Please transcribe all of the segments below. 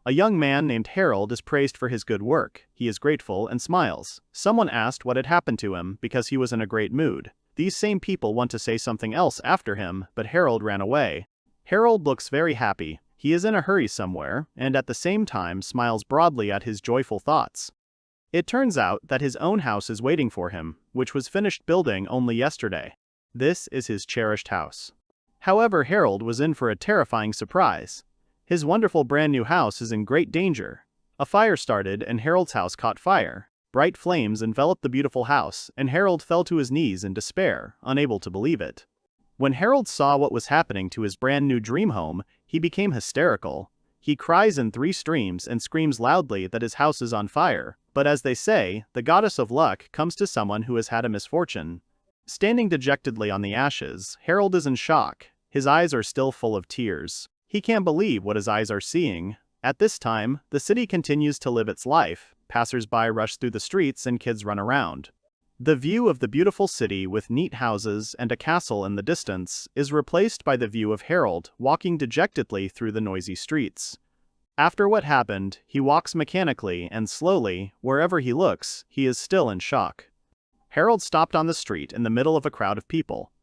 A young man named Harold is praised for his good work. He is grateful and smiles. Someone asked what had happened to him because he was in a great mood. These same people want to say something else after him, but Harold ran away. Harold looks very happy. He is in a hurry somewhere, and at the same time smiles broadly at his joyful thoughts. It turns out that his own house is waiting for him, which was finished building only yesterday. This is his cherished house. However, Harold was in for a terrifying surprise. His wonderful brand new house is in great danger. A fire started and Harold's house caught fire. Bright flames enveloped the beautiful house, and Harold fell to his knees in despair, unable to believe it. When Harold saw what was happening to his brand new dream home, he became hysterical. He cries in 3 streams and screams loudly that his house is on fire, but as they say, the goddess of luck comes to someone who has had a misfortune. Standing dejectedly on the ashes, Harold is in shock. His eyes are still full of tears. He can't believe what his eyes are seeing. At this time, the city continues to live its life. Passers-by rush through the streets and kids run around. The view of the beautiful city with neat houses and a castle in the distance is replaced by the view of Harold walking dejectedly through the noisy streets. After what happened, he walks mechanically and slowly. Wherever he looks, he is still in shock. Harold stopped on the street in the middle of a crowd of people.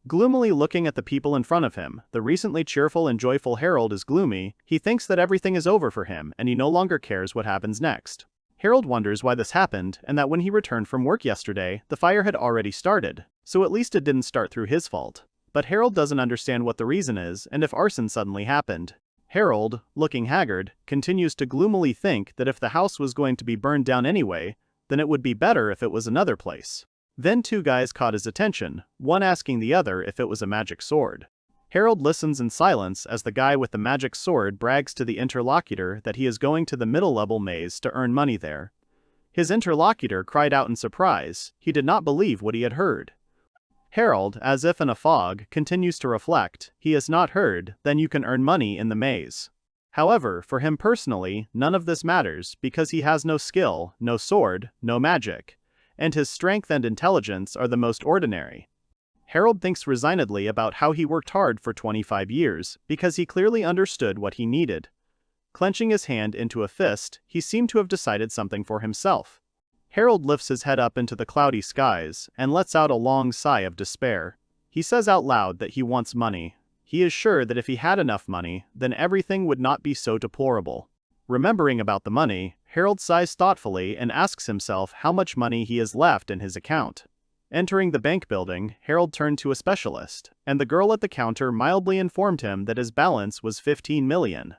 Gloomily looking at the people in front of him, the recently cheerful and joyful Harold is gloomy. He thinks that everything is over for him and he no longer cares what happens next. Harold wonders why this happened and that when he returned from work yesterday, the fire had already started, so at least it didn't start through his fault. But Harold doesn't understand what the reason is and if arson suddenly happened. Harold, looking haggard, continues to gloomily think that if the house was going to be burned down anyway, then it would be better if it was another place. Then 2 guys caught his attention, one asking the other if it was a magic sword. Harold listens in silence as the guy with the magic sword brags to the interlocutor that he is going to the middle-level maze to earn money there. His interlocutor cried out in surprise. He did not believe what he had heard. Harold, as if in a fog, continues to reflect. He has not heard, then you can earn money in the maze. However, for him personally, none of this matters because he has no skill, no sword, no magic, and his strength and intelligence are the most ordinary. Harold thinks resignedly about how he worked hard for 25 years because he clearly understood what he needed. Clenching his hand into a fist, he seemed to have decided something for himself. Harold lifts his head up into the cloudy skies and lets out a long sigh of despair. He says out loud that he wants money. He is sure that if he had enough money, then everything would not be so deplorable. Remembering about the money, Harold sighs thoughtfully and asks himself how much money he has left in his account. Entering the bank building, Harold turned to a specialist, and the girl at the counter mildly informed him that his balance was 15 million.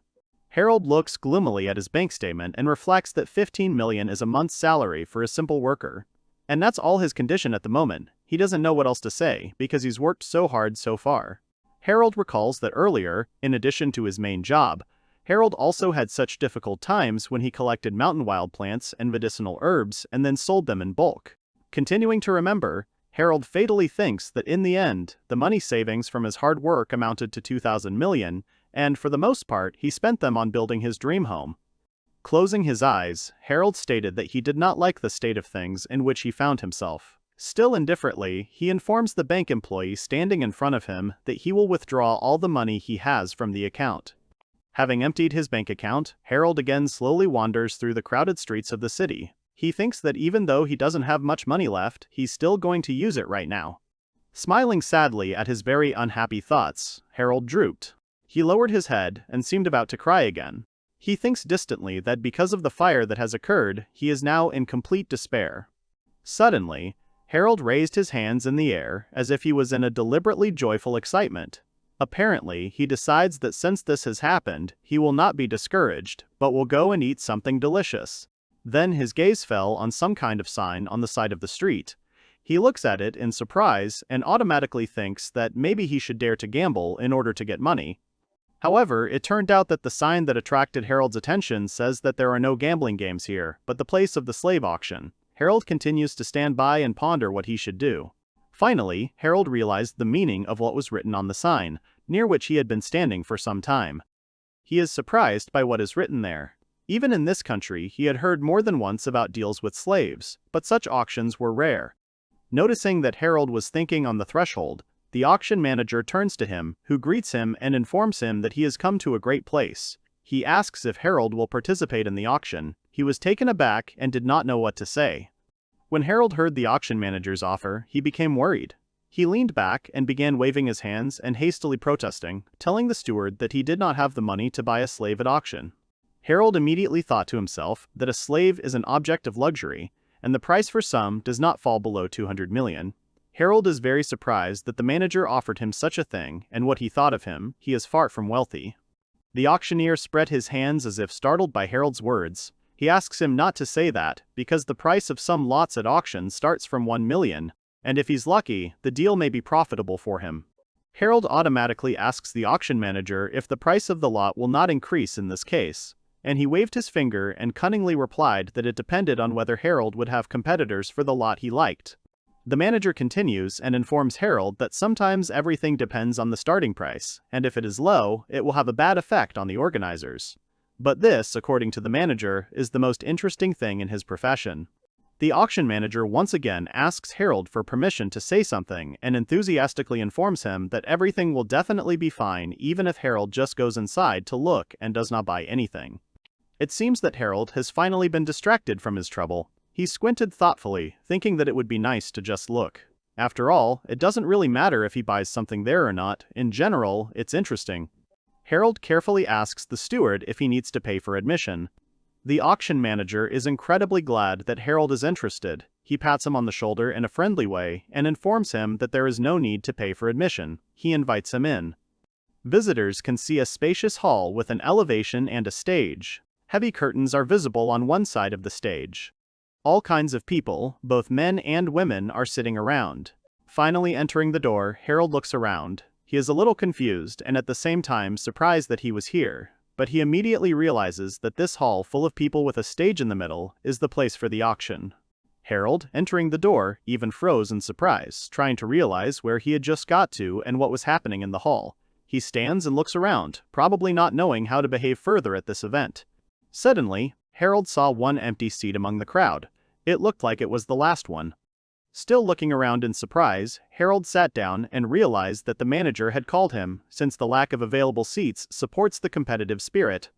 Harold looks gloomily at his bank statement and reflects that 15 million is a month's salary for a simple worker. And that's all his condition at the moment. He doesn't know what else to say because he's worked so hard so far. Harold recalls that earlier, in addition to his main job, Harold also had such difficult times when he collected mountain wild plants and medicinal herbs and then sold them in bulk. Continuing to remember, Harold fatally thinks that in the end, the money savings from his hard work amounted to 2,000 million, and for the most part, he spent them on building his dream home. Closing his eyes, Harold stated that he did not like the state of things in which he found himself. Still indifferently, he informs the bank employee standing in front of him that he will withdraw all the money he has from the account. Having emptied his bank account, Harold again slowly wanders through the crowded streets of the city. He thinks that even though he doesn't have much money left, he's still going to use it right now. Smiling sadly at his very unhappy thoughts, Harold drooped. He lowered his head and seemed about to cry again. He thinks distantly that because of the fire that has occurred, he is now in complete despair. Suddenly, Harold raised his hands in the air as if he was in a deliberately joyful excitement. Apparently, he decides that since this has happened, he will not be discouraged, but will go and eat something delicious. Then his gaze fell on some kind of sign on the side of the street. He looks at it in surprise and automatically thinks that maybe he should dare to gamble in order to get money. However, it turned out that the sign that attracted Harold's attention says that there are no gambling games here, but the place of the slave auction. Harold continues to stand by and ponder what he should do. Finally, Harold realized the meaning of what was written on the sign, near which he had been standing for some time. He is surprised by what is written there. Even in this country, he had heard more than once about deals with slaves, but such auctions were rare. Noticing that Harold was thinking on the threshold, the auction manager turns to him, who greets him and informs him that he has come to a great place. He asks if Harold will participate in the auction. He was taken aback and did not know what to say. When Harold heard the auction manager's offer, he became worried. He leaned back and began waving his hands and hastily protesting, telling the steward that he did not have the money to buy a slave at auction. Harold immediately thought to himself that a slave is an object of luxury, and the price for some does not fall below 200 million. Harold is very surprised that the manager offered him such a thing, and what he thought of him, he is far from wealthy. The auctioneer spread his hands as if startled by Harold's words. He asks him not to say that, because the price of some lots at auction starts from 1 million, and if he's lucky, the deal may be profitable for him. Harold automatically asks the auction manager if the price of the lot will not increase in this case, and he waved his finger and cunningly replied that it depended on whether Harold would have competitors for the lot he liked. The manager continues and informs Harold that sometimes everything depends on the starting price, and if it is low, it will have a bad effect on the organizers. But this, according to the manager, is the most interesting thing in his profession. The auction manager once again asks Harold for permission to say something and enthusiastically informs him that everything will definitely be fine even if Harold just goes inside to look and does not buy anything. It seems that Harold has finally been distracted from his trouble. He squinted thoughtfully, thinking that it would be nice to just look. After all, it doesn't really matter if he buys something there or not. In general, it's interesting. Harold carefully asks the steward if he needs to pay for admission. The auction manager is incredibly glad that Harold is interested. He pats him on the shoulder in a friendly way and informs him that there is no need to pay for admission. He invites him in. Visitors can see a spacious hall with an elevation and a stage. Heavy curtains are visible on one side of the stage. All kinds of people, both men and women, are sitting around. Finally entering the door, Harold looks around. He is a little confused and at the same time surprised that he was here, but he immediately realizes that this hall full of people with a stage in the middle is the place for the auction. Harold, entering the door, even froze in surprise, trying to realize where he had just got to and what was happening in the hall. He stands and looks around, probably not knowing how to behave further at this event. Suddenly, Harold saw one empty seat among the crowd. It looked like it was the last one. Still looking around in surprise, Harold sat down and realized that the manager had called him, since the lack of available seats supports the competitive spirit.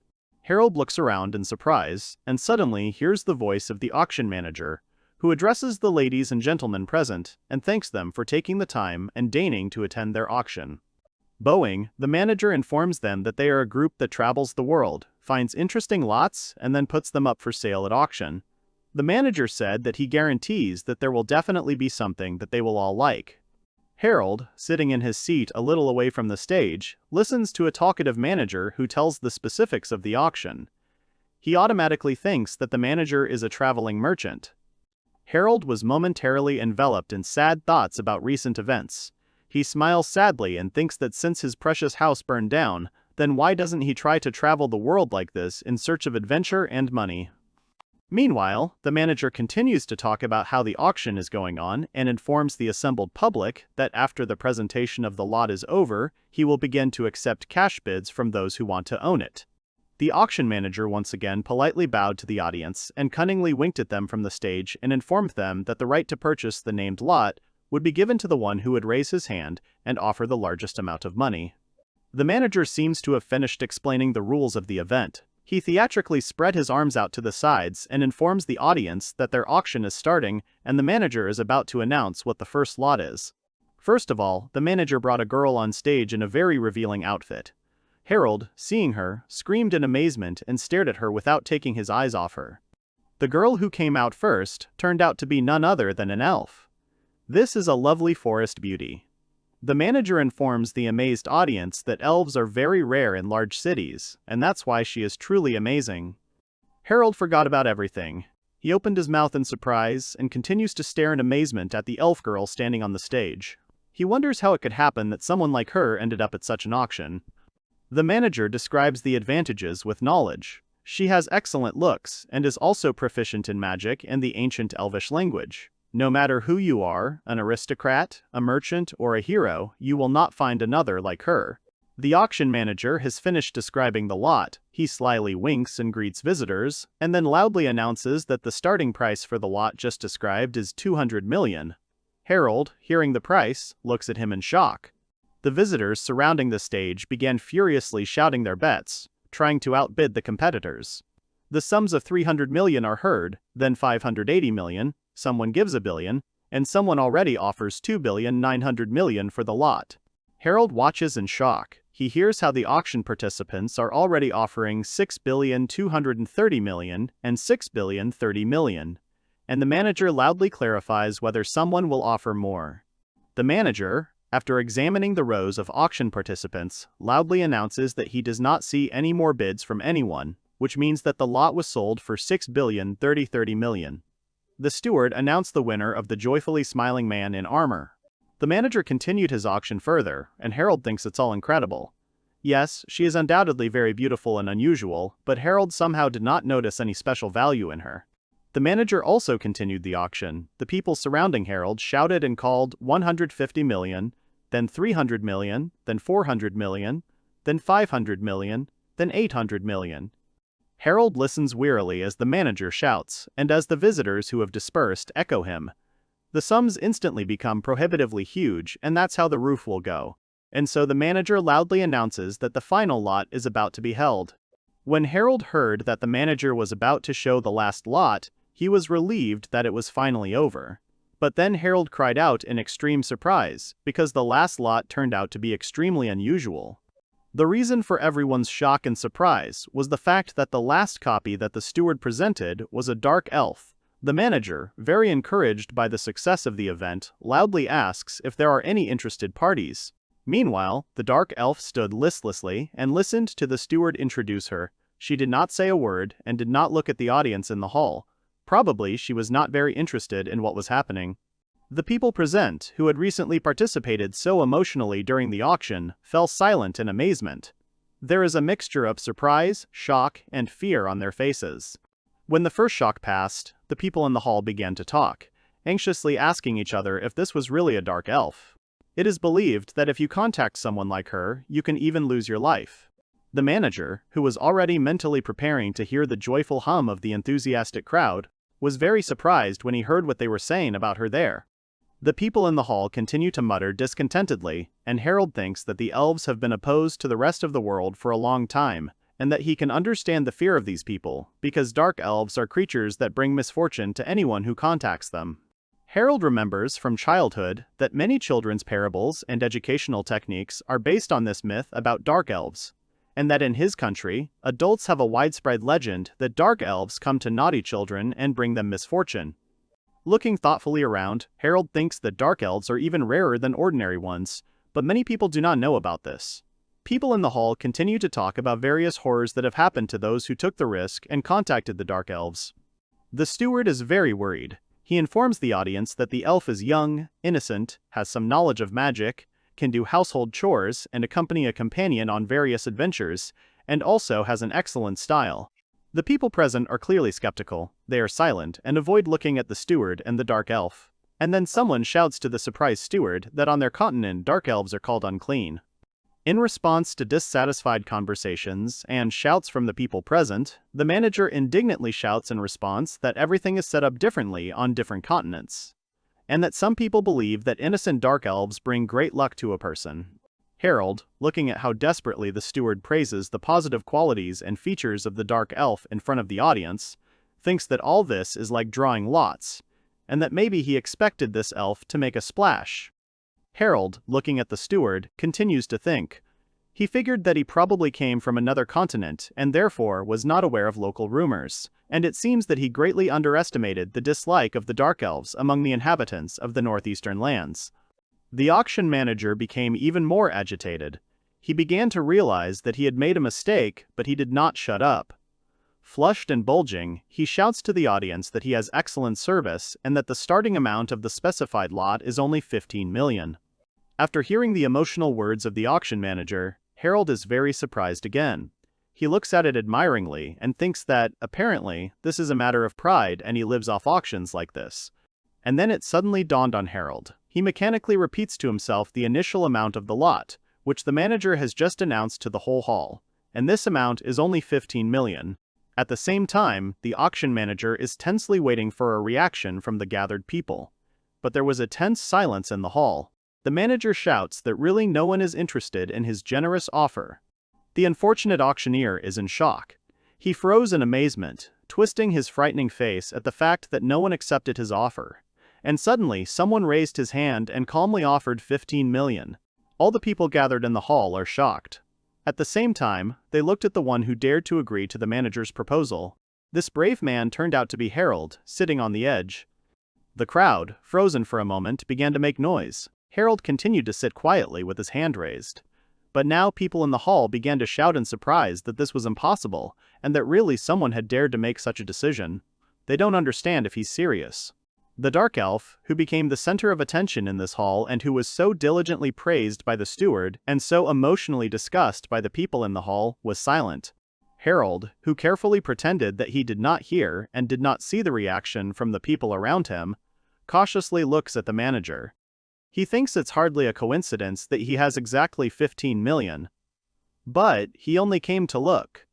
Harold looks around in surprise, and suddenly hears the voice of the auction manager, who addresses the ladies and gentlemen present, and thanks them for taking the time and deigning to attend their auction. Bowing, the manager informs them that they are a group that travels the world, finds interesting lots, and then puts them up for sale at auction. The manager said that he guarantees that there will definitely be something that they will all like. Harold, sitting in his seat a little away from the stage, listens to a talkative manager who tells the specifics of the auction. He automatically thinks that the manager is a traveling merchant. Harold was momentarily enveloped in sad thoughts about recent events. He smiles sadly and thinks that since his precious house burned down, then why doesn't he try to travel the world like this in search of adventure and money? Meanwhile, the manager continues to talk about how the auction is going on and informs the assembled public that after the presentation of the lot is over, he will begin to accept cash bids from those who want to own it. The auction manager once again politely bowed to the audience and cunningly winked at them from the stage and informed them that the right to purchase the named lot would be given to the one who would raise his hand and offer the largest amount of money. The manager seems to have finished explaining the rules of the event. He theatrically spread his arms out to the sides and informs the audience that their auction is starting and the manager is about to announce what the first lot is. First of all, the manager brought a girl on stage in a very revealing outfit. Harold, seeing her, screamed in amazement and stared at her without taking his eyes off her. The girl who came out first turned out to be none other than an elf. This is a lovely forest beauty. The manager informs the amazed audience that elves are very rare in large cities, and that's why she is truly amazing. Harold forgot about everything. He opened his mouth in surprise and continues to stare in amazement at the elf girl standing on the stage. He wonders how it could happen that someone like her ended up at such an auction. The manager describes the advantages with knowledge. She has excellent looks and is also proficient in magic and the ancient elvish language. No matter who you are, an aristocrat, a merchant, or a hero, you will not find another like her. The auction manager has finished describing the lot. He slyly winks and greets visitors, and then loudly announces that the starting price for the lot just described is 200 million. Harold, hearing the price, looks at him in shock. The visitors surrounding the stage began furiously shouting their bets, trying to outbid the competitors. The sums of 300 million are heard, then 580 million, someone gives a billion, and someone already offers 2,900,000,000 for the lot. Harold watches in shock. He hears how the auction participants are already offering 6,230,000,000 and 6,030,000,000, and the manager loudly clarifies whether someone will offer more. The manager, after examining the rows of auction participants, loudly announces that he does not see any more bids from anyone, which means that the lot was sold for 6,030,000,000. The steward announced the winner of the joyfully smiling man in armor. The manager continued his auction further, and Harold thinks it's all incredible. Yes, she is undoubtedly very beautiful and unusual, but Harold somehow did not notice any special value in her. The manager also continued the auction. The people surrounding Harold shouted and called 150 million, then 300 million, then 400 million, then 500 million, then 800 million. Harold listens wearily as the manager shouts, and as the visitors who have dispersed echo him. The sums instantly become prohibitively huge, and that's how the roof will go. And so the manager loudly announces that the final lot is about to be held. When Harold heard that the manager was about to show the last lot, he was relieved that it was finally over. But then Harold cried out in extreme surprise, because the last lot turned out to be extremely unusual. The reason for everyone's shock and surprise was the fact that the last copy that the steward presented was a dark elf. The manager, very encouraged by the success of the event, loudly asks if there are any interested parties. Meanwhile, the dark elf stood listlessly and listened to the steward introduce her. She did not say a word and did not look at the audience in the hall. Probably she was not very interested in what was happening. The people present, who had recently participated so emotionally during the auction, fell silent in amazement. There is a mixture of surprise, shock, and fear on their faces. When the first shock passed, the people in the hall began to talk, anxiously asking each other if this was really a dark elf. It is believed that if you contact someone like her, you can even lose your life. The manager, who was already mentally preparing to hear the joyful hum of the enthusiastic crowd, was very surprised when he heard what they were saying about her there. The people in the hall continue to mutter discontentedly, and Harold thinks that the elves have been opposed to the rest of the world for a long time, and that he can understand the fear of these people, because dark elves are creatures that bring misfortune to anyone who contacts them. Harold remembers from childhood that many children's parables and educational techniques are based on this myth about dark elves, and that in his country, adults have a widespread legend that dark elves come to naughty children and bring them misfortune. Looking thoughtfully around, Harold thinks that dark elves are even rarer than ordinary ones, but many people do not know about this. People in the hall continue to talk about various horrors that have happened to those who took the risk and contacted the dark elves. The steward is very worried. He informs the audience that the elf is young, innocent, has some knowledge of magic, can do household chores and accompany a companion on various adventures, and also has an excellent style. The people present are clearly skeptical. They are silent and avoid looking at the steward and the dark elf. And then someone shouts to the surprised steward that on their continent dark elves are called unclean. In response to dissatisfied conversations and shouts from the people present, the manager indignantly shouts in response that everything is set up differently on different continents, and that some people believe that innocent dark elves bring great luck to a person. Harold, looking at how desperately the steward praises the positive qualities and features of the dark elf in front of the audience, thinks that all this is like drawing lots, and that maybe he expected this elf to make a splash. Harold, looking at the steward, continues to think. He figured that he probably came from another continent and therefore was not aware of local rumors, and it seems that he greatly underestimated the dislike of the dark elves among the inhabitants of the northeastern lands. The auction manager became even more agitated. He began to realize that he had made a mistake, but he did not shut up. Flushed and bulging, he shouts to the audience that he has excellent service and that the starting amount of the specified lot is only 15 million. After hearing the emotional words of the auction manager, Harold is very surprised again. He looks at it admiringly and thinks that, apparently, this is a matter of pride and he lives off auctions like this. And then it suddenly dawned on Harold. He mechanically repeats to himself the initial amount of the lot, which the manager has just announced to the whole hall, and this amount is only 15 million. At the same time, the auction manager is tensely waiting for a reaction from the gathered people. But there was a tense silence in the hall. The manager shouts that really no one is interested in his generous offer. The unfortunate auctioneer is in shock. He froze in amazement, twisting his frightening face at the fact that no one accepted his offer. And suddenly, someone raised his hand and calmly offered 15 million. All the people gathered in the hall are shocked. At the same time, they looked at the one who dared to agree to the manager's proposal. This brave man turned out to be Harold, sitting on the edge. The crowd, frozen for a moment, began to make noise. Harold continued to sit quietly with his hand raised. But now people in the hall began to shout in surprise that this was impossible, and that really someone had dared to make such a decision. They don't understand if he's serious. The Dark Elf, who became the center of attention in this hall and who was so diligently praised by the steward and so emotionally discussed by the people in the hall, was silent. Harold, who carefully pretended that he did not hear and did not see the reaction from the people around him, cautiously looks at the manager. He thinks it's hardly a coincidence that he has exactly 15 million. But he only came to look.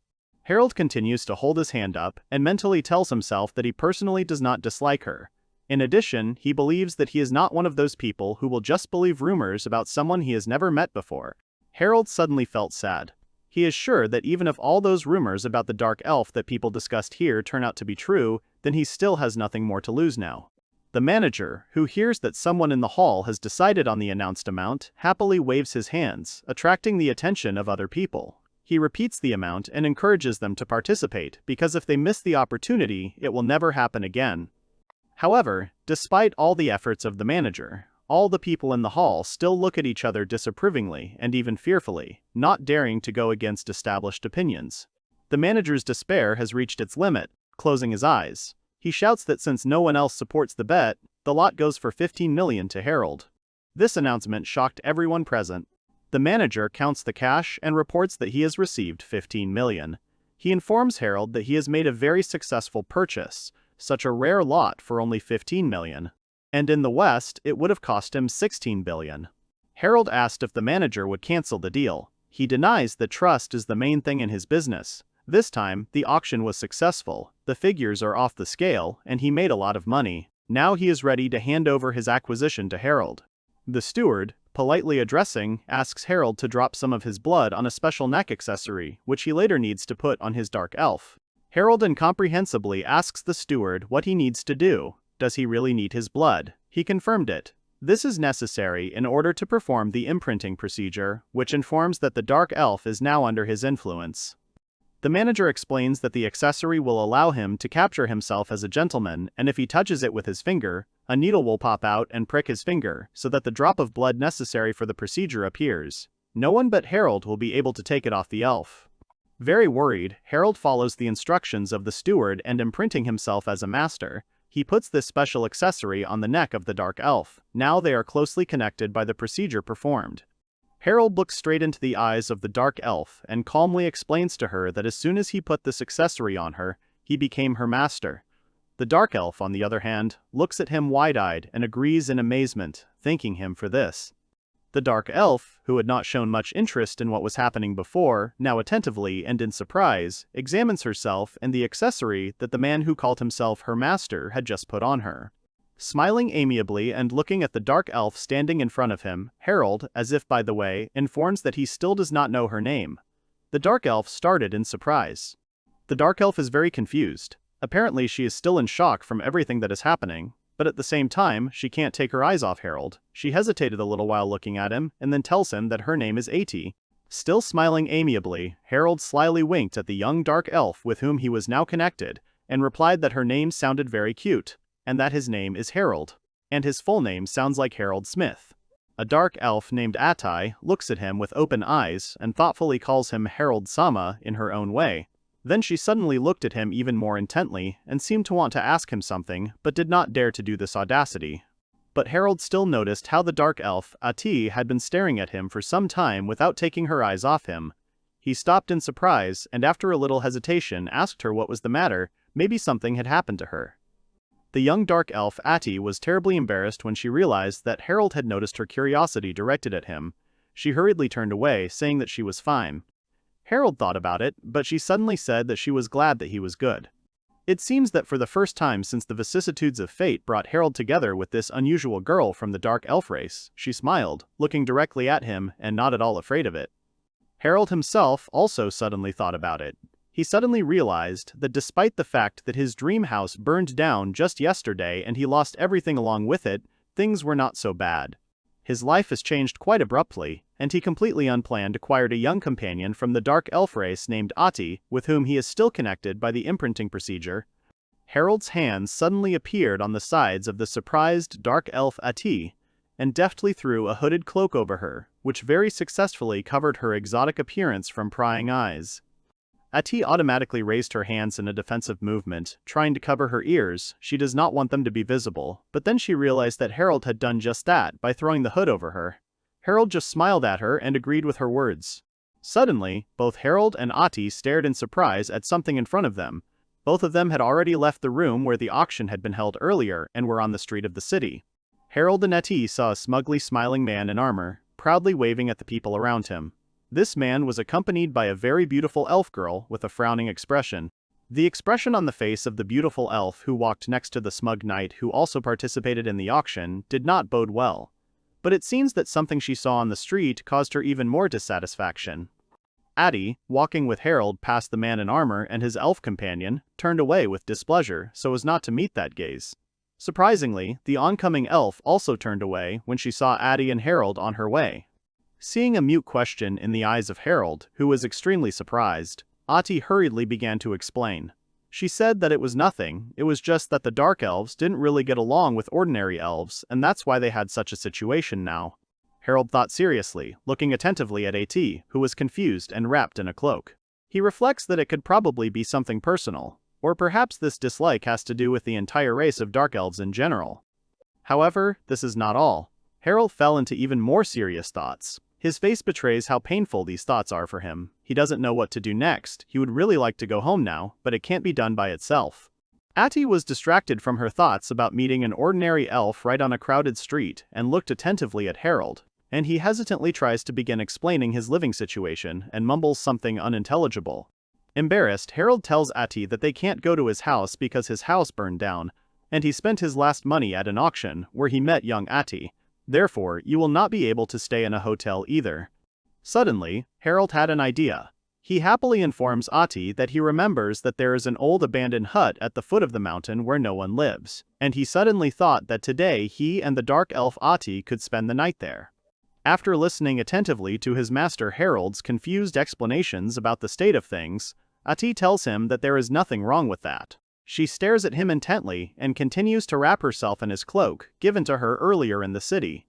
Harold continues to hold his hand up and mentally tells himself that he personally does not dislike her. In addition, he believes that he is not one of those people who will just believe rumors about someone he has never met before. Harold suddenly felt sad. He is sure that even if all those rumors about the Dark Elf that people discussed here turn out to be true, then he still has nothing more to lose now. The manager, who hears that someone in the hall has decided on the announced amount, happily waves his hands, attracting the attention of other people. He repeats the amount and encourages them to participate, because if they miss the opportunity, it will never happen again. However, despite all the efforts of the manager, all the people in the hall still look at each other disapprovingly and even fearfully, not daring to go against established opinions. The manager's despair has reached its limit. Closing his eyes, he shouts that since no one else supports the bet, the lot goes for 15 million to Harold. This announcement shocked everyone present. The manager counts the cash and reports that he has received 15 million. He informs Harold that he has made a very successful purchase, such a rare lot for only 15 million. And in the West, it would have cost him 16 billion. Harold asked if the manager would cancel the deal. He denies that trust is the main thing in his business. This time, the auction was successful, the figures are off the scale, and he made a lot of money. Now he is ready to hand over his acquisition to Harold. The steward, politely addressing, asks Harold to drop some of his blood on a special neck accessory, which he later needs to put on his Dark Elf. Harold incomprehensibly asks the steward what he needs to do. Does he really need his blood? He confirmed it. This is necessary in order to perform the imprinting procedure, which informs that the Dark Elf is now under his influence. The manager explains that the accessory will allow him to capture himself as a gentleman, and if he touches it with his finger, a needle will pop out and prick his finger, so that the drop of blood necessary for the procedure appears. No one but Harold will be able to take it off the elf. Very worried, Harold follows the instructions of the steward and imprinting himself as a master, he puts this special accessory on the neck of the Dark Elf. Now they are closely connected by the procedure performed. Harold looks straight into the eyes of the Dark Elf and calmly explains to her that as soon as he put this accessory on her, he became her master. The Dark Elf, on the other hand, looks at him wide-eyed and agrees in amazement, thanking him for this. The Dark Elf, who had not shown much interest in what was happening before, now attentively and in surprise, examines herself and the accessory that the man who called himself her master had just put on her. Smiling amiably and looking at the Dark Elf standing in front of him, Harold, as if by the way, informs that he still does not know her name. The Dark Elf started in surprise. The Dark Elf is very confused. Apparently she is still in shock from everything that is happening, but at the same time, she can't take her eyes off Harold. She hesitated a little while looking at him, and then tells him that her name is Atie. Still smiling amiably, Harold slyly winked at the young Dark Elf with whom he was now connected, and replied that her name sounded very cute, and that his name is Harold. And his full name sounds like Harold Smith. A Dark Elf named Atie looks at him with open eyes and thoughtfully calls him Harold-sama in her own way. Then she suddenly looked at him even more intently and seemed to want to ask him something, but did not dare to do this audacity. But Harold still noticed how the Dark Elf, Atie, had been staring at him for some time without taking her eyes off him. He stopped in surprise and after a little hesitation asked her what was the matter, maybe something had happened to her. The young Dark Elf, Atie, was terribly embarrassed when she realized that Harold had noticed her curiosity directed at him. She hurriedly turned away, saying that she was fine. Harold thought about it, but she suddenly said that she was glad that he was good. It seems that for the first time since the vicissitudes of fate brought Harold together with this unusual girl from the Dark Elf race, she smiled, looking directly at him and not at all afraid of it. Harold himself also suddenly thought about it. He suddenly realized that despite the fact that his dream house burned down just yesterday and he lost everything along with it, things were not so bad. His life has changed quite abruptly, and he completely unplanned acquired a young companion from the dark elf race named Atie, with whom he is still connected by the imprinting procedure. Harold's hands suddenly appeared on the sides of the surprised dark elf Atie, and deftly threw a hooded cloak over her, which very successfully covered her exotic appearance from prying eyes. Atie automatically raised her hands in a defensive movement, trying to cover her ears. She does not want them to be visible, but then she realized that Harold had done just that by throwing the hood over her. Harold just smiled at her and agreed with her words. Suddenly, both Harold and Atie stared in surprise at something in front of them. Both of them had already left the room where the auction had been held earlier and were on the street of the city. Harold and Atie saw a smugly smiling man in armor, proudly waving at the people around him. This man was accompanied by a very beautiful elf girl with a frowning expression. The expression on the face of the beautiful elf who walked next to the smug knight who also participated in the auction did not bode well. But it seems that something she saw on the street caused her even more dissatisfaction. Atie, walking with Harold past the man in armor and his elf companion, turned away with displeasure so as not to meet that gaze. Surprisingly, the oncoming elf also turned away when she saw Atie and Harold on her way. Seeing a mute question in the eyes of Harold, who was extremely surprised, Atie hurriedly began to explain. She said that it was nothing, it was just that the dark elves didn't really get along with ordinary elves, and that's why they had such a situation now. Harold thought seriously, looking attentively at Atie, who was confused and wrapped in a cloak. He reflects that it could probably be something personal, or perhaps this dislike has to do with the entire race of dark elves in general. However, this is not all. Harold fell into even more serious thoughts. His face betrays how painful these thoughts are for him. He doesn't know what to do next. He would really like to go home now, but it can't be done by itself. Atie was distracted from her thoughts about meeting an ordinary elf right on a crowded street and looked attentively at Harold, and he hesitantly tries to begin explaining his living situation and mumbles something unintelligible. Embarrassed, Harold tells Atie that they can't go to his house because his house burned down, and he spent his last money at an auction where he met young Atie. Therefore, you will not be able to stay in a hotel either. Suddenly, Harold had an idea. He happily informs Atie that he remembers that there is an old abandoned hut at the foot of the mountain where no one lives, and he suddenly thought that today he and the dark elf Atie could spend the night there. After listening attentively to his master Harold's confused explanations about the state of things, Atie tells him that there is nothing wrong with that. She stares at him intently and continues to wrap herself in his cloak, given to her earlier in the city.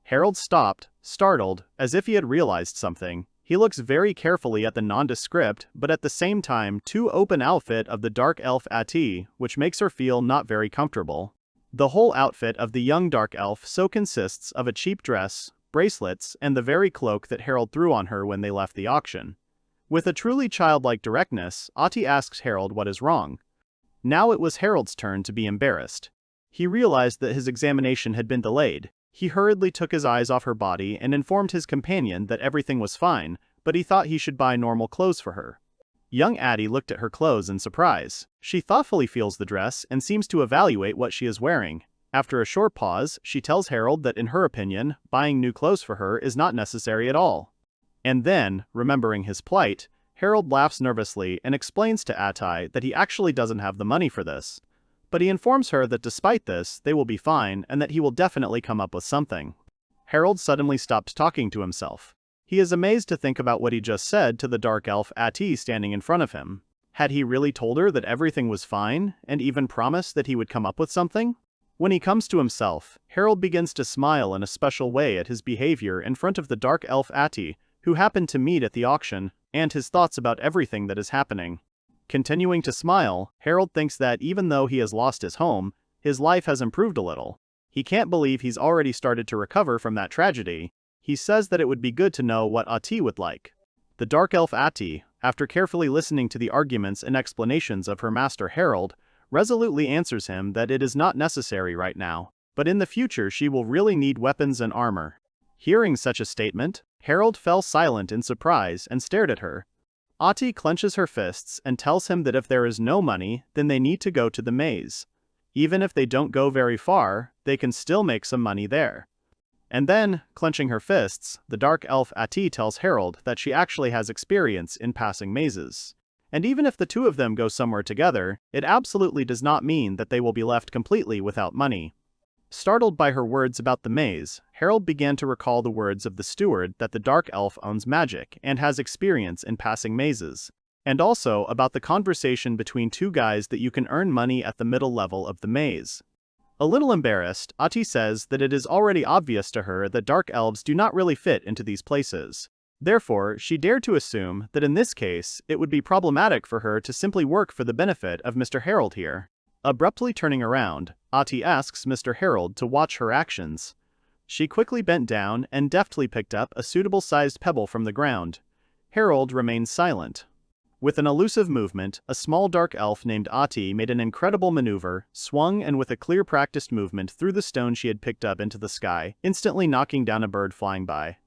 Harold stopped, startled, as if he had realized something. He looks very carefully at the nondescript, but at the same time too open outfit of the dark elf Atie, which makes her feel not very comfortable. The whole outfit of the young dark elf so consists of a cheap dress, bracelets, and the very cloak that Harold threw on her when they left the auction. With a truly childlike directness, Atie asks Harold what is wrong. Now it was Harold's turn to be embarrassed. He realized that his examination had been delayed. He hurriedly took his eyes off her body and informed his companion that everything was fine, but he thought he should buy normal clothes for her. Young Atie looked at her clothes in surprise. She thoughtfully feels the dress and seems to evaluate what she is wearing. After a short pause, she tells Harold that in her opinion, buying new clothes for her is not necessary at all. And then, remembering his plight, Harold laughs nervously and explains to Atie that he actually doesn't have the money for this. But he informs her that despite this, they will be fine and that he will definitely come up with something. Harold suddenly stopped talking to himself. He is amazed to think about what he just said to the dark elf Atie standing in front of him. Had he really told her that everything was fine, and even promised that he would come up with something? When he comes to himself, Harold begins to smile in a special way at his behavior in front of the dark elf Atie, who happened to meet at the auction, and his thoughts about everything that is happening. Continuing to smile, Harold thinks that even though he has lost his home, his life has improved a little. He can't believe he's already started to recover from that tragedy. He says that it would be good to know what Atie would like. The dark elf Atie, after carefully listening to the arguments and explanations of her master Harold, resolutely answers him that it is not necessary right now, but in the future she will really need weapons and armor. Hearing such a statement, Harold fell silent in surprise and stared at her. Atie clenches her fists and tells him that if there is no money, then they need to go to the maze. Even if they don't go very far, they can still make some money there. And then, clenching her fists, the dark elf Atie tells Harold that she actually has experience in passing mazes. And even if the two of them go somewhere together, it absolutely does not mean that they will be left completely without money. Startled by her words about the maze, Harold began to recall the words of the steward that the dark elf owns magic and has experience in passing mazes, and also about the conversation between two guys that you can earn money at the middle level of the maze. A little embarrassed, Atie says that it is already obvious to her that dark elves do not really fit into these places. Therefore, she dared to assume that in this case, it would be problematic for her to simply work for the benefit of Mr. Harold here. Abruptly turning around, Atie asks Mr. Harold to watch her actions. She quickly bent down and deftly picked up a suitable-sized pebble from the ground. Harold remained silent. With an elusive movement, a small dark elf named Atie made an incredible maneuver, swung and with a clear practiced movement threw the stone she had picked up into the sky, instantly knocking down a bird flying by.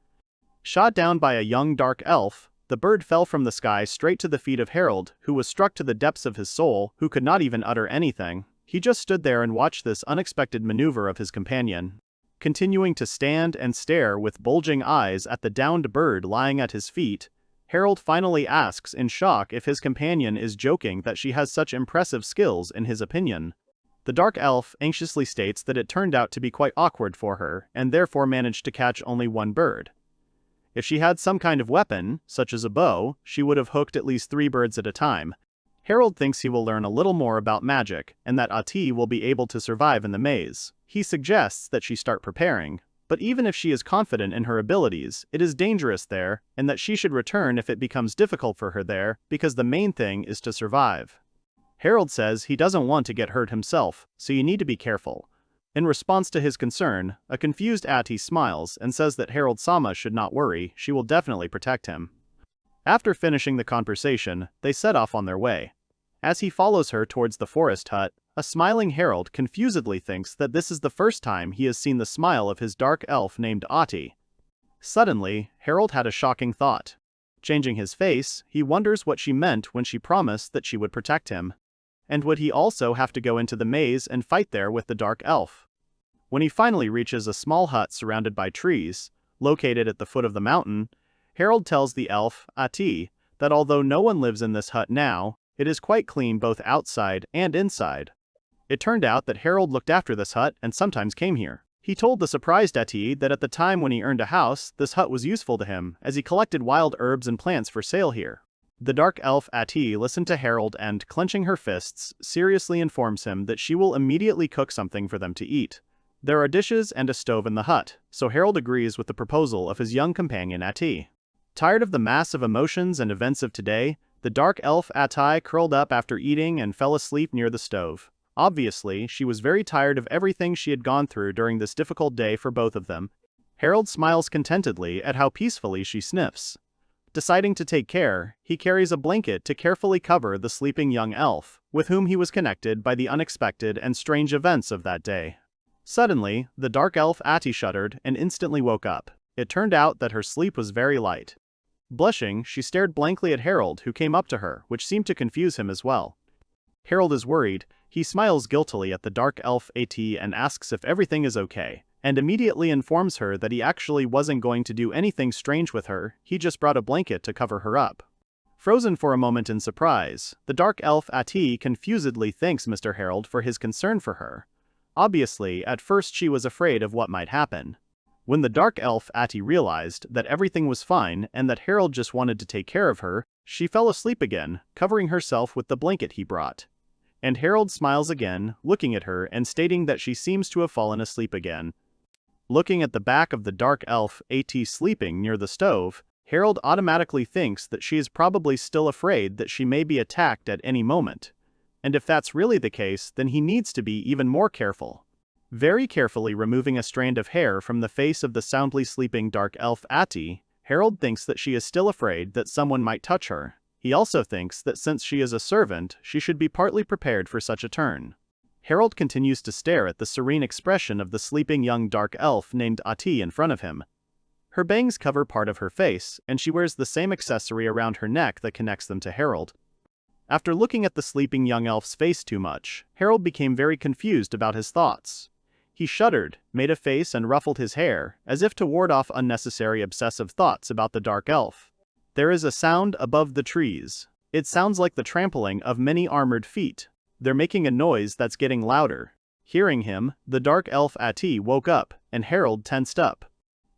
Shot down by a young dark elf, the bird fell from the sky straight to the feet of Harold, who was struck to the depths of his soul, who could not even utter anything. He just stood there and watched this unexpected maneuver of his companion. Continuing to stand and stare with bulging eyes at the downed bird lying at his feet, Harold finally asks in shock if his companion is joking that she has such impressive skills in his opinion. The dark elf anxiously states that it turned out to be quite awkward for her, and therefore managed to catch only one bird. If she had some kind of weapon, such as a bow, she would have hooked at least 3 birds at a time. Harold thinks he will learn a little more about magic, and that Atie will be able to survive in the maze. He suggests that she start preparing, but even if she is confident in her abilities, it is dangerous there, and that she should return if it becomes difficult for her there, because the main thing is to survive. Harold says he doesn't want to get hurt himself, so you need to be careful. In response to his concern, a confused Atie smiles and says that Harold-sama should not worry, she will definitely protect him. After finishing the conversation, they set off on their way. As he follows her towards the forest hut, a smiling Harold confusedly thinks that this is the first time he has seen the smile of his dark elf named Atie. Suddenly, Harold had a shocking thought. Changing his face, he wonders what she meant when she promised that she would protect him. And would he also have to go into the maze and fight there with the dark elf? When he finally reaches a small hut surrounded by trees, located at the foot of the mountain, Harold tells the elf, Atie, that although no one lives in this hut now, it is quite clean both outside and inside. It turned out that Harold looked after this hut and sometimes came here. He told the surprised Atie that at the time when he earned a house, this hut was useful to him, as he collected wild herbs and plants for sale here. The dark elf Atie listened to Harold and, clenching her fists, seriously informs him that she will immediately cook something for them to eat. There are dishes and a stove in the hut, so Harold agrees with the proposal of his young companion Atie. Tired of the mass of emotions and events of today, the dark elf Atie curled up after eating and fell asleep near the stove. Obviously, she was very tired of everything she had gone through during this difficult day for both of them. Harold smiles contentedly at how peacefully she sniffs. Deciding to take care, he carries a blanket to carefully cover the sleeping young elf, with whom he was connected by the unexpected and strange events of that day. Suddenly, the dark elf Atie shuddered and instantly woke up. It turned out that her sleep was very light. Blushing, she stared blankly at Harold, who came up to her, which seemed to confuse him as well. Harold is worried. He smiles guiltily at the dark elf Atie and asks if everything is okay, and immediately informs her that he actually wasn't going to do anything strange with her, he just brought a blanket to cover her up. Frozen for a moment in surprise, the dark elf Atie confusedly thanks Mr. Harold for his concern for her. Obviously, at first she was afraid of what might happen. When the dark elf Atie realized that everything was fine and that Harold just wanted to take care of her, she fell asleep again, covering herself with the blanket he brought. And Harold smiles again, looking at her and stating that she seems to have fallen asleep again. Looking at the back of the dark elf Atie sleeping near the stove, Harold automatically thinks that she is probably still afraid that she may be attacked at any moment. And if that's really the case, then he needs to be even more careful. Very carefully removing a strand of hair from the face of the soundly sleeping dark elf Atie, Harold thinks that she is still afraid that someone might touch her. He also thinks that since she is a servant, she should be partly prepared for such a turn. Harold continues to stare at the serene expression of the sleeping young dark elf named Atie in front of him. Her bangs cover part of her face, and she wears the same accessory around her neck that connects them to Harold. After looking at the sleeping young elf's face too much, Harold became very confused about his thoughts. He shuddered, made a face and ruffled his hair, as if to ward off unnecessary obsessive thoughts about the dark elf. There is a sound above the trees. It sounds like the trampling of many armored feet. They're making a noise that's getting louder. Hearing him, the dark elf Atie woke up, and Harold tensed up.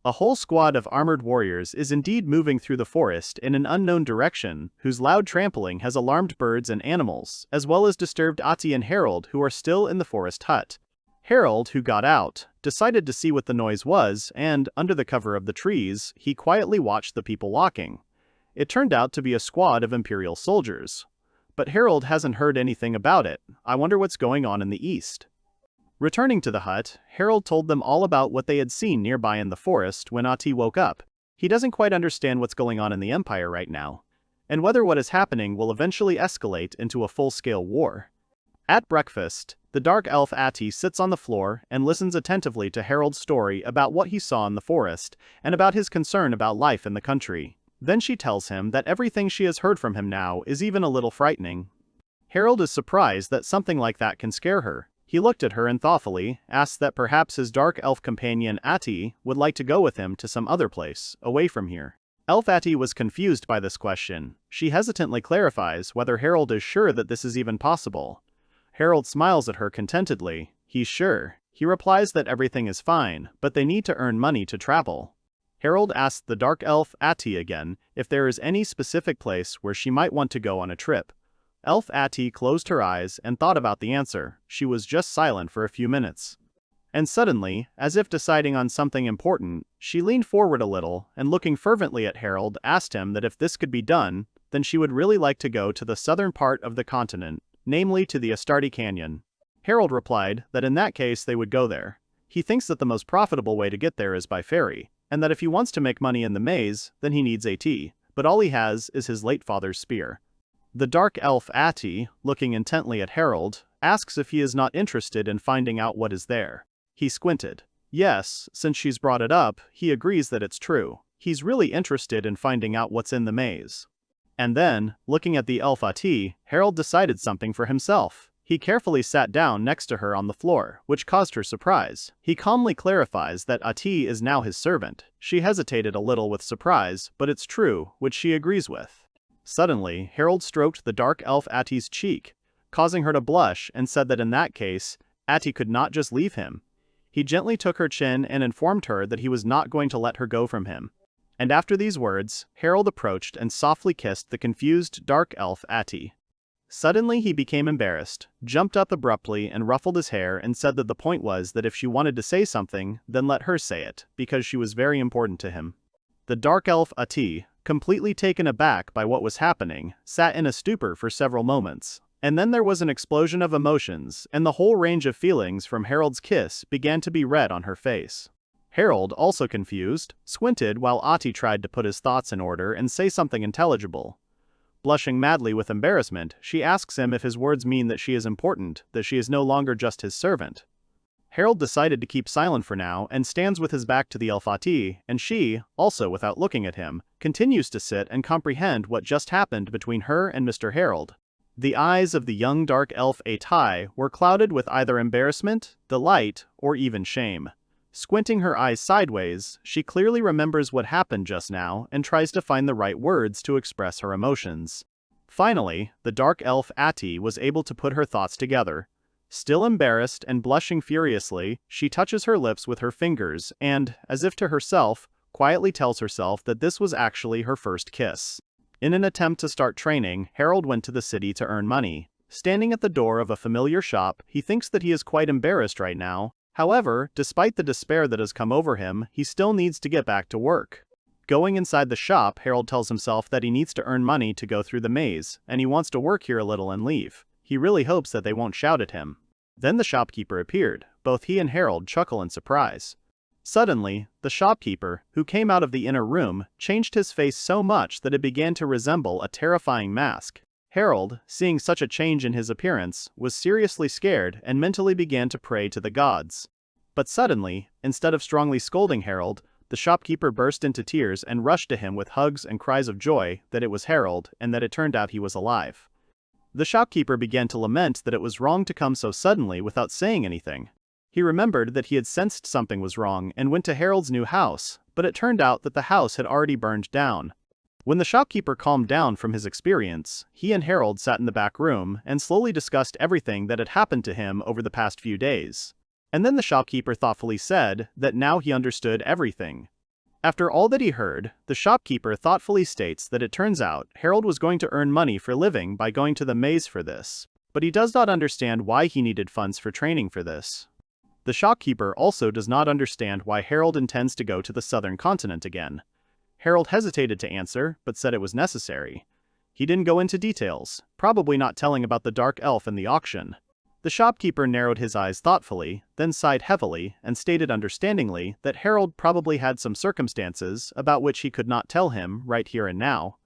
A whole squad of armored warriors is indeed moving through the forest in an unknown direction, whose loud trampling has alarmed birds and animals, as well as disturbed Atie and Harold, who are still in the forest hut. Harold, who got out, decided to see what the noise was, and, under the cover of the trees, he quietly watched the people walking. It turned out to be a squad of Imperial soldiers. But Harold hasn't heard anything about it. I wonder what's going on in the east. Returning to the hut, Harold told them all about what they had seen nearby in the forest when Atie woke up. He doesn't quite understand what's going on in the Empire right now, and whether what is happening will eventually escalate into a full-scale war. At breakfast, the dark elf Atie sits on the floor and listens attentively to Harold's story about what he saw in the forest and about his concern about life in the country. Then she tells him that everything she has heard from him now is even a little frightening. Harold is surprised that something like that can scare her. He looked at her and thoughtfully asked that perhaps his dark elf companion Atie would like to go with him to some other place, away from here. Elf Atie was confused by this question. She hesitantly clarifies whether Harold is sure that this is even possible. Harold smiles at her contentedly. He's sure. He replies that everything is fine, but they need to earn money to travel. Harold asked the dark elf Atie again if there is any specific place where she might want to go on a trip. Elf Atie closed her eyes and thought about the answer. She was just silent for a few minutes. And suddenly, as if deciding on something important, she leaned forward a little and looking fervently at Harold asked him that if this could be done, then she would really like to go to the southern part of the continent, namely to the Astarte Canyon. Harold replied that in that case they would go there. He thinks that the most profitable way to get there is by ferry, and that if he wants to make money in the maze, then he needs Atie, but all he has is his late father's spear. The dark elf Atie, looking intently at Harold, asks if he is not interested in finding out what is there. He squinted. Yes, since she's brought it up, he agrees that it's true. He's really interested in finding out what's in the maze. And then, looking at the elf Atie, Harold decided something for himself. He carefully sat down next to her on the floor, which caused her surprise. He calmly clarifies that Atie is now his servant. She hesitated a little with surprise, but it's true, which she agrees with. Suddenly, Harold stroked the dark elf Atie's cheek, causing her to blush, and said that in that case, Atie could not just leave him. He gently took her chin and informed her that he was not going to let her go from him. And after these words, Harold approached and softly kissed the confused dark elf Atie. Suddenly he became embarrassed, jumped up abruptly and ruffled his hair and said that the point was that if she wanted to say something, then let her say it, because she was very important to him. The dark elf Atie, completely taken aback by what was happening, sat in a stupor for several moments. And then there was an explosion of emotions, and the whole range of feelings from Harold's kiss began to be read on her face. Harold, also confused, squinted while Atie tried to put his thoughts in order and say something intelligible. Blushing madly with embarrassment, she asks him if his words mean that she is important, that she is no longer just his servant. Harold decided to keep silent for now and stands with his back to the elf Atie, and she, also without looking at him, continues to sit and comprehend what just happened between her and Mr. Harold. The eyes of the young dark elf Atie were clouded with either embarrassment, delight, or even shame. Squinting her eyes sideways, she clearly remembers what happened just now and tries to find the right words to express her emotions. Finally, the dark elf Atie was able to put her thoughts together. Still embarrassed and blushing furiously, she touches her lips with her fingers and, as if to herself, quietly tells herself that this was actually her first kiss. In an attempt to start training, Harold went to the city to earn money. Standing at the door of a familiar shop, he thinks that he is quite embarrassed right now. However, despite the despair that has come over him, he still needs to get back to work. Going inside the shop, Harold tells himself that he needs to earn money to go through the maze, and he wants to work here a little and leave. He really hopes that they won't shout at him. Then the shopkeeper appeared. Both he and Harold chuckle in surprise. Suddenly, the shopkeeper, who came out of the inner room, changed his face so much that it began to resemble a terrifying mask. Harold, seeing such a change in his appearance, was seriously scared and mentally began to pray to the gods. But suddenly, instead of strongly scolding Harold, the shopkeeper burst into tears and rushed to him with hugs and cries of joy that it was Harold and that it turned out he was alive. The shopkeeper began to lament that it was wrong to come so suddenly without saying anything. He remembered that he had sensed something was wrong and went to Harold's new house, but it turned out that the house had already burned down. When the shopkeeper calmed down from his experience, he and Harold sat in the back room and slowly discussed everything that had happened to him over the past few days. And then the shopkeeper thoughtfully said that now he understood everything. After all that he heard, the shopkeeper thoughtfully states that it turns out Harold was going to earn money for living by going to the maze for this, but he does not understand why he needed funds for training for this. The shopkeeper also does not understand why Harold intends to go to the southern continent again. Harold hesitated to answer, but said it was necessary. He didn't go into details, probably not telling about the dark elf and the auction. The shopkeeper narrowed his eyes thoughtfully, then sighed heavily, and stated understandingly that Harold probably had some circumstances about which he could not tell him right here and now.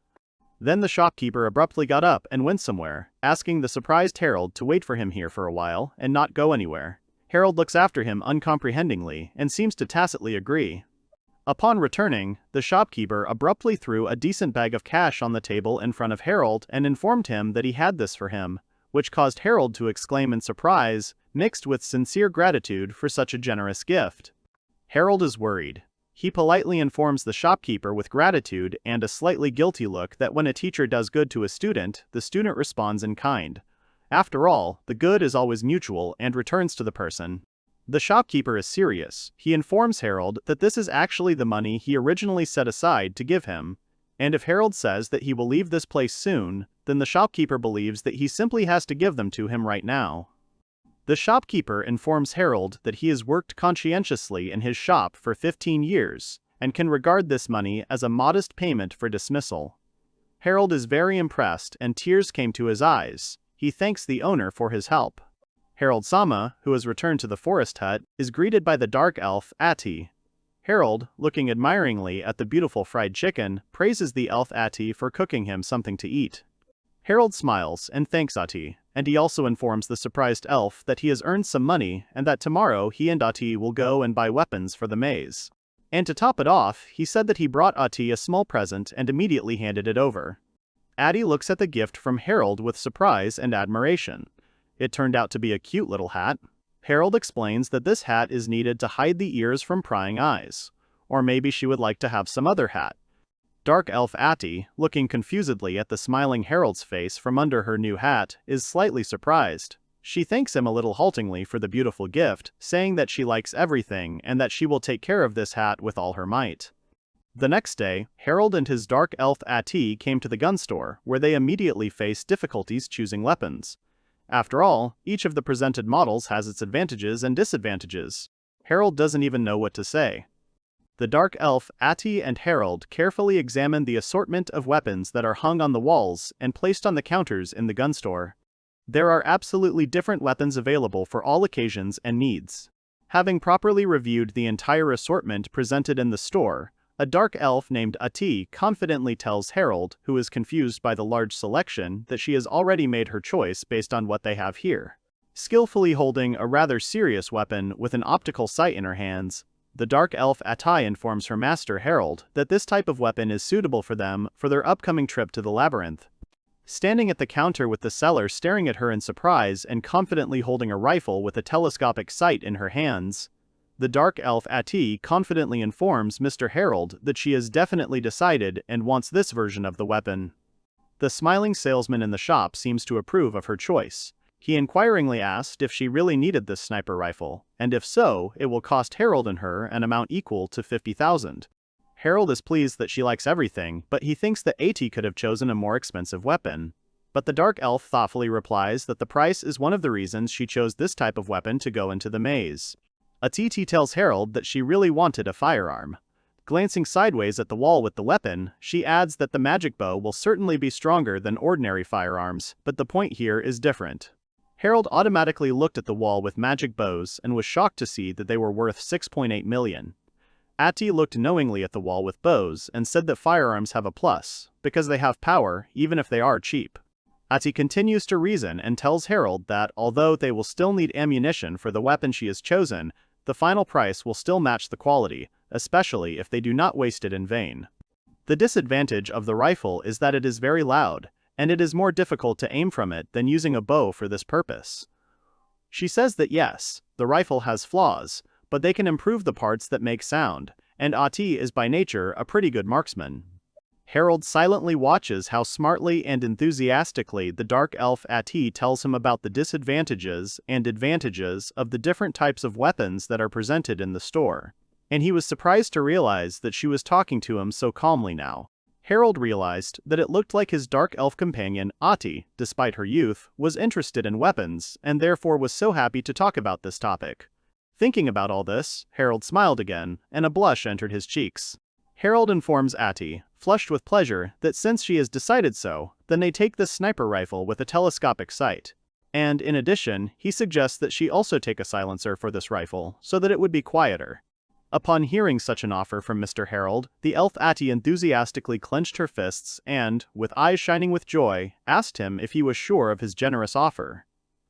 Then the shopkeeper abruptly got up and went somewhere, asking the surprised Harold to wait for him here for a while and not go anywhere. Harold looks after him uncomprehendingly and seems to tacitly agree. Upon returning, the shopkeeper abruptly threw a decent bag of cash on the table in front of Harold and informed him that he had this for him, which caused Harold to exclaim in surprise, mixed with sincere gratitude for such a generous gift. Harold is worried. He politely informs the shopkeeper with gratitude and a slightly guilty look that when a teacher does good to a student, the student responds in kind. After all, the good is always mutual and returns to the person. The shopkeeper is serious. He informs Harold that this is actually the money he originally set aside to give him, and if Harold says that he will leave this place soon, then the shopkeeper believes that he simply has to give them to him right now. The shopkeeper informs Harold that he has worked conscientiously in his shop for 15 years, and can regard this money as a modest payment for dismissal. Harold is very impressed and tears came to his eyes. He thanks the owner for his help. Harold-sama, who has returned to the forest hut, is greeted by the dark elf, Atie. Harold, looking admiringly at the beautiful fried chicken, praises the elf Atie for cooking him something to eat. Harold smiles and thanks Atie, and he also informs the surprised elf that he has earned some money and that tomorrow he and Atie will go and buy weapons for the maze. And to top it off, he said that he brought Atie a small present and immediately handed it over. Atie looks at the gift from Harold with surprise and admiration. It turned out to be a cute little hat. Harold explains that this hat is needed to hide the ears from prying eyes. Or maybe she would like to have some other hat. Dark elf Atie, looking confusedly at the smiling Harold's face from under her new hat, is slightly surprised. She thanks him a little haltingly for the beautiful gift, saying that she likes everything and that she will take care of this hat with all her might. The next day, Harold and his dark elf Atie came to the gun store, where they immediately faced difficulties choosing weapons. After all, each of the presented models has its advantages and disadvantages. Harold doesn't even know what to say. The dark elf, Atie and Harold carefully examined the assortment of weapons that are hung on the walls and placed on the counters in the gun store. There are absolutely different weapons available for all occasions and needs. Having properly reviewed the entire assortment presented in the store, a dark elf named Atie confidently tells Harold, who is confused by the large selection, that she has already made her choice based on what they have here. Skillfully holding a rather serious weapon with an optical sight in her hands, the dark elf Atie informs her master Harold that this type of weapon is suitable for them for their upcoming trip to the labyrinth. Standing at the counter with the seller staring at her in surprise and confidently holding a rifle with a telescopic sight in her hands, the dark elf Atie confidently informs Mr. Harold that she has definitely decided and wants this version of the weapon. The smiling salesman in the shop seems to approve of her choice. He inquiringly asked if she really needed this sniper rifle, and if so, it will cost Harold and her an amount equal to 50,000. Harold is pleased that she likes everything, but he thinks that Atie could have chosen a more expensive weapon. But the dark elf thoughtfully replies that the price is one of the reasons she chose this type of weapon to go into the maze. Atie tells Harold that she really wanted a firearm. Glancing sideways at the wall with the weapon, she adds that the magic bow will certainly be stronger than ordinary firearms, but the point here is different. Harold automatically looked at the wall with magic bows and was shocked to see that they were worth 6.8 million. Atie looked knowingly at the wall with bows and said that firearms have a plus, because they have power even if they are cheap. Atie continues to reason and tells Harold that although they will still need ammunition for the weapon she has chosen, the final price will still match the quality, especially if they do not waste it in vain. The disadvantage of the rifle is that it is very loud, and it is more difficult to aim from it than using a bow for this purpose. She says that yes, the rifle has flaws, but they can improve the parts that make sound, and Atie is by nature a pretty good marksman. Harold silently watches how smartly and enthusiastically the dark elf Atie tells him about the disadvantages and advantages of the different types of weapons that are presented in the store. And he was surprised to realize that she was talking to him so calmly now. Harold realized that it looked like his dark elf companion, Atie, despite her youth, was interested in weapons and therefore was so happy to talk about this topic. Thinking about all this, Harold smiled again, and a blush entered his cheeks. Harold informs Atie, flushed with pleasure, that since she has decided so, then they take this sniper rifle with a telescopic sight. And in addition, he suggests that she also take a silencer for this rifle, so that it would be quieter. Upon hearing such an offer from Mr. Harold, the elf Atie enthusiastically clenched her fists and, with eyes shining with joy, asked him if he was sure of his generous offer.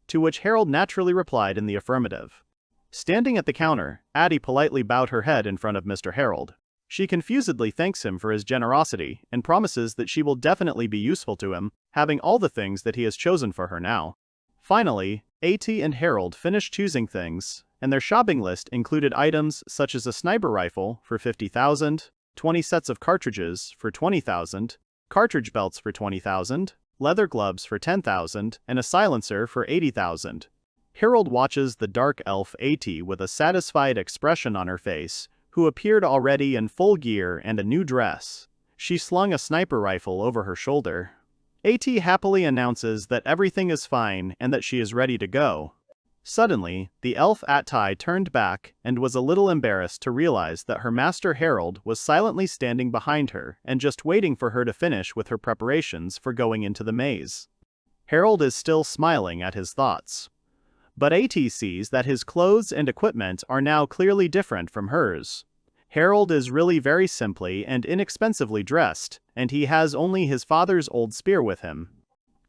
To which Harold naturally replied in the affirmative. Standing at the counter, Atie politely bowed her head in front of Mr. Harold. She confusedly thanks him for his generosity and promises that she will definitely be useful to him, having all the things that he has chosen for her now. Finally, Atie and Harold finished choosing things, and their shopping list included items such as a sniper rifle for 50,000, 20 sets of cartridges for 20,000, cartridge belts for 20,000, leather gloves for 10,000, and a silencer for 80,000. Harold watches the dark elf Atie with a satisfied expression on her face, who appeared already in full gear and a new dress. She slung a sniper rifle over her shoulder. Atie happily announces that everything is fine and that she is ready to go. Suddenly, the elf Atie turned back and was a little embarrassed to realize that her master Harold was silently standing behind her and just waiting for her to finish with her preparations for going into the maze. Harold is still smiling at his thoughts. But Atie sees that his clothes and equipment are now clearly different from hers. Harold is really very simply and inexpensively dressed, and he has only his father's old spear with him.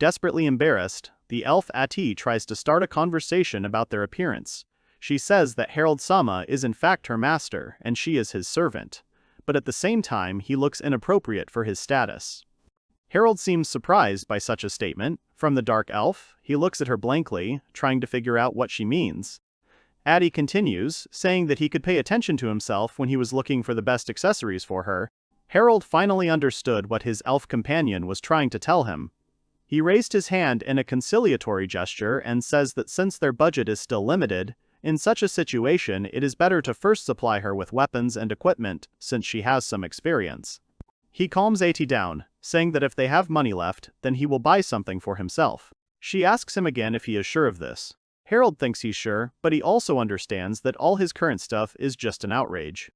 Desperately embarrassed, the elf Atie tries to start a conversation about their appearance. She says that Harold-sama is in fact her master, and she is his servant. But at the same time, he looks inappropriate for his status. Harold seems surprised by such a statement. From the dark elf, he looks at her blankly, trying to figure out what she means. Atie continues, saying that he could pay attention to himself when he was looking for the best accessories for her. Harold finally understood what his elf companion was trying to tell him. He raised his hand in a conciliatory gesture and says that since their budget is still limited, in such a situation it is better to first supply her with weapons and equipment, since she has some experience. He calms Atie down, saying that if they have money left, then he will buy something for himself. She asks him again if he is sure of this. Harold thinks he's sure, but he also understands that all his current stuff is just an outrage.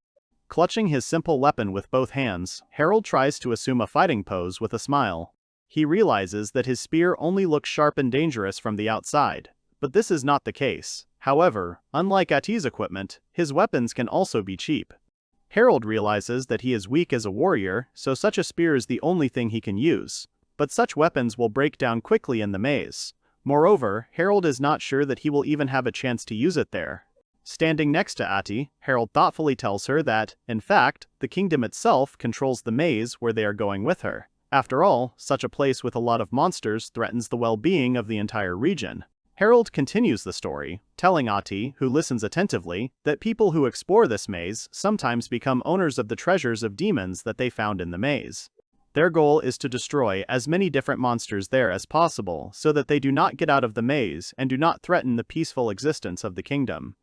Clutching his simple weapon with both hands, Harold tries to assume a fighting pose with a smile. He realizes that his spear only looks sharp and dangerous from the outside, but this is not the case. However, unlike Atie's equipment, his weapons can also be cheap. Harold realizes that he is weak as a warrior, so such a spear is the only thing he can use. But such weapons will break down quickly in the maze. Moreover, Harold is not sure that he will even have a chance to use it there. Standing next to Atie, Harold thoughtfully tells her that, in fact, the kingdom itself controls the maze where they are going with her. After all, such a place with a lot of monsters threatens the well-being of the entire region. Harold continues the story, telling Atie, who listens attentively, that people who explore this maze sometimes become owners of the treasures of demons that they found in the maze. Their goal is to destroy as many different monsters there as possible so that they do not get out of the maze and do not threaten the peaceful existence of the kingdom.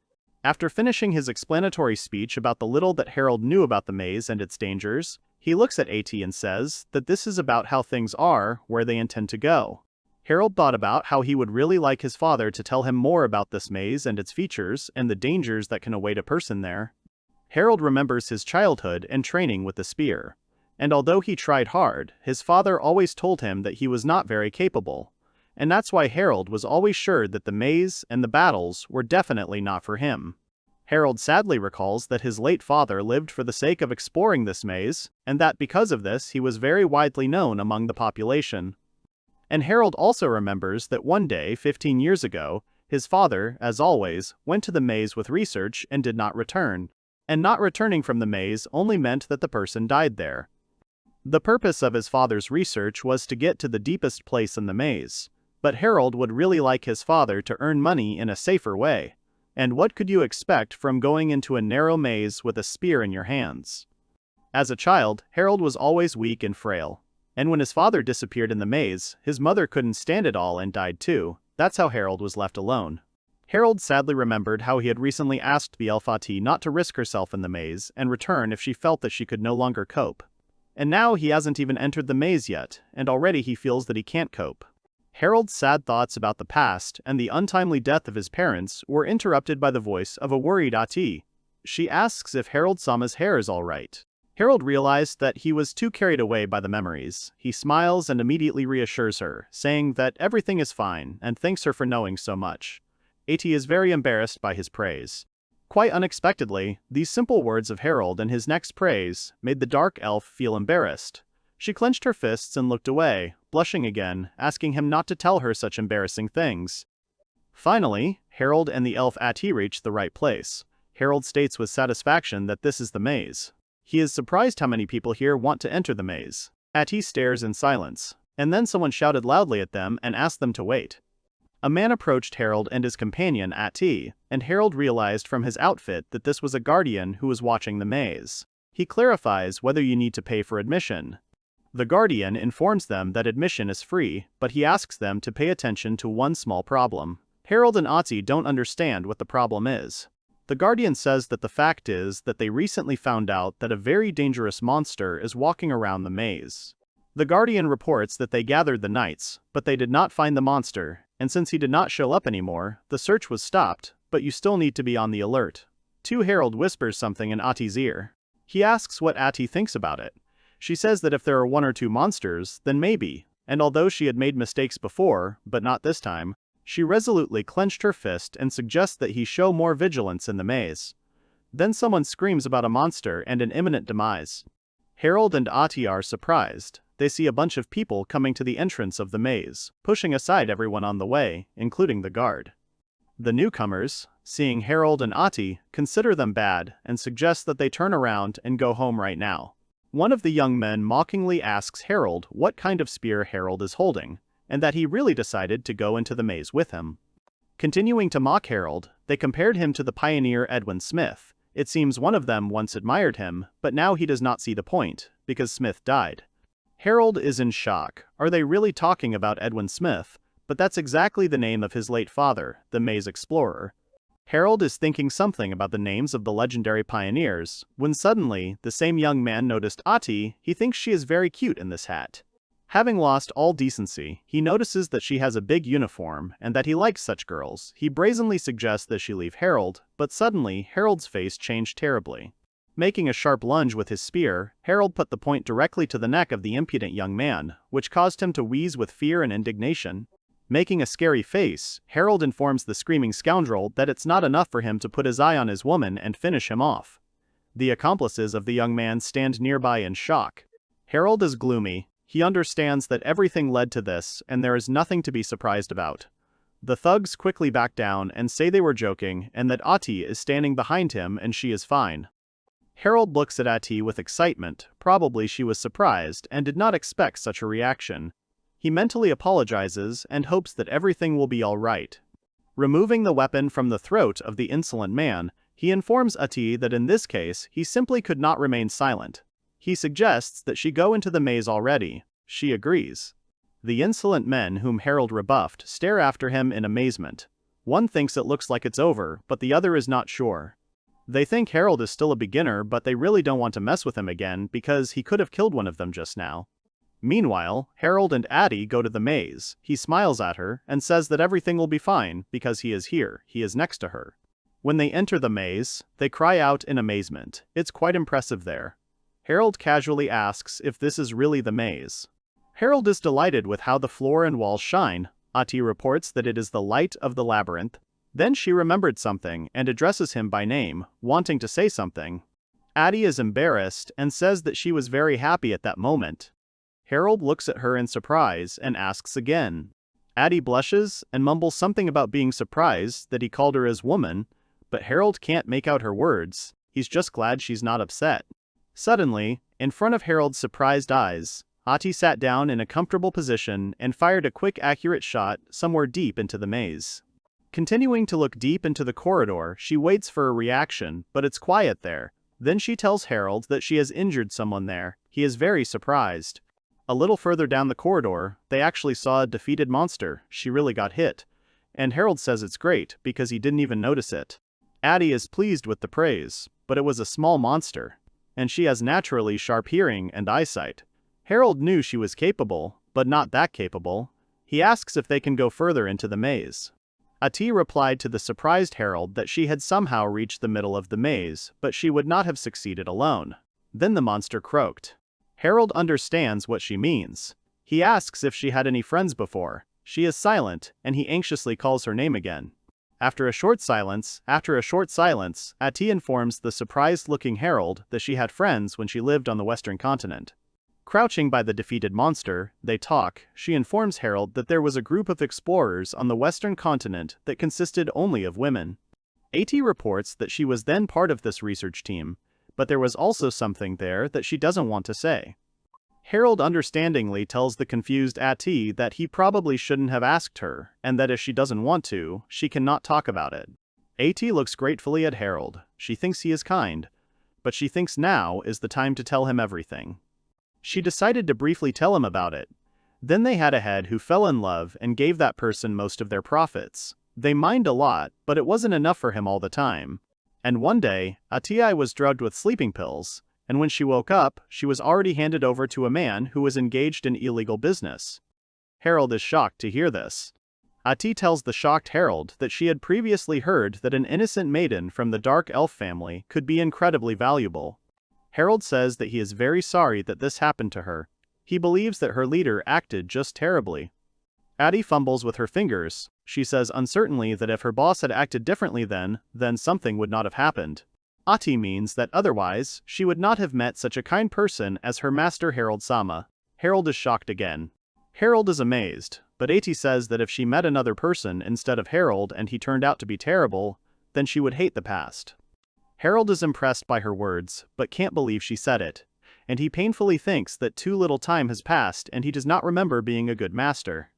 After finishing his explanatory speech about the little that Harold knew about the maze and its dangers, he looks at Atie and says that this is about how things are where they intend to go. Harold thought about how he would really like his father to tell him more about this maze and its features and the dangers that can await a person there. Harold remembers his childhood and training with the spear. And although he tried hard, his father always told him that he was not very capable. And that's why Harold was always sure that the maze and the battles were definitely not for him. Harold sadly recalls that his late father lived for the sake of exploring this maze, and that because of this he was very widely known among the population. And Harold also remembers that one day, 15 years ago, his father, as always, went to the maze with research and did not return. And not returning from the maze only meant that the person died there. The purpose of his father's research was to get to the deepest place in the maze, but Harold would really like his father to earn money in a safer way. And what could you expect from going into a narrow maze with a spear in your hands? As a child, Harold was always weak and frail. And when his father disappeared in the maze, his mother couldn't stand it all and died too. That's how Harold was left alone. Harold sadly remembered how he had recently asked the elf Atie not to risk herself in the maze and return if she felt that she could no longer cope. And now he hasn't even entered the maze yet, and already he feels that he can't cope. Harold's sad thoughts about the past and the untimely death of his parents were interrupted by the voice of a worried Atie. She asks if Harold-sama's hair is all right. Harold realized that he was too carried away by the memories. He smiles and immediately reassures her, saying that everything is fine and thanks her for knowing so much. Atie is very embarrassed by his praise. Quite unexpectedly, these simple words of Harold and his next praise made the dark elf feel embarrassed. She clenched her fists and looked away, blushing again, asking him not to tell her such embarrassing things. Finally, Harold and the elf Atie reach the right place. Harold states with satisfaction that this is the maze. He is surprised how many people here want to enter the maze. Atie stares in silence, and then someone shouted loudly at them and asked them to wait. A man approached Harold and his companion Atie, and Harold realized from his outfit that this was a guardian who was watching the maze. He clarifies whether you need to pay for admission. The guardian informs them that admission is free, but he asks them to pay attention to one small problem. Harold and Atie don't understand what the problem is. The guardian says that the fact is that they recently found out that a very dangerous monster is walking around the maze. The guardian reports that they gathered the knights, but they did not find the monster, and since he did not show up anymore, the search was stopped, but you still need to be on the alert. Harold whispers something in Atie's ear. He asks what Atie thinks about it. She says that if there are one or two monsters, then maybe, and although she had made mistakes before, but not this time, she resolutely clenched her fist and suggests that he show more vigilance in the maze. Then someone screams about a monster and an imminent demise. Harold and Atie are surprised. They see a bunch of people coming to the entrance of the maze, pushing aside everyone on the way, including the guard. The newcomers, seeing Harold and Atie, consider them bad and suggest that they turn around and go home right now. One of the young men mockingly asks Harold what kind of spear Harold is holding, and that he really decided to go into the maze with him. Continuing to mock Harold, they compared him to the pioneer Edwin Smith. It seems one of them once admired him, but now he does not see the point, because Smith died. Harold is in shock. Are they really talking about Edwin Smith? But that's exactly the name of his late father, the maze explorer. Harold is thinking something about the names of the legendary pioneers, when suddenly, the same young man noticed Atie. He thinks she is very cute in this hat. Having lost all decency, he notices that she has a big uniform, and that he likes such girls. He brazenly suggests that she leave Harold, but suddenly, Harold's face changed terribly. Making a sharp lunge with his spear, Harold put the point directly to the neck of the impudent young man, which caused him to wheeze with fear and indignation. Making a scary face, Harold informs the screaming scoundrel that it's not enough for him to put his eye on his woman and finish him off. The accomplices of the young man stand nearby in shock. Harold is gloomy. He understands that everything led to this, and there is nothing to be surprised about. The thugs quickly back down and say they were joking, and that Atie is standing behind him and she is fine. Harold looks at Atie with excitement. Probably she was surprised and did not expect such a reaction. He mentally apologizes and hopes that everything will be all right. Removing the weapon from the throat of the insolent man, he informs Atie that in this case he simply could not remain silent. He suggests that she go into the maze already. She agrees. The insolent men whom Harold rebuffed stare after him in amazement. One thinks it looks like it's over, but the other is not sure. They think Harold is still a beginner, but they really don't want to mess with him again because he could have killed one of them just now. Meanwhile, Harold and Atie go to the maze. He smiles at her and says that everything will be fine because he is here, he is next to her. When they enter the maze, they cry out in amazement. It's quite impressive there. Harold casually asks if this is really the maze. Harold is delighted with how the floor and walls shine. Atie reports that it is the light of the labyrinth. Then she remembered something and addresses him by name, wanting to say something. Atie is embarrassed and says that she was very happy at that moment. Harold looks at her in surprise and asks again. Atie blushes and mumbles something about being surprised that he called her his woman, but Harold can't make out her words. He's just glad she's not upset. Suddenly, in front of Harold's surprised eyes, Atie sat down in a comfortable position and fired a quick accurate shot somewhere deep into the maze. Continuing to look deep into the corridor, she waits for a reaction, but it's quiet there. Then she tells Harold that she has injured someone there. He is very surprised. A little further down the corridor, they actually saw a defeated monster. She really got hit. And Harold says it's great, because he didn't even notice it. Atie is pleased with the praise, but it was a small monster. And she has naturally sharp hearing and eyesight. Harold knew she was capable, but not that capable. He asks if they can go further into the maze. Atie replied to the surprised Harold that she had somehow reached the middle of the maze, but she would not have succeeded alone. Then the monster croaked. Harold understands what she means. He asks if she had any friends before. She is silent, and he anxiously calls her name again. After a short silence, Atie informs the surprised-looking Harold that she had friends when she lived on the western continent. Crouching by the defeated monster, they talk. She informs Harold that there was a group of explorers on the western continent that consisted only of women. Atie reports that she was then part of this research team, but there was also something there that she doesn't want to say. Harold understandingly tells the confused Atie that he probably shouldn't have asked her, and that if she doesn't want to, she cannot talk about it. Atie looks gratefully at Harold. She thinks he is kind, but she thinks now is the time to tell him everything. She decided to briefly tell him about it. Then they had a head who fell in love and gave that person most of their profits. They mined a lot, but it wasn't enough for him all the time. And one day, Atie was drugged with sleeping pills, and when she woke up, she was already handed over to a man who was engaged in illegal business. Harold is shocked to hear this. Atie tells the shocked Harold that she had previously heard that an innocent maiden from the Dark Elf family could be incredibly valuable. Harold says that he is very sorry that this happened to her. He believes that her leader acted just terribly. Atie fumbles with her fingers. She says uncertainly that if her boss had acted differently then something would not have happened. Atie means that otherwise, she would not have met such a kind person as her master Harold-sama. Harold is shocked again. Harold is amazed, but Atie says that if she met another person instead of Harold and he turned out to be terrible, then she would hate the past. Harold is impressed by her words, but can't believe she said it, and he painfully thinks that too little time has passed and he does not remember being a good master.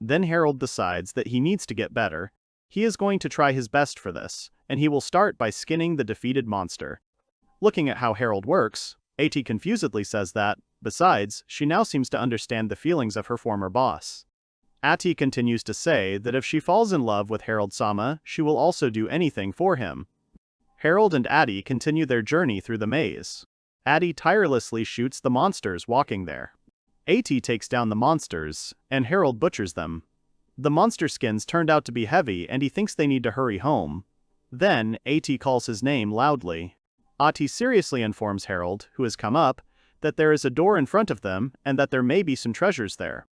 Then Harold decides that he needs to get better. He is going to try his best for this, and he will start by skinning the defeated monster. Looking at how Harold works, Atie confusedly says that, besides, she now seems to understand the feelings of her former boss. Atie continues to say that if she falls in love with Harold-sama, she will also do anything for him. Harold and Atie continue their journey through the maze. Atie tirelessly shoots the monsters walking there. Atie takes down the monsters, and Harold butchers them. The monster skins turned out to be heavy and he thinks they need to hurry home. Then, Atie calls his name loudly. Atie seriously informs Harold, who has come up, that there is a door in front of them and that there may be some treasures there.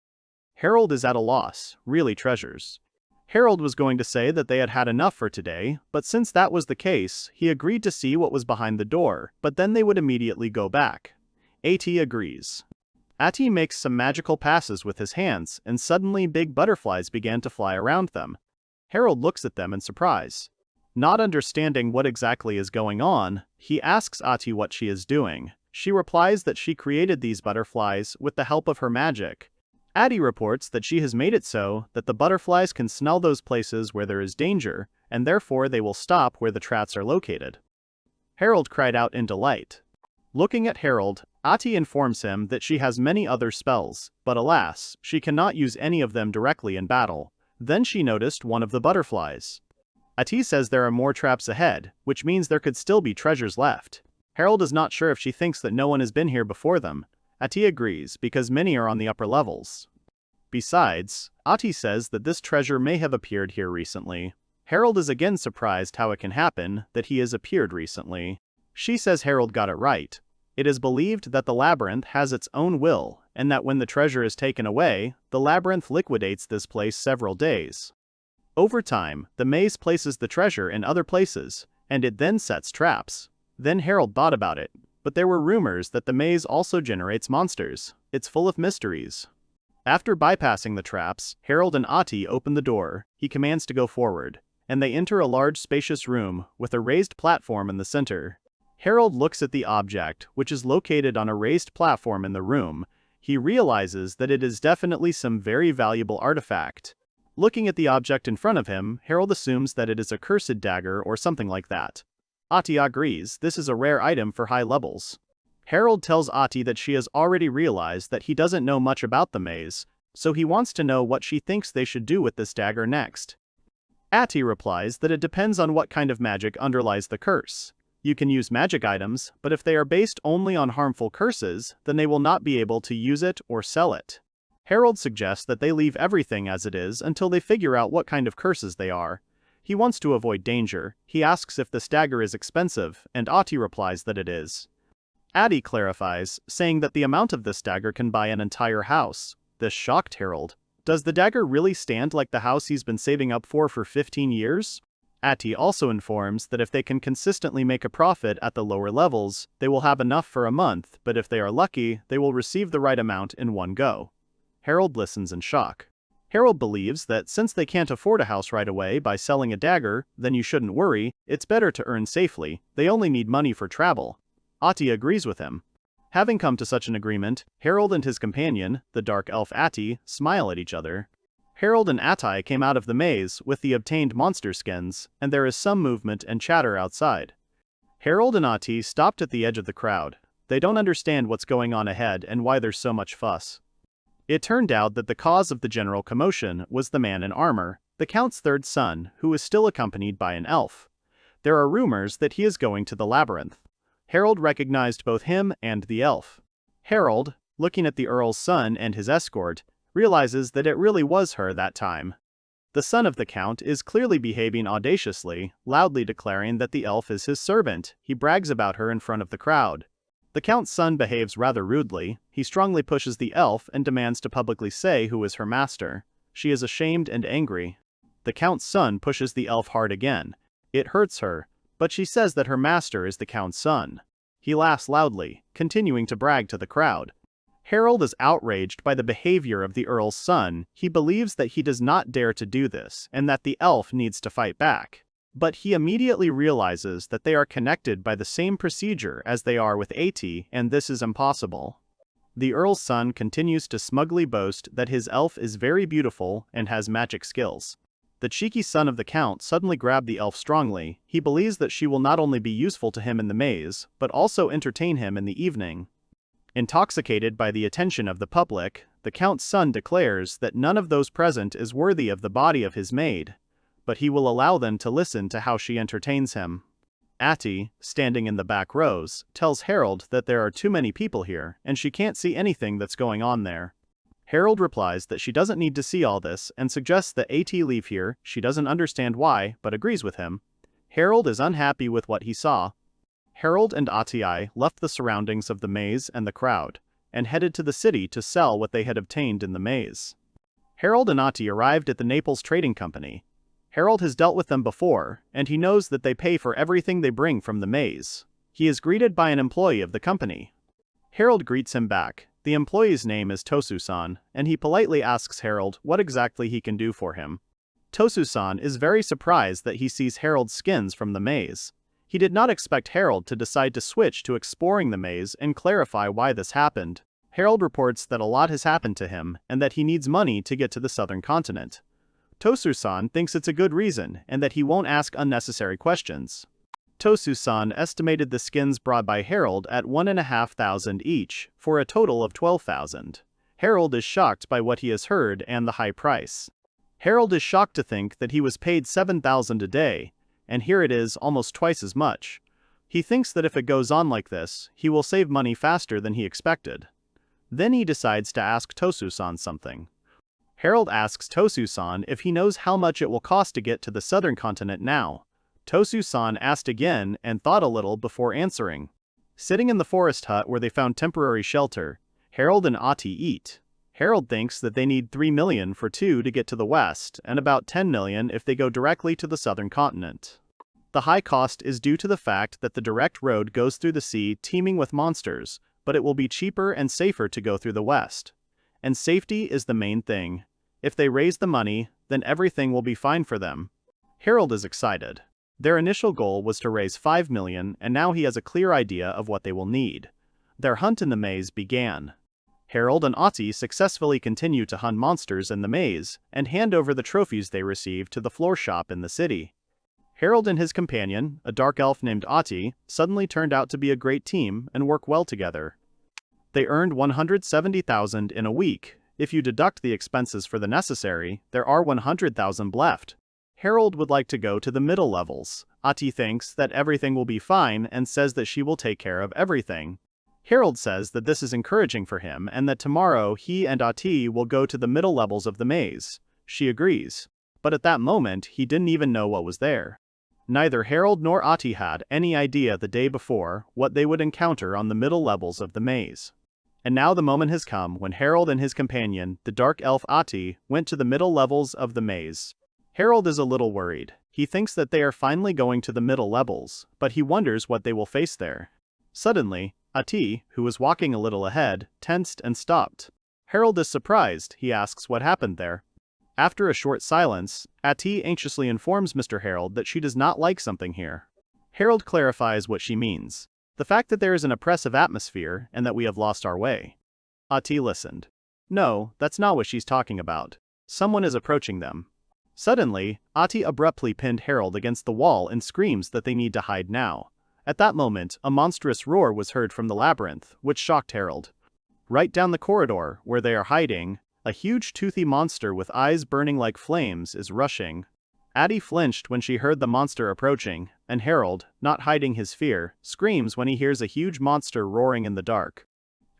Harold is at a loss, really treasures. Harold was going to say that they had had enough for today, but since that was the case, he agreed to see what was behind the door, but then they would immediately go back. Atie agrees. Atie makes some magical passes with his hands, and suddenly big butterflies began to fly around them. Harold looks at them in surprise. Not understanding what exactly is going on, he asks Atie what she is doing. She replies that she created these butterflies with the help of her magic. Atie reports that she has made it so that the butterflies can smell those places where there is danger, and therefore they will stop where the traps are located. Harold cried out in delight. Looking at Harold, Atie informs him that she has many other spells, but alas, she cannot use any of them directly in battle. Then she noticed one of the butterflies. Atie says there are more traps ahead, which means there could still be treasures left. Harold is not sure if she thinks that no one has been here before them. Atie agrees, because many are on the upper levels. Besides, Atie says that this treasure may have appeared here recently. Harold is again surprised how it can happen that he has appeared recently. She says Harold got it right. It is believed that the labyrinth has its own will, and that when the treasure is taken away, the labyrinth liquidates this place several days. Over time, the maze places the treasure in other places, and it then sets traps. Then Harold thought about it, but there were rumors that the maze also generates monsters. It's full of mysteries. After bypassing the traps, Harold and Atie open the door. He commands to go forward, and they enter a large spacious room with a raised platform in the center. Harold looks at the object, which is located on a raised platform in the room. He realizes that it is definitely some very valuable artifact. Looking at the object in front of him, Harold assumes that it is a cursed dagger or something like that. Atie agrees this is a rare item for high levels. Harold tells Atie that she has already realized that he doesn't know much about the maze, so he wants to know what she thinks they should do with this dagger next. Atie replies that it depends on what kind of magic underlies the curse. You can use magic items, but if they are based only on harmful curses, then they will not be able to use it or sell it. Harold suggests that they leave everything as it is until they figure out what kind of curses they are. He wants to avoid danger. He asks if this dagger is expensive, and Atie replies that it is. Atie clarifies, saying that the amount of this dagger can buy an entire house. This shocked Harold. Does the dagger really stand like the house he's been saving up for 15 years? Atie also informs that if they can consistently make a profit at the lower levels, they will have enough for a month, but if they are lucky, they will receive the right amount in one go. Harold listens in shock. Harold believes that since they can't afford a house right away by selling a dagger, then you shouldn't worry, it's better to earn safely, they only need money for travel. Atie agrees with him. Having come to such an agreement, Harold and his companion, the dark elf Atie, smile at each other. Harold and Atie came out of the maze with the obtained monster skins, and there is some movement and chatter outside. Harold and Atie stopped at the edge of the crowd. They don't understand what's going on ahead and why there's so much fuss. It turned out that the cause of the general commotion was the man in armor, the Count's third son, who is still accompanied by an elf. There are rumors that he is going to the labyrinth. Harold recognized both him and the elf. Harold, looking at the Earl's son and his escort, realizes that it really was her that time. The son of the Count is clearly behaving audaciously, loudly declaring that the elf is his servant. He brags about her in front of the crowd. The Count's son behaves rather rudely. He strongly pushes the elf and demands to publicly say who is her master. She is ashamed and angry. The Count's son pushes the elf hard again. It hurts her, but she says that her master is the Count's son. He laughs loudly, continuing to brag to the crowd. Harold is outraged by the behavior of the Earl's son. He believes that he does not dare to do this and that the elf needs to fight back. But he immediately realizes that they are connected by the same procedure as they are with Atie, and this is impossible. The Earl's son continues to smugly boast that his elf is very beautiful and has magic skills. The cheeky son of the Count suddenly grabbed the elf strongly. He believes that she will not only be useful to him in the maze, but also entertain him in the evening. Intoxicated by the attention of the public, the Count's son declares that none of those present is worthy of the body of his maid, but he will allow them to listen to how she entertains him. Atie, standing in the back rows, tells Harold that there are too many people here, and she can't see anything that's going on there. Harold replies that she doesn't need to see all this and suggests that Atie leave here. She doesn't understand why, but agrees with him. Harold is unhappy with what he saw. Harold and Atie left the surroundings of the maze and the crowd, and headed to the city to sell what they had obtained in the maze. Harold and Atie arrived at the Naples Trading Company. Harold has dealt with them before, and he knows that they pay for everything they bring from the maze. He is greeted by an employee of the company. Harold greets him back. The employee's name is Tosu-san, and he politely asks Harold what exactly he can do for him. Tosu-san is very surprised that he sees Harold's skins from the maze. He did not expect Harold to decide to switch to exploring the maze and clarify why this happened. Harold reports that a lot has happened to him, and that he needs money to get to the southern continent. Tosu-san thinks it's a good reason, and that he won't ask unnecessary questions. Tosu-san estimated the skins brought by Harold at 1,500 each, for a total of 12,000. Harold is shocked by what he has heard and the high price. Harold is shocked to think that he was paid 7,000 a day, and here it is almost twice as much. He thinks that if it goes on like this, he will save money faster than he expected. Then he decides to ask Tosu-san something. Harold asks Tosu-san if he knows how much it will cost to get to the southern continent now. Tosu-san asked again and thought a little before answering. Sitting in the forest hut where they found temporary shelter, Harold and Atie eat. Harold thinks that they need 3 million for two to get to the west, and about 10 million if they go directly to the southern continent. The high cost is due to the fact that the direct road goes through the sea teeming with monsters, but it will be cheaper and safer to go through the west. And safety is the main thing. If they raise the money, then everything will be fine for them. Harold is excited. Their initial goal was to raise 5 million, and now he has a clear idea of what they will need. Their hunt in the maze began. Harold and Atie successfully continue to hunt monsters in the maze and hand over the trophies they receive to the floor shop in the city. Harold and his companion, a dark elf named Atie, suddenly turned out to be a great team and work well together. They earned 170,000 in a week. If you deduct the expenses for the necessary, there are 100,000 left. Harold would like to go to the middle levels. Atie thinks that everything will be fine and says that she will take care of everything. Harold says that this is encouraging for him and that tomorrow he and Atie will go to the middle levels of the maze. She agrees. But at that moment, he didn't even know what was there. Neither Harold nor Atie had any idea the day before what they would encounter on the middle levels of the maze. And now the moment has come when Harold and his companion, the dark elf Atie, went to the middle levels of the maze. Harold is a little worried. He thinks that they are finally going to the middle levels, but he wonders what they will face there. Suddenly, Atie, who was walking a little ahead, tensed and stopped. Harold is surprised. He asks what happened there. After a short silence, Atie anxiously informs Mr. Harold that she does not like something here. Harold clarifies what she means. The fact that there is an oppressive atmosphere and that we have lost our way. Atie listened. No, that's not what she's talking about. Someone is approaching them. Suddenly, Atie abruptly pinned Harold against the wall and screams that they need to hide now. At that moment, a monstrous roar was heard from the labyrinth, which shocked Harold. Right down the corridor, where they are hiding, a huge toothy monster with eyes burning like flames is rushing. Atie flinched when she heard the monster approaching, and Harold, not hiding his fear, screams when he hears a huge monster roaring in the dark.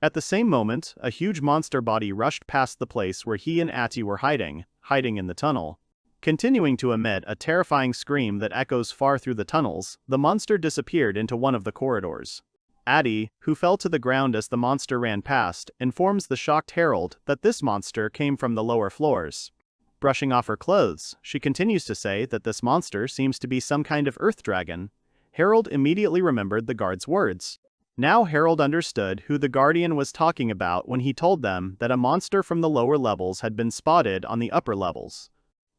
At the same moment, a huge monster body rushed past the place where he and Atie were hiding in the tunnel. Continuing to emit a terrifying scream that echoes far through the tunnels, the monster disappeared into one of the corridors. Atie, who fell to the ground as the monster ran past, informs the shocked Harold that this monster came from the lower floors. Brushing off her clothes, she continues to say that this monster seems to be some kind of earth dragon. Harold immediately remembered the guard's words. Now Harold understood who the guardian was talking about when he told them that a monster from the lower levels had been spotted on the upper levels.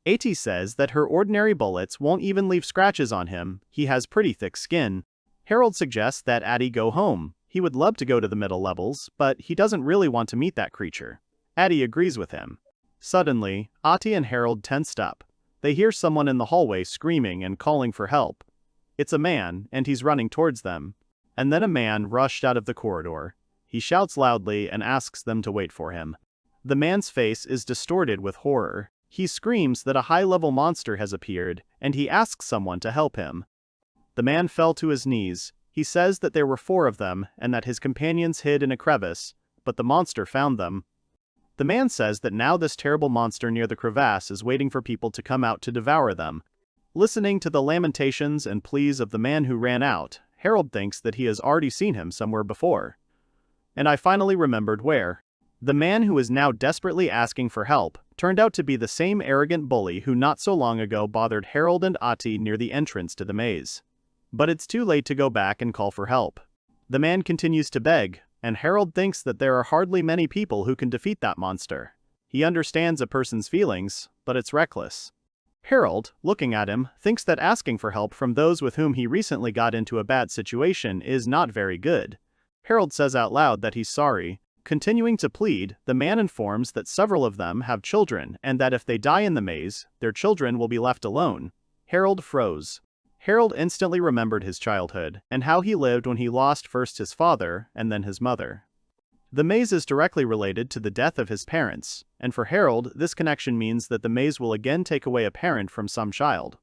Atie says that her ordinary bullets won't even leave scratches on him. He has pretty thick skin. Harold suggests that Atie go home. He would love to go to the middle levels, but he doesn't really want to meet that creature. Atie agrees with him. Suddenly, Atie and Harold tensed up. They hear someone in the hallway screaming and calling for help. It's a man, and he's running towards them. And then a man rushed out of the corridor. He shouts loudly and asks them to wait for him. The man's face is distorted with horror. He screams that a high-level monster has appeared, and he asks someone to help him. The man fell to his knees. He says that there were 4 of them, and that his companions hid in a crevice, but the monster found them. The man says that now this terrible monster near the crevasse is waiting for people to come out to devour them. Listening to the lamentations and pleas of the man who ran out, Harold thinks that he has already seen him somewhere before. And I finally remembered where. The man who is now desperately asking for help turned out to be the same arrogant bully who not so long ago bothered Harold and Atie near the entrance to the maze. But it's too late to go back and call for help. The man continues to beg, and Harold thinks that there are hardly many people who can defeat that monster. He understands a person's feelings, but it's reckless. Harold, looking at him, thinks that asking for help from those with whom he recently got into a bad situation is not very good. Harold says out loud that he's sorry. Continuing to plead, the man informs that several of them have children and that if they die in the maze, their children will be left alone. Harold froze. Harold instantly remembered his childhood and how he lived when he lost first his father and then his mother. The maze is directly related to the death of his parents, and for Harold, this connection means that the maze will again take away a parent from some child.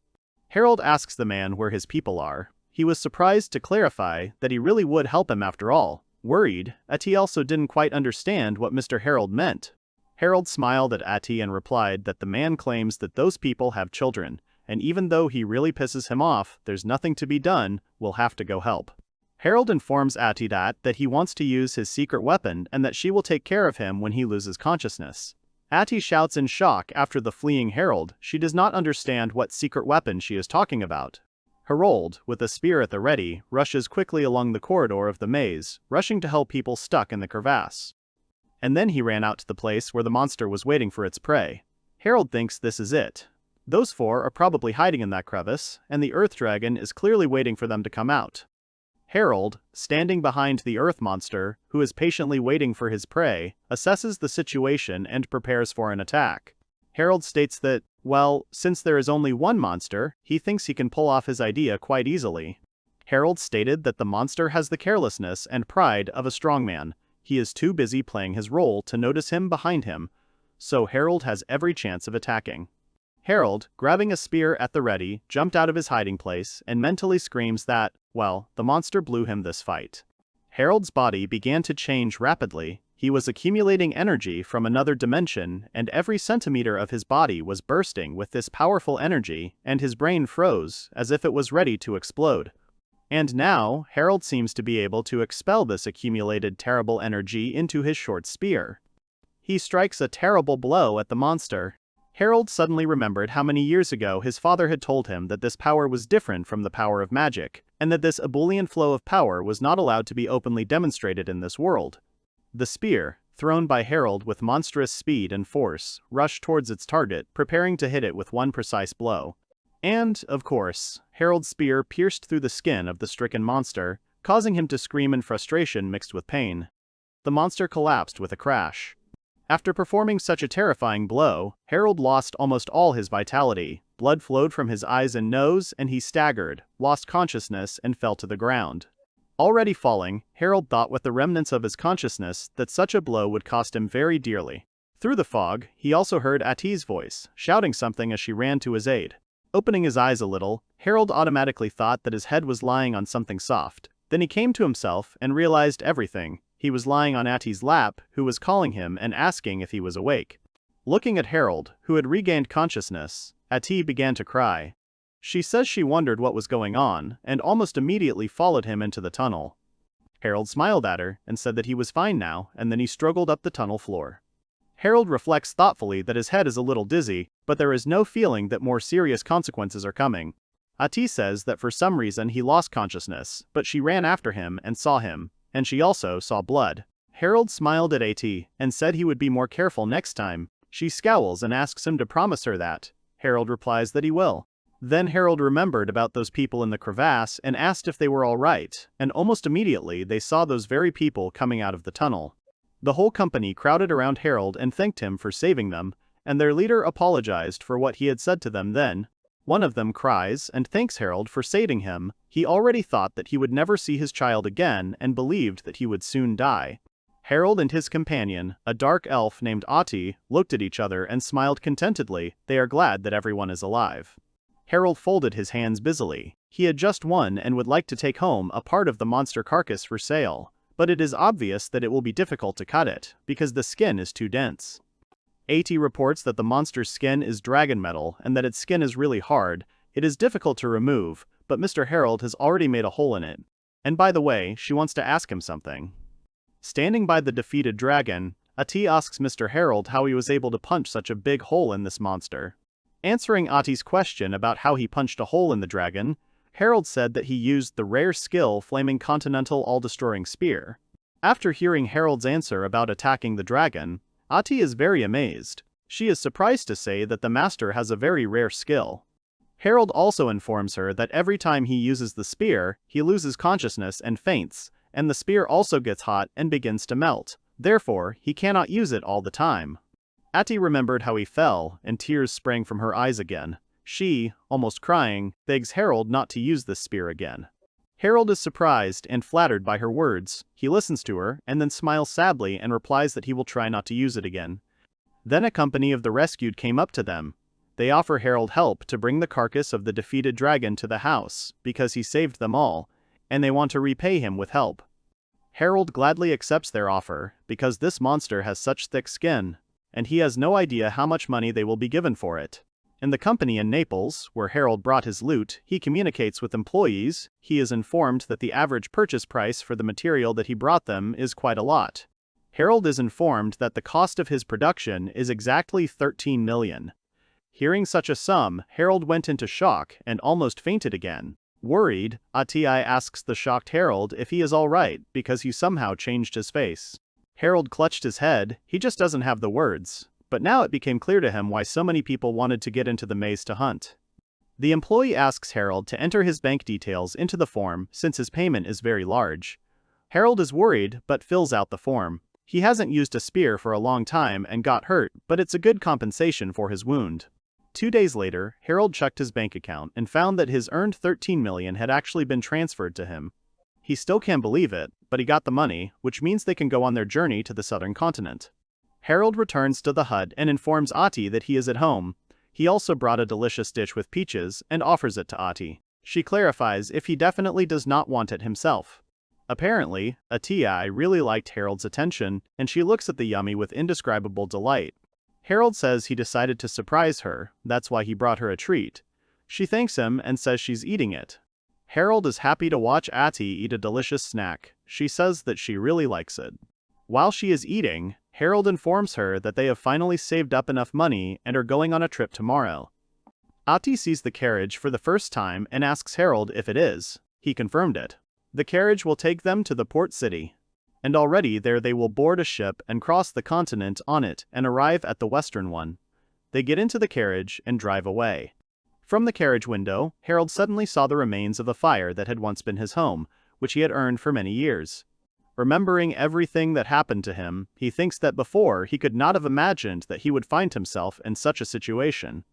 Harold asks the man where his people are. He was surprised to clarify that he really would help him after all. Worried, Atie also didn't quite understand what Mr. Harold meant. Harold smiled at Atie and replied that the man claims that those people have children, and even though he really pisses him off, there's nothing to be done, we'll have to go help. Harold informs Atie that he wants to use his secret weapon and that she will take care of him when he loses consciousness. Atie shouts in shock after the fleeing Harold. She does not understand what secret weapon she is talking about. Harold, with a spear at the ready, rushes quickly along the corridor of the maze, rushing to help people stuck in the crevasse. And then he ran out to the place where the monster was waiting for its prey. Harold thinks this is it. Those 4 are probably hiding in that crevice, and the earth dragon is clearly waiting for them to come out. Harold, standing behind the earth monster, who is patiently waiting for his prey, assesses the situation and prepares for an attack. Harold states that, well, since there is only one monster, he thinks he can pull off his idea quite easily. Harold stated that the monster has the carelessness and pride of a strongman. He is too busy playing his role to notice him behind him, so Harold has every chance of attacking. Harold, grabbing a spear at the ready, jumped out of his hiding place and mentally screams that, well, the monster blew him this fight. Harold's body began to change rapidly. He was accumulating energy from another dimension, and every centimeter of his body was bursting with this powerful energy, and his brain froze as if it was ready to explode. And now, Harold seems to be able to expel this accumulated terrible energy into his short spear. He strikes a terrible blow at the monster. Harold suddenly remembered how many years ago his father had told him that this power was different from the power of magic, and that this ebullient flow of power was not allowed to be openly demonstrated in this world. The spear, thrown by Harold with monstrous speed and force, rushed towards its target, preparing to hit it with one precise blow. And, of course, Harold's spear pierced through the skin of the stricken monster, causing him to scream in frustration mixed with pain. The monster collapsed with a crash. After performing such a terrifying blow, Harold lost almost all his vitality. Blood flowed from his eyes and nose, and he staggered, lost consciousness, and fell to the ground. Already falling, Harold thought with the remnants of his consciousness that such a blow would cost him very dearly. Through the fog, he also heard Atie's voice, shouting something as she ran to his aid. Opening his eyes a little, Harold automatically thought that his head was lying on something soft. Then he came to himself and realized everything. He was lying on Atie's lap, who was calling him and asking if he was awake. Looking at Harold, who had regained consciousness, Atie began to cry. She says she wondered what was going on, and almost immediately followed him into the tunnel. Harold smiled at her and said that he was fine now, and then he struggled up the tunnel floor. Harold reflects thoughtfully that his head is a little dizzy, but there is no feeling that more serious consequences are coming. Atie says that for some reason he lost consciousness, but she ran after him and saw him, and she also saw blood. Harold smiled at Atie and said he would be more careful next time. She scowls and asks him to promise her that. Harold replies that he will. Then Harold remembered about those people in the crevasse and asked if they were all right, and almost immediately they saw those very people coming out of the tunnel. The whole company crowded around Harold and thanked him for saving them, and their leader apologized for what he had said to them then. One of them cries and thanks Harold for saving him. He already thought that he would never see his child again and believed that he would soon die. Harold and his companion, a dark elf named Atie, looked at each other and smiled contentedly. They are glad that everyone is alive. Harold folded his hands busily. He had just won and would like to take home a part of the monster carcass for sale, but it is obvious that it will be difficult to cut it, because the skin is too dense. Atie reports that the monster's skin is dragon metal and that its skin is really hard. It is difficult to remove, but Mr. Harold has already made a hole in it. And by the way, she wants to ask him something. Standing by the defeated dragon, Atie asks Mr. Harold how he was able to punch such a big hole in this monster. Answering Atie's question about how he punched a hole in the dragon, Harold said that he used the rare skill Flaming Continental All-Destroying Spear. After hearing Harold's answer about attacking the dragon, Atie is very amazed. She is surprised to say that the master has a very rare skill. Harold also informs her that every time he uses the spear, he loses consciousness and faints, and the spear also gets hot and begins to melt. Therefore, he cannot use it all the time. Atie remembered how he fell, and tears sprang from her eyes again. She, almost crying, begs Harold not to use this spear again. Harold is surprised and flattered by her words. He listens to her, and then smiles sadly and replies that he will try not to use it again. Then a company of the rescued came up to them. They offer Harold help to bring the carcass of the defeated dragon to the house, because he saved them all, and they want to repay him with help. Harold gladly accepts their offer, because this monster has such thick skin, and he has no idea how much money they will be given for it. In the company in Naples, where Harold brought his loot, he communicates with employees. He is informed that the average purchase price for the material that he brought them is quite a lot. Harold is informed that the cost of his production is exactly 13 million. Hearing such a sum, Harold went into shock and almost fainted again. Worried, Atie asks the shocked Harold if he is all right because he somehow changed his face. Harold clutched his head. He just doesn't have the words. But now it became clear to him why so many people wanted to get into the maze to hunt. The employee asks Harold to enter his bank details into the form since his payment is very large. Harold is worried but fills out the form. He hasn't used a spear for a long time and got hurt, but it's a good compensation for his wound. 2 days later, Harold checked his bank account and found that his earned 13 million had actually been transferred to him. He still can't believe it, but he got the money, which means they can go on their journey to the southern continent. Harold returns to the hut and informs Atie that he is at home. He also brought a delicious dish with peaches and offers it to Atie. She clarifies if he definitely does not want it himself. Apparently, Atie really liked Harold's attention, and she looks at the yummy with indescribable delight. Harold says he decided to surprise her, that's why he brought her a treat. She thanks him and says she's eating it. Harold is happy to watch Atie eat a delicious snack. She says that she really likes it. While she is eating, Harold informs her that they have finally saved up enough money and are going on a trip tomorrow. Atie sees the carriage for the first time and asks Harold if it is. He confirmed it. The carriage will take them to the port city. And already there they will board a ship and cross the continent on it and arrive at the western one. They get into the carriage and drive away. From the carriage window, Harold suddenly saw the remains of a fire that had once been his home, which he had earned for many years. Remembering everything that happened to him, he thinks that before he could not have imagined that he would find himself in such a situation.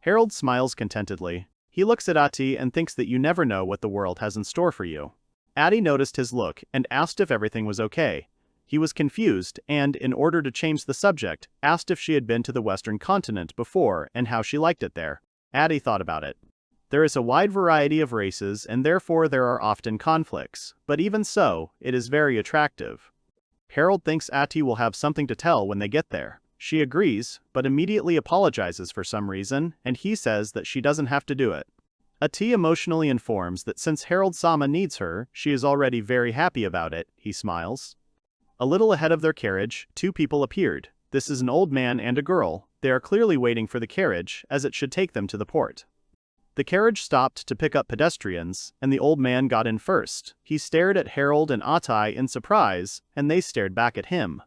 Harold smiles contentedly. He looks at Atie and thinks that you never know what the world has in store for you. Atie noticed his look and asked if everything was okay. He was confused and, in order to change the subject, asked if she had been to the western continent before and how she liked it there. Atie thought about it. There is a wide variety of races and therefore there are often conflicts, but even so, it is very attractive. Harold thinks Atie will have something to tell when they get there. She agrees, but immediately apologizes for some reason, and he says that she doesn't have to do it. Atie emotionally informs that since Harold-sama needs her, she is already very happy about it. He smiles. A little ahead of their carriage, 2 people appeared. This is an old man and a girl. They are clearly waiting for the carriage, as it should take them to the port. The carriage stopped to pick up pedestrians, and the old man got in first. He stared at Harold and Atie in surprise, and they stared back at him.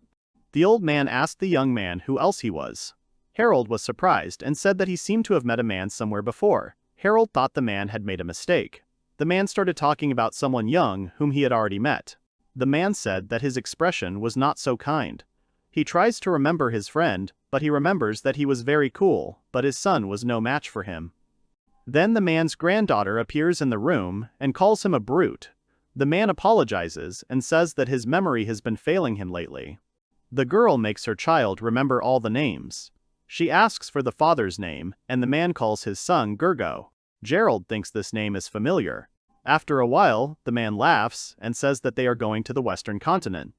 The old man asked the young man who else he was. Harold was surprised and said that he seemed to have met a man somewhere before. Harold thought the man had made a mistake. The man started talking about someone young whom he had already met. The man said that his expression was not so kind. He tries to remember his friend, but he remembers that he was very cool, but his son was no match for him. Then the man's granddaughter appears in the room and calls him a brute. The man apologizes and says that his memory has been failing him lately. The girl makes her child remember all the names. She asks for the father's name, and the man calls his son Gergo. Gerald thinks this name is familiar. After a while, the man laughs and says that they are going to the western continent.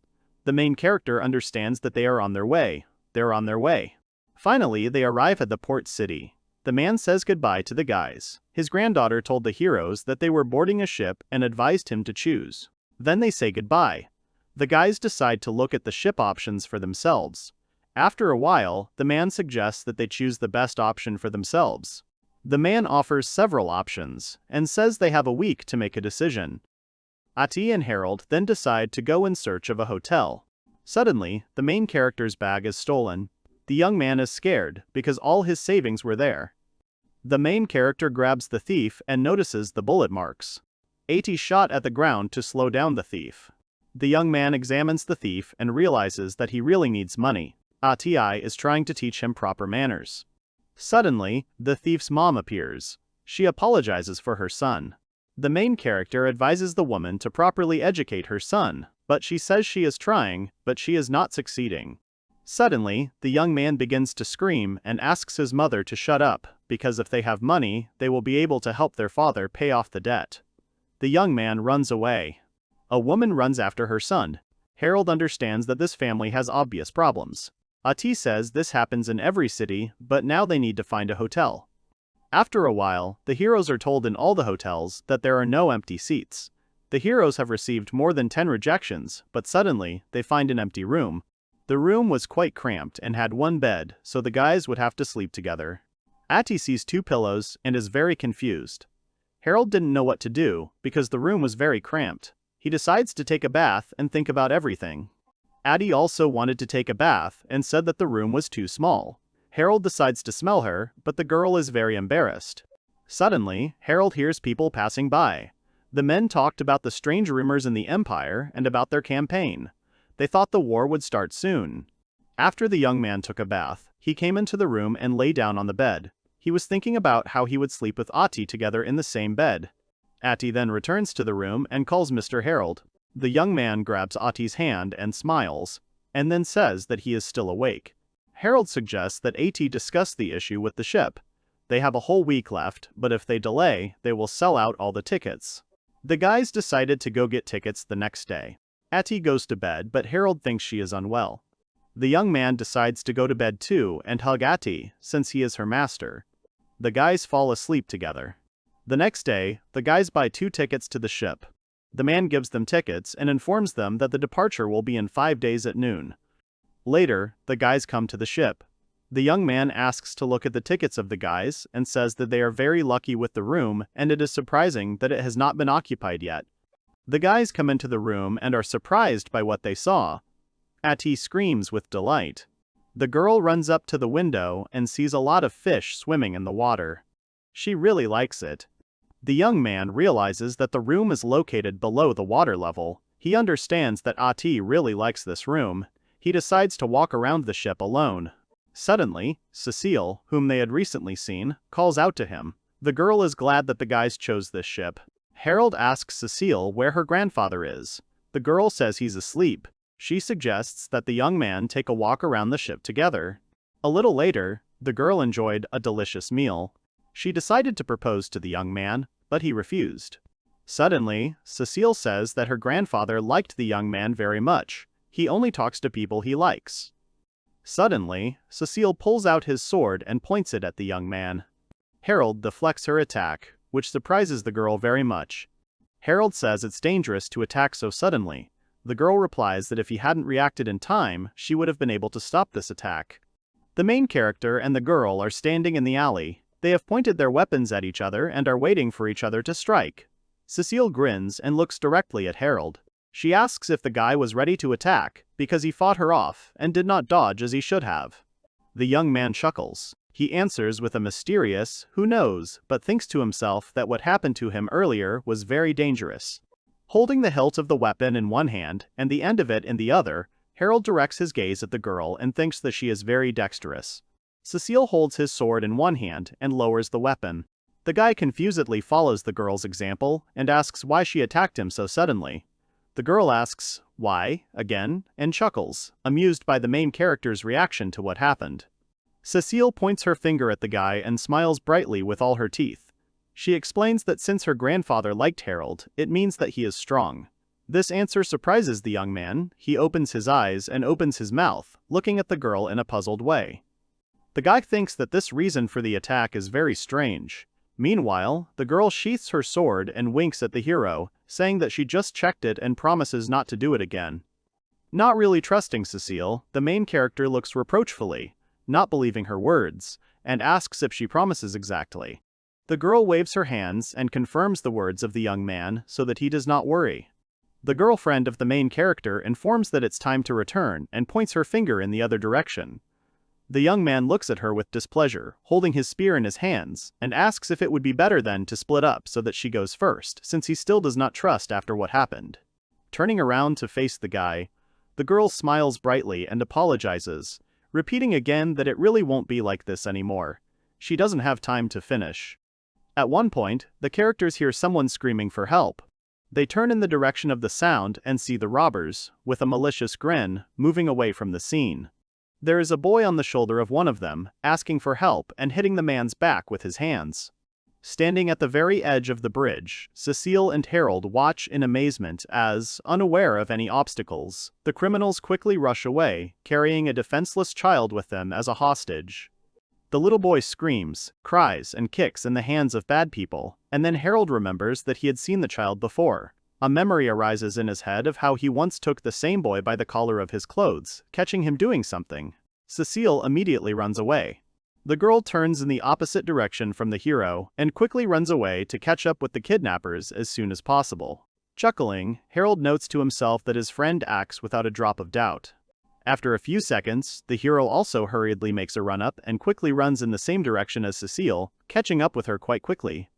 The main character understands that they are on their way. They're on their way. Finally, they arrive at the port city. The man says goodbye to the guys. His granddaughter told the heroes that they were boarding a ship and advised him to choose. Then they say goodbye. The guys decide to look at the ship options for themselves. After a while, the man suggests that they choose the best option for themselves. The man offers several options, and says they have a week to make a decision. Atie and Harold then decide to go in search of a hotel. Suddenly, the main character's bag is stolen. The young man is scared, because all his savings were there. The main character grabs the thief and notices the bullet marks. Atie shot at the ground to slow down the thief. The young man examines the thief and realizes that he really needs money. Atie is trying to teach him proper manners. Suddenly, the thief's mom appears. She apologizes for her son. The main character advises the woman to properly educate her son, but she says she is trying, but she is not succeeding. Suddenly, the young man begins to scream and asks his mother to shut up, because if they have money, they will be able to help their father pay off the debt. The young man runs away. A woman runs after her son. Harold understands that this family has obvious problems. Atie says this happens in every city, but now they need to find a hotel. After a while, the heroes are told in all the hotels that there are no empty seats. The heroes have received more than 10 rejections, but suddenly, they find an empty room. The room was quite cramped and had 1 bed, so the guys would have to sleep together. Atie sees 2 pillows and is very confused. Harold didn't know what to do, because the room was very cramped. He decides to take a bath and think about everything. Atie also wanted to take a bath and said that the room was too small. Harold decides to smell her, but the girl is very embarrassed. Suddenly, Harold hears people passing by. The men talked about the strange rumors in the Empire and about their campaign. They thought the war would start soon. After the young man took a bath, he came into the room and lay down on the bed. He was thinking about how he would sleep with Atie together in the same bed. Atie then returns to the room and calls Mr. Harold. The young man grabs Atie's hand and smiles, and then says that he is still awake. Harold suggests that Atie discuss the issue with the ship. They have a whole week left, but if they delay, they will sell out all the tickets. The guys decided to go get tickets the next day. Atie goes to bed, but Harold thinks she is unwell. The young man decides to go to bed too and hug Atie, since he is her master. The guys fall asleep together. The next day, the guys buy 2 tickets to the ship. The man gives them tickets and informs them that the departure will be in 5 days at noon. Later, the guys come to the ship. The young man asks to look at the tickets of the guys and says that they are very lucky with the room and it is surprising that it has not been occupied yet. The guys come into the room and are surprised by what they saw. Atie screams with delight. The girl runs up to the window and sees a lot of fish swimming in the water. She really likes it. The young man realizes that the room is located below the water level. He understands that Atie really likes this room. He decides to walk around the ship alone. Suddenly, Cecile, whom they had recently seen, calls out to him. The girl is glad that the guys chose this ship. Harold asks Cecile where her grandfather is. The girl says he's asleep. She suggests that the young man take a walk around the ship together. A little later, the girl enjoyed a delicious meal. She decided to propose to the young man, but he refused. Suddenly, Cecile says that her grandfather liked the young man very much. He only talks to people he likes. Suddenly, Cecile pulls out his sword and points it at the young man. Harold deflects her attack, which surprises the girl very much. Harold says it's dangerous to attack so suddenly. The girl replies that if he hadn't reacted in time, she would have been able to stop this attack. The main character and the girl are standing in the alley. They have pointed their weapons at each other and are waiting for each other to strike. Cecile grins and looks directly at Harold. She asks if the guy was ready to attack, because he fought her off and did not dodge as he should have. The young man chuckles. He answers with a mysterious, "Who knows," but thinks to himself that what happened to him earlier was very dangerous. Holding the hilt of the weapon in one hand and the end of it in the other, Harold directs his gaze at the girl and thinks that she is very dexterous. Cecile holds his sword in one hand and lowers the weapon. The guy confusedly follows the girl's example and asks why she attacked him so suddenly. The girl asks, "Why?" again, and chuckles, amused by the main character's reaction to what happened. Cecile points her finger at the guy and smiles brightly with all her teeth. She explains that since her grandfather liked Harold, it means that he is strong. This answer surprises the young man. He opens his eyes and opens his mouth, looking at the girl in a puzzled way. The guy thinks that this reason for the attack is very strange. Meanwhile, the girl sheaths her sword and winks at the hero, saying that she just checked it and promises not to do it again. Not really trusting Cecile, the main character looks reproachfully, not believing her words, and asks if she promises exactly. The girl waves her hands and confirms the words of the young man so that he does not worry. The girlfriend of the main character informs that it's time to return and points her finger in the other direction. The young man looks at her with displeasure, holding his spear in his hands, and asks if it would be better then to split up so that she goes first, since he still does not trust after what happened. Turning around to face the guy, the girl smiles brightly and apologizes, repeating again that it really won't be like this anymore. She doesn't have time to finish. At one point, the characters hear someone screaming for help. They turn in the direction of the sound and see the robbers, with a malicious grin, moving away from the scene. There is a boy on the shoulder of one of them, asking for help and hitting the man's back with his hands. Standing at the very edge of the bridge, Cecile and Harold watch in amazement as, unaware of any obstacles, the criminals quickly rush away, carrying a defenseless child with them as a hostage. The little boy screams, cries, and kicks in the hands of bad people, and then Harold remembers that he had seen the child before. A memory arises in his head of how he once took the same boy by the collar of his clothes, catching him doing something. Cecile immediately runs away. The girl turns in the opposite direction from the hero and quickly runs away to catch up with the kidnappers as soon as possible. Chuckling, Harold notes to himself that his friend acts without a drop of doubt. After a few seconds, the hero also hurriedly makes a run-up and quickly runs in the same direction as Cecile, catching up with her quite quickly.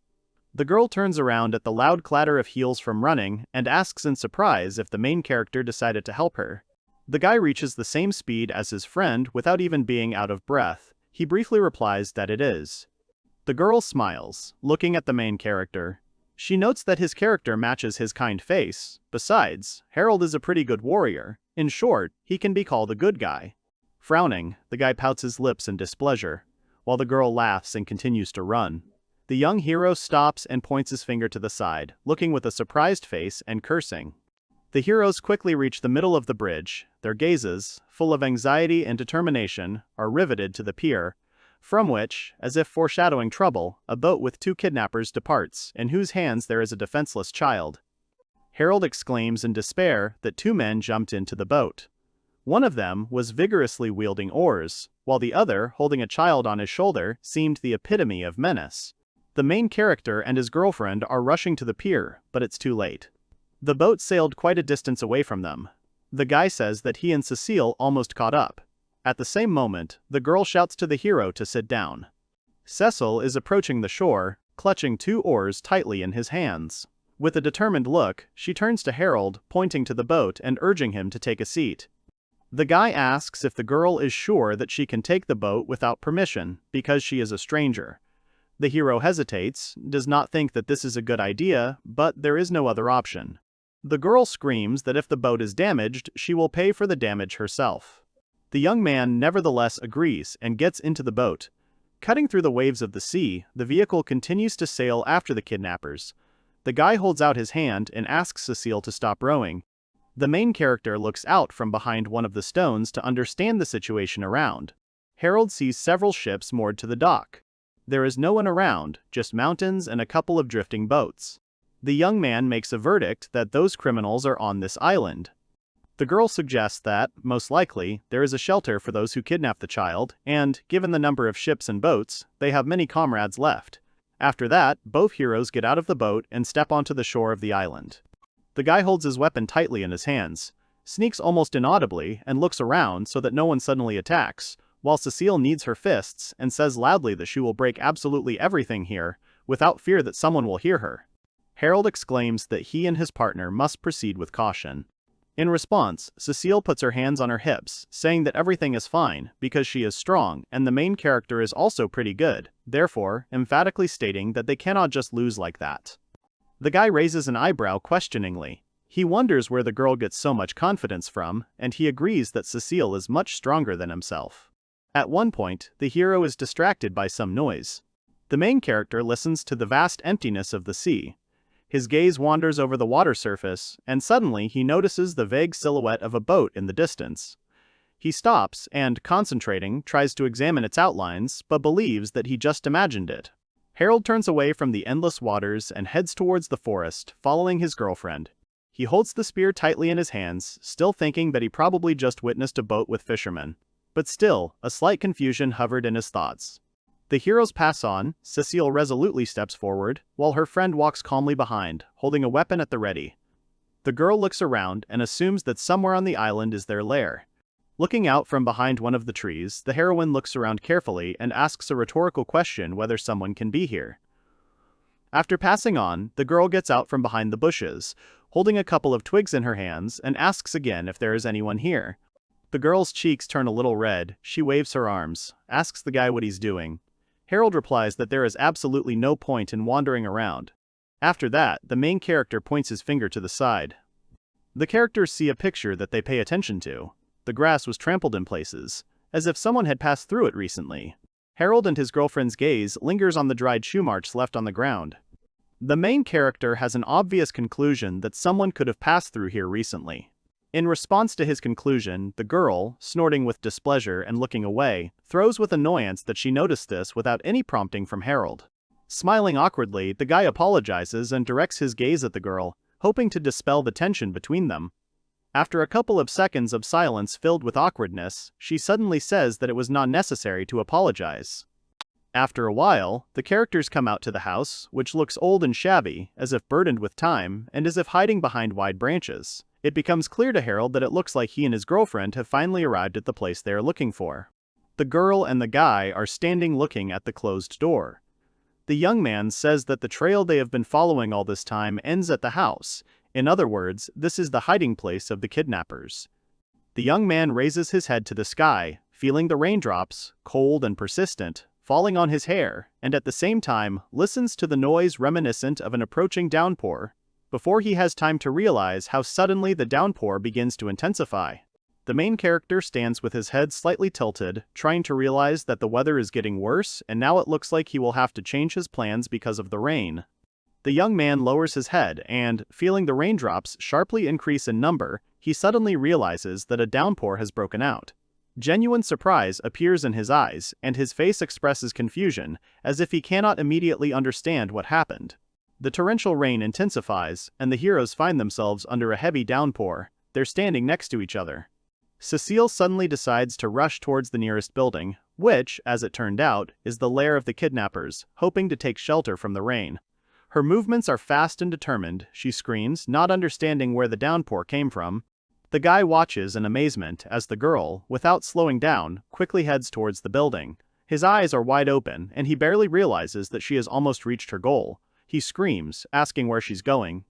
The girl turns around at the loud clatter of heels from running and asks in surprise if the main character decided to help her. The guy reaches the same speed as his friend without even being out of breath. He briefly replies that it is. The girl smiles, looking at the main character. She notes that his character matches his kind face. Besides, Harold is a pretty good warrior. In short, he can be called a good guy. Frowning, the guy pouts his lips in displeasure, while the girl laughs and continues to run. The young hero stops and points his finger to the side, looking with a surprised face and cursing. The heroes quickly reach the middle of the bridge. Their gazes, full of anxiety and determination, are riveted to the pier, from which, as if foreshadowing trouble, a boat with 2 kidnappers departs, in whose hands there is a defenseless child. Harold exclaims in despair that 2 men jumped into the boat. One of them was vigorously wielding oars, while the other, holding a child on his shoulder, seemed the epitome of menace. The main character and his girlfriend are rushing to the pier, but it's too late. The boat sailed quite a distance away from them. The guy says that he and Cecile almost caught up. At the same moment, the girl shouts to the hero to sit down. Cecil is approaching the shore, clutching 2 oars tightly in his hands. With a determined look, she turns to Harold, pointing to the boat and urging him to take a seat. The guy asks if the girl is sure that she can take the boat without permission, because she is a stranger. The hero hesitates, does not think that this is a good idea, but there is no other option. The girl screams that if the boat is damaged, she will pay for the damage herself. The young man nevertheless agrees and gets into the boat. Cutting through the waves of the sea, the vehicle continues to sail after the kidnappers. The guy holds out his hand and asks Cecile to stop rowing. The main character looks out from behind one of the stones to understand the situation around. Harold sees several ships moored to the dock. There is no one around, just mountains and a couple of drifting boats. The young man makes a verdict that those criminals are on this island. The girl suggests that, most likely, there is a shelter for those who kidnap the child, and, given the number of ships and boats, they have many comrades left. After that, both heroes get out of the boat and step onto the shore of the island. The guy holds his weapon tightly in his hands, sneaks almost inaudibly, and looks around so that no one suddenly attacks, while Cecile kneads her fists and says loudly that she will break absolutely everything here, without fear that someone will hear her. Harold exclaims that he and his partner must proceed with caution. In response, Cecile puts her hands on her hips, saying that everything is fine, because she is strong, and the main character is also pretty good, therefore, emphatically stating that they cannot just lose like that. The guy raises an eyebrow questioningly. He wonders where the girl gets so much confidence from, and he agrees that Cecile is much stronger than himself. At one point, the hero is distracted by some noise. The main character listens to the vast emptiness of the sea. His gaze wanders over the water surface, and suddenly he notices the vague silhouette of a boat in the distance. He stops and, concentrating, tries to examine its outlines, but believes that he just imagined it. Harold turns away from the endless waters and heads towards the forest, following his girlfriend. He holds the spear tightly in his hands, still thinking that he probably just witnessed a boat with fishermen. But still, a slight confusion hovered in his thoughts. The heroes pass on. Cecile resolutely steps forward, while her friend walks calmly behind, holding a weapon at the ready. The girl looks around and assumes that somewhere on the island is their lair. Looking out from behind one of the trees, the heroine looks around carefully and asks a rhetorical question whether someone can be here. After passing on, the girl gets out from behind the bushes, holding a couple of twigs in her hands, and asks again if there is anyone here. The girl's cheeks turn a little red, she waves her arms, asks the guy what he's doing. Harold replies that there is absolutely no point in wandering around. After that, the main character points his finger to the side. The characters see a picture that they pay attention to. The grass was trampled in places, as if someone had passed through it recently. Harold and his girlfriend's gaze lingers on the dried shoe marks left on the ground. The main character has an obvious conclusion that someone could have passed through here recently. In response to his conclusion, the girl, snorting with displeasure and looking away, throws with annoyance that she noticed this without any prompting from Harold. Smiling awkwardly, the guy apologizes and directs his gaze at the girl, hoping to dispel the tension between them. After a couple of seconds of silence filled with awkwardness, she suddenly says that it was not necessary to apologize. After a while, the characters come out to the house, which looks old and shabby, as if burdened with time, and as if hiding behind wide branches. It becomes clear to Harold that it looks like he and his girlfriend have finally arrived at the place they are looking for. The girl and the guy are standing looking at the closed door. The young man says that the trail they have been following all this time ends at the house. In other words, this is the hiding place of the kidnappers. The young man raises his head to the sky, feeling the raindrops, cold and persistent, falling on his hair, and at the same time listens to the noise reminiscent of an approaching downpour, before he has time to realize how suddenly the downpour begins to intensify. The main character stands with his head slightly tilted, trying to realize that the weather is getting worse and now it looks like he will have to change his plans because of the rain. The young man lowers his head and, feeling the raindrops sharply increase in number, he suddenly realizes that a downpour has broken out. Genuine surprise appears in his eyes, and his face expresses confusion, as if he cannot immediately understand what happened. The torrential rain intensifies, and the heroes find themselves under a heavy downpour. They're standing next to each other. Cecile suddenly decides to rush towards the nearest building, which, as it turned out, is the lair of the kidnappers, hoping to take shelter from the rain. Her movements are fast and determined, she screams, not understanding where the downpour came from. The guy watches in amazement as the girl, without slowing down, quickly heads towards the building. His eyes are wide open, and he barely realizes that she has almost reached her goal. He screams, asking where she's going.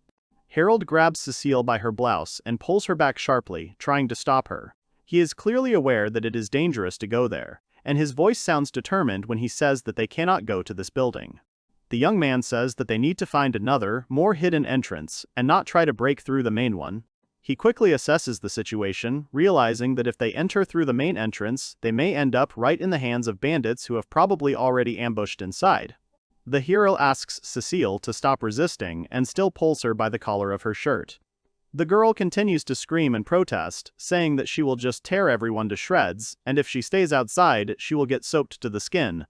Harold grabs Cecile by her blouse and pulls her back sharply, trying to stop her. He is clearly aware that it is dangerous to go there, and his voice sounds determined when he says that they cannot go to this building. The young man says that they need to find another, more hidden entrance, and not try to break through the main one. He quickly assesses the situation, realizing that if they enter through the main entrance, they may end up right in the hands of bandits who have probably already ambushed inside. The hero asks Cecile to stop resisting and still pulls her by the collar of her shirt. The girl continues to scream and protest, saying that she will just tear everyone to shreds, and if she stays outside, she will get soaked to the skin.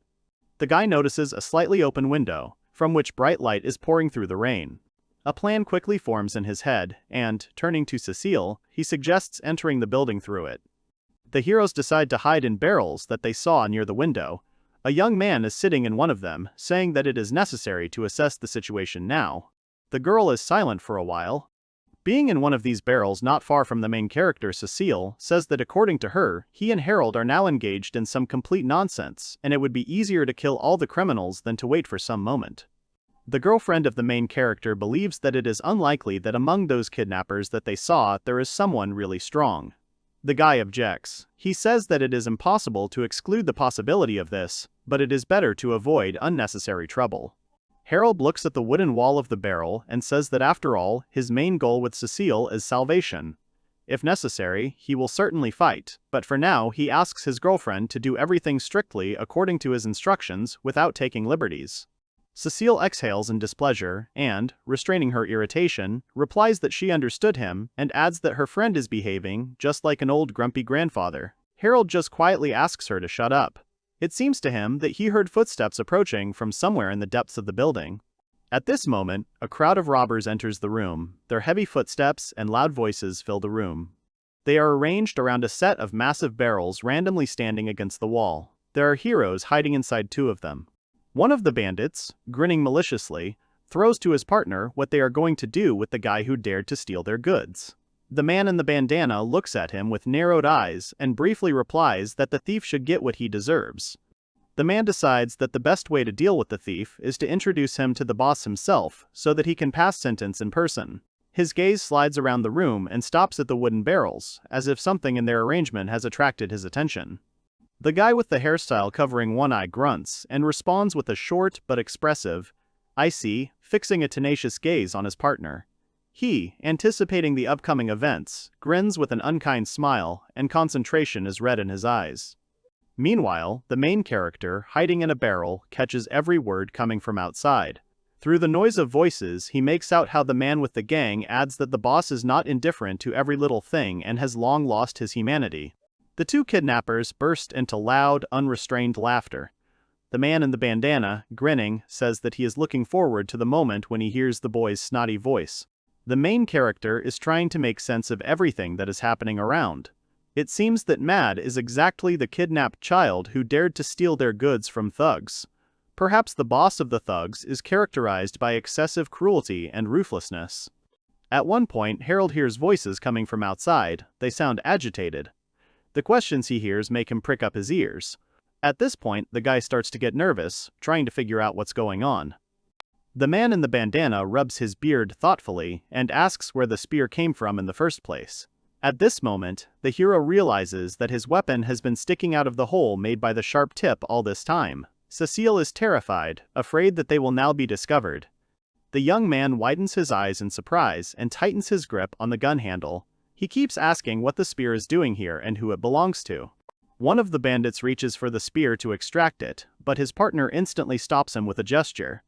The guy notices a slightly open window, from which bright light is pouring through the rain. A plan quickly forms in his head, and, turning to Cecile, he suggests entering the building through it. The heroes decide to hide in barrels that they saw near the window. A young man is sitting in one of them, saying that it is necessary to assess the situation now. The girl is silent for a while. Being in one of these barrels not far from the main character, Cecile says that according to her, he and Harold are now engaged in some complete nonsense, and it would be easier to kill all the criminals than to wait for some moment. The girlfriend of the main character believes that it is unlikely that among those kidnappers that they saw there is someone really strong. The guy objects. He says that it is impossible to exclude the possibility of this, but it is better to avoid unnecessary trouble. Harold looks at the wooden wall of the barrel and says that after all, his main goal with Cecile is salvation. If necessary, he will certainly fight, but for now he asks his girlfriend to do everything strictly according to his instructions without taking liberties. Cecile exhales in displeasure and, restraining her irritation, replies that she understood him and adds that her friend is behaving just like an old grumpy grandfather. Harold just quietly asks her to shut up. It seems to him that he heard footsteps approaching from somewhere in the depths of the building. At this moment, a crowd of robbers enters the room. Their heavy footsteps and loud voices fill the room. They are arranged around a set of massive barrels randomly standing against the wall. There are heroes hiding inside two of them. One of the bandits, grinning maliciously, throws to his partner what they are going to do with the guy who dared to steal their goods. The man in the bandana looks at him with narrowed eyes and briefly replies that the thief should get what he deserves. The man decides that the best way to deal with the thief is to introduce him to the boss himself so that he can pass sentence in person. His gaze slides around the room and stops at the wooden barrels, as if something in their arrangement has attracted his attention. The guy with the hairstyle covering one eye grunts and responds with a short but expressive, "I see," fixing a tenacious gaze on his partner. He, anticipating the upcoming events, grins with an unkind smile, and concentration is red in his eyes. Meanwhile, the main character, hiding in a barrel, catches every word coming from outside. Through the noise of voices, he makes out how the man with the gang adds that the boss is not indifferent to every little thing and has long lost his humanity. The two kidnappers burst into loud, unrestrained laughter. The man in the bandana, grinning, says that he is looking forward to the moment when he hears the boy's snotty voice. The main character is trying to make sense of everything that is happening around. It seems that Mad is exactly the kidnapped child who dared to steal their goods from thugs. Perhaps the boss of the thugs is characterized by excessive cruelty and ruthlessness. At one point, Harold hears voices coming from outside. They sound agitated. The questions he hears make him prick up his ears. At this point, the guy starts to get nervous, trying to figure out what's going on. The man in the bandana rubs his beard thoughtfully and asks where the spear came from in the first place. At this moment, the hero realizes that his weapon has been sticking out of the hole made by the sharp tip all this time. Cecile is terrified, afraid that they will now be discovered. The young man widens his eyes in surprise and tightens his grip on the gun handle. He keeps asking what the spear is doing here and who it belongs to. One of the bandits reaches for the spear to extract it, but his partner instantly stops him with a gesture.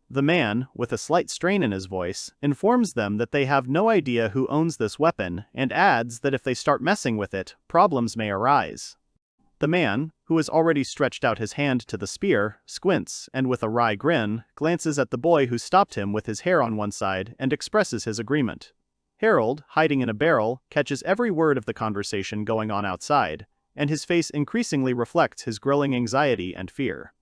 The man, with a slight strain in his voice, informs them that they have no idea who owns this weapon and adds that if they start messing with it, problems may arise. The man, who has already stretched out his hand to the spear, squints and with a wry grin, glances at the boy who stopped him with his hair on one side and expresses his agreement. Harold, hiding in a barrel, catches every word of the conversation going on outside, and his face increasingly reflects his growing anxiety and fear.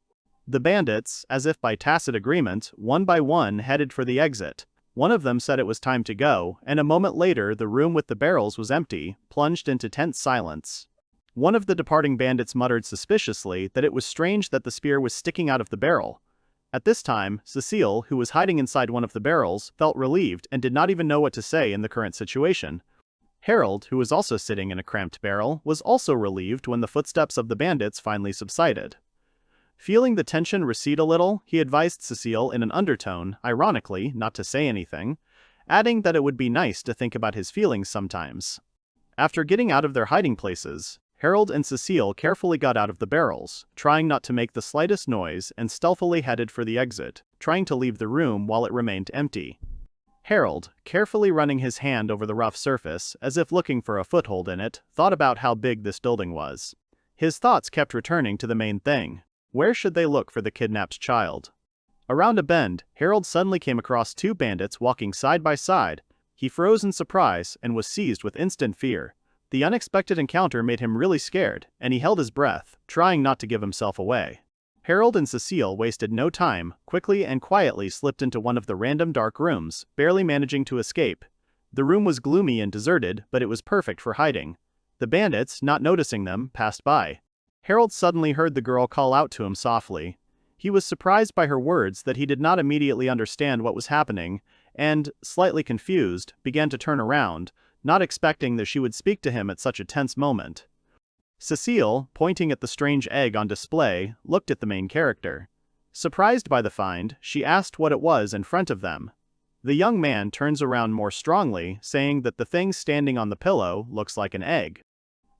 The bandits, as if by tacit agreement, one by one headed for the exit. One of them said it was time to go, and a moment later the room with the barrels was empty, plunged into tense silence. One of the departing bandits muttered suspiciously that it was strange that the spear was sticking out of the barrel. At this time, Cecile, who was hiding inside one of the barrels, felt relieved and did not even know what to say in the current situation. Harold, who was also sitting in a cramped barrel, was also relieved when the footsteps of the bandits finally subsided. Feeling the tension recede a little, he advised Cecile in an undertone, ironically, not to say anything, adding that it would be nice to think about his feelings sometimes. After getting out of their hiding places, Harold and Cecile carefully got out of the barrels, trying not to make the slightest noise, and stealthily headed for the exit, trying to leave the room while it remained empty. Harold, carefully running his hand over the rough surface, as if looking for a foothold in it, thought about how big this building was. His thoughts kept returning to the main thing. Where should they look for the kidnapped child? Around a bend, Harold suddenly came across two bandits walking side by side. He froze in surprise and was seized with instant fear. The unexpected encounter made him really scared, and he held his breath, trying not to give himself away. Harold and Cecile wasted no time, quickly and quietly slipped into one of the random dark rooms, barely managing to escape. The room was gloomy and deserted, but it was perfect for hiding. The bandits, not noticing them, passed by. Harold suddenly heard the girl call out to him softly. He was surprised by her words that he did not immediately understand what was happening, and, slightly confused, began to turn around, not expecting that she would speak to him at such a tense moment. Cecile, pointing at the strange egg on display, looked at the main character. Surprised by the find, she asked what it was in front of them. The young man turns around more strongly, saying that the thing standing on the pillow looks like an egg.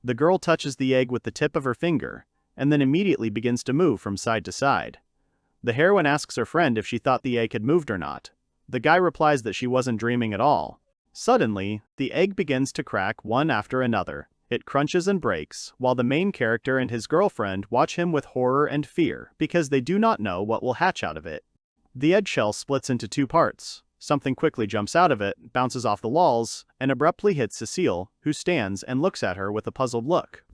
The girl touches the egg with the tip of her finger, and then immediately begins to move from side to side. The heroine asks her friend if she thought the egg had moved or not. The guy replies that she wasn't dreaming at all. Suddenly, the egg begins to crack one after another. It crunches and breaks, while the main character and his girlfriend watch him with horror and fear because they do not know what will hatch out of it. The eggshell splits into two parts. Something quickly jumps out of it, bounces off the walls, and abruptly hits Cecile, who stands and looks at her with a puzzled look.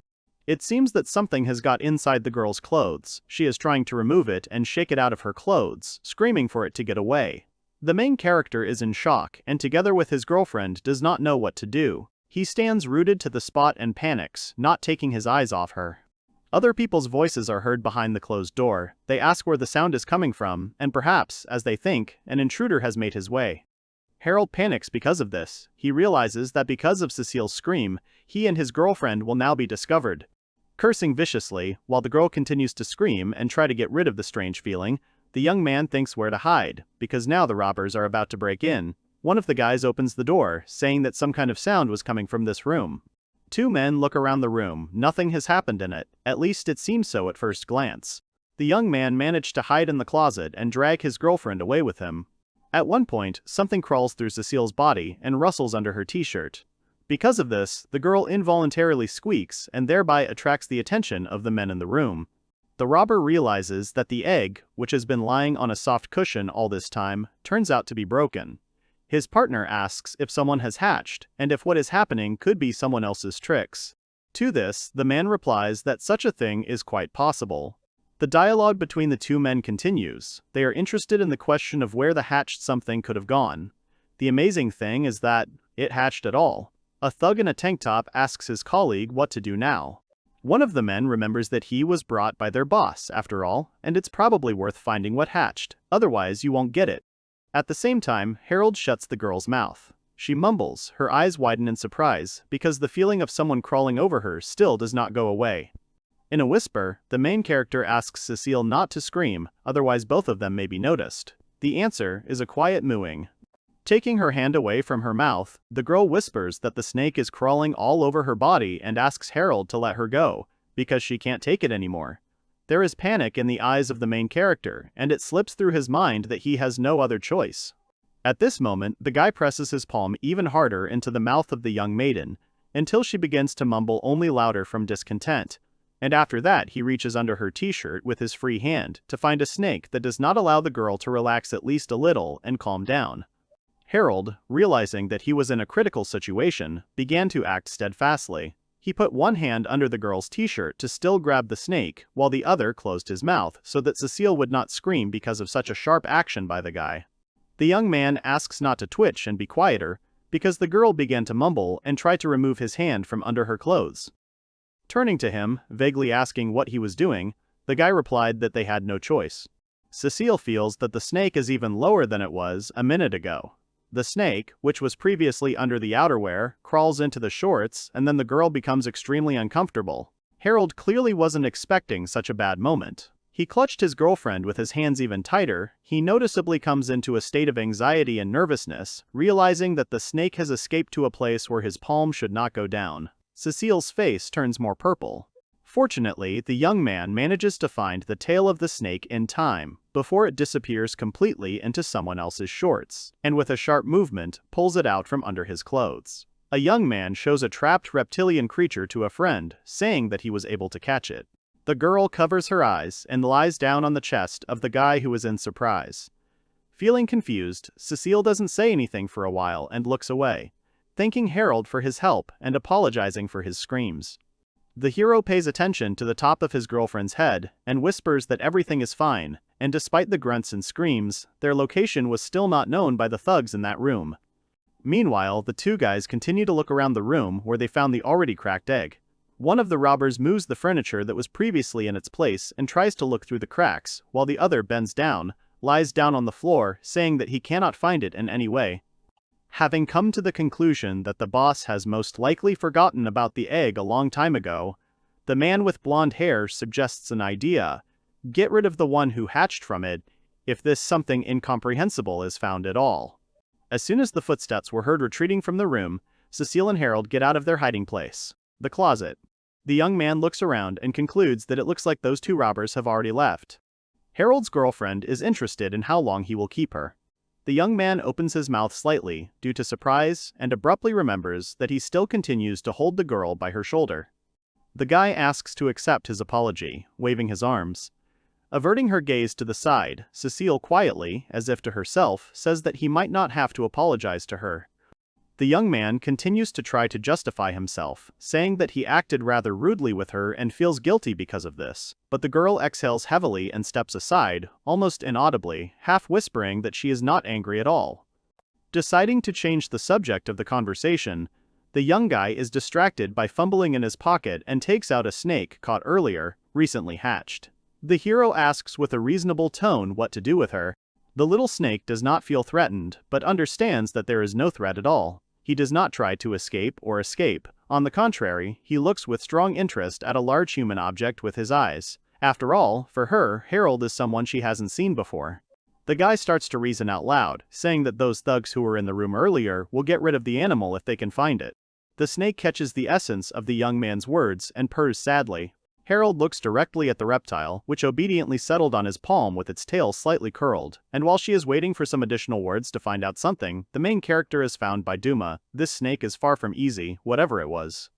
It seems that something has got inside the girl's clothes. She is trying to remove it and shake it out of her clothes, screaming for it to get away. The main character is in shock and together with his girlfriend does not know what to do. He stands rooted to the spot and panics, not taking his eyes off her. Other people's voices are heard behind the closed door. They ask where the sound is coming from, and perhaps, as they think, an intruder has made his way. Harold panics because of this. He realizes that because of Cecile's scream, he and his girlfriend will now be discovered. Cursing viciously, while the girl continues to scream and try to get rid of the strange feeling, the young man thinks where to hide, because now the robbers are about to break in. One of the guys opens the door, saying that some kind of sound was coming from this room. Two men look around the room. Nothing has happened in it, at least it seems so at first glance. The young man managed to hide in the closet and drag his girlfriend away with him. At one point, something crawls through Cecile's body and rustles under her t-shirt. Because of this, the girl involuntarily squeaks and thereby attracts the attention of the men in the room. The robber realizes that the egg, which has been lying on a soft cushion all this time, turns out to be broken. His partner asks if someone has hatched, and if what is happening could be someone else's tricks. To this, the man replies that such a thing is quite possible. The dialogue between the two men continues. They are interested in the question of where the hatched something could have gone. The amazing thing is that it hatched at all. A thug in a tank top asks his colleague what to do now. One of the men remembers that he was brought by their boss, after all, and it's probably worth finding what hatched, otherwise you won't get it. At the same time, Harold shuts the girl's mouth. She mumbles, her eyes widen in surprise, because the feeling of someone crawling over her still does not go away. In a whisper, the main character asks Cecile not to scream, otherwise both of them may be noticed. The answer is a quiet mooing. Taking her hand away from her mouth, the girl whispers that the snake is crawling all over her body and asks Harold to let her go, because she can't take it anymore. There is panic in the eyes of the main character, and it slips through his mind that he has no other choice. At this moment, the guy presses his palm even harder into the mouth of the young maiden, until she begins to mumble only louder from discontent. And after that he reaches under her t-shirt with his free hand to find a snake that does not allow the girl to relax at least a little and calm down. Harold, realizing that he was in a critical situation, began to act steadfastly. He put one hand under the girl's t-shirt to still grab the snake, while the other closed his mouth so that Cecile would not scream because of such a sharp action by the guy. The young man asks not to twitch and be quieter, because the girl began to mumble and try to remove his hand from under her clothes. Turning to him, vaguely asking what he was doing, the guy replied that they had no choice. Cecile feels that the snake is even lower than it was a minute ago. The snake, which was previously under the outerwear, crawls into the shorts, and then the girl becomes extremely uncomfortable. Harold clearly wasn't expecting such a bad moment. He clutched his girlfriend with his hands even tighter. He noticeably comes into a state of anxiety and nervousness, realizing that the snake has escaped to a place where his palm should not go down. Cecile's face turns more purple. Fortunately, the young man manages to find the tail of the snake in time, before it disappears completely into someone else's shorts, and with a sharp movement, pulls it out from under his clothes. A young man shows a trapped reptilian creature to a friend, saying that he was able to catch it. The girl covers her eyes and lies down on the chest of the guy who is in surprise. Feeling confused, Cecile doesn't say anything for a while and looks away, thanking Harold for his help and apologizing for his screams. The hero pays attention to the top of his girlfriend's head and whispers that everything is fine, and despite the grunts and screams, their location was still not known by the thugs in that room. Meanwhile, the two guys continue to look around the room where they found the already cracked egg. One of the robbers moves the furniture that was previously in its place and tries to look through the cracks, while the other bends down, lies down on the floor, saying that he cannot find it in any way. Having come to the conclusion that the boss has most likely forgotten about the egg a long time ago, the man with blonde hair suggests an idea: get rid of the one who hatched from it, if this something incomprehensible is found at all. As soon as the footsteps were heard retreating from the room, Cecile and Harold get out of their hiding place, the closet. The young man looks around and concludes that it looks like those two robbers have already left. Harold's girlfriend is interested in how long he will keep her. The young man opens his mouth slightly, due to surprise, and abruptly remembers that he still continues to hold the girl by her shoulder. The guy asks to accept his apology, waving his arms. Averting her gaze to the side, Cecile quietly, as if to herself, says that he might not have to apologize to her. The young man continues to try to justify himself, saying that he acted rather rudely with her and feels guilty because of this, but the girl exhales heavily and steps aside, almost inaudibly, half whispering that she is not angry at all. Deciding to change the subject of the conversation, the young guy is distracted by fumbling in his pocket and takes out a snake caught earlier, recently hatched. The hero asks with a reasonable tone what to do with her. The little snake does not feel threatened, but understands that there is no threat at all. He does not try to escape or escape. On the contrary, he looks with strong interest at a large human object with his eyes. After all, for her, Harold is someone she hasn't seen before. The guy starts to reason out loud, saying that those thugs who were in the room earlier will get rid of the animal if they can find it. The snake catches the essence of the young man's words and purrs sadly. Harold looks directly at the reptile, which obediently settled on his palm with its tail slightly curled, and while she is waiting for some additional words to find out something, the main character is found by Duma. This snake is far from easy, whatever it was.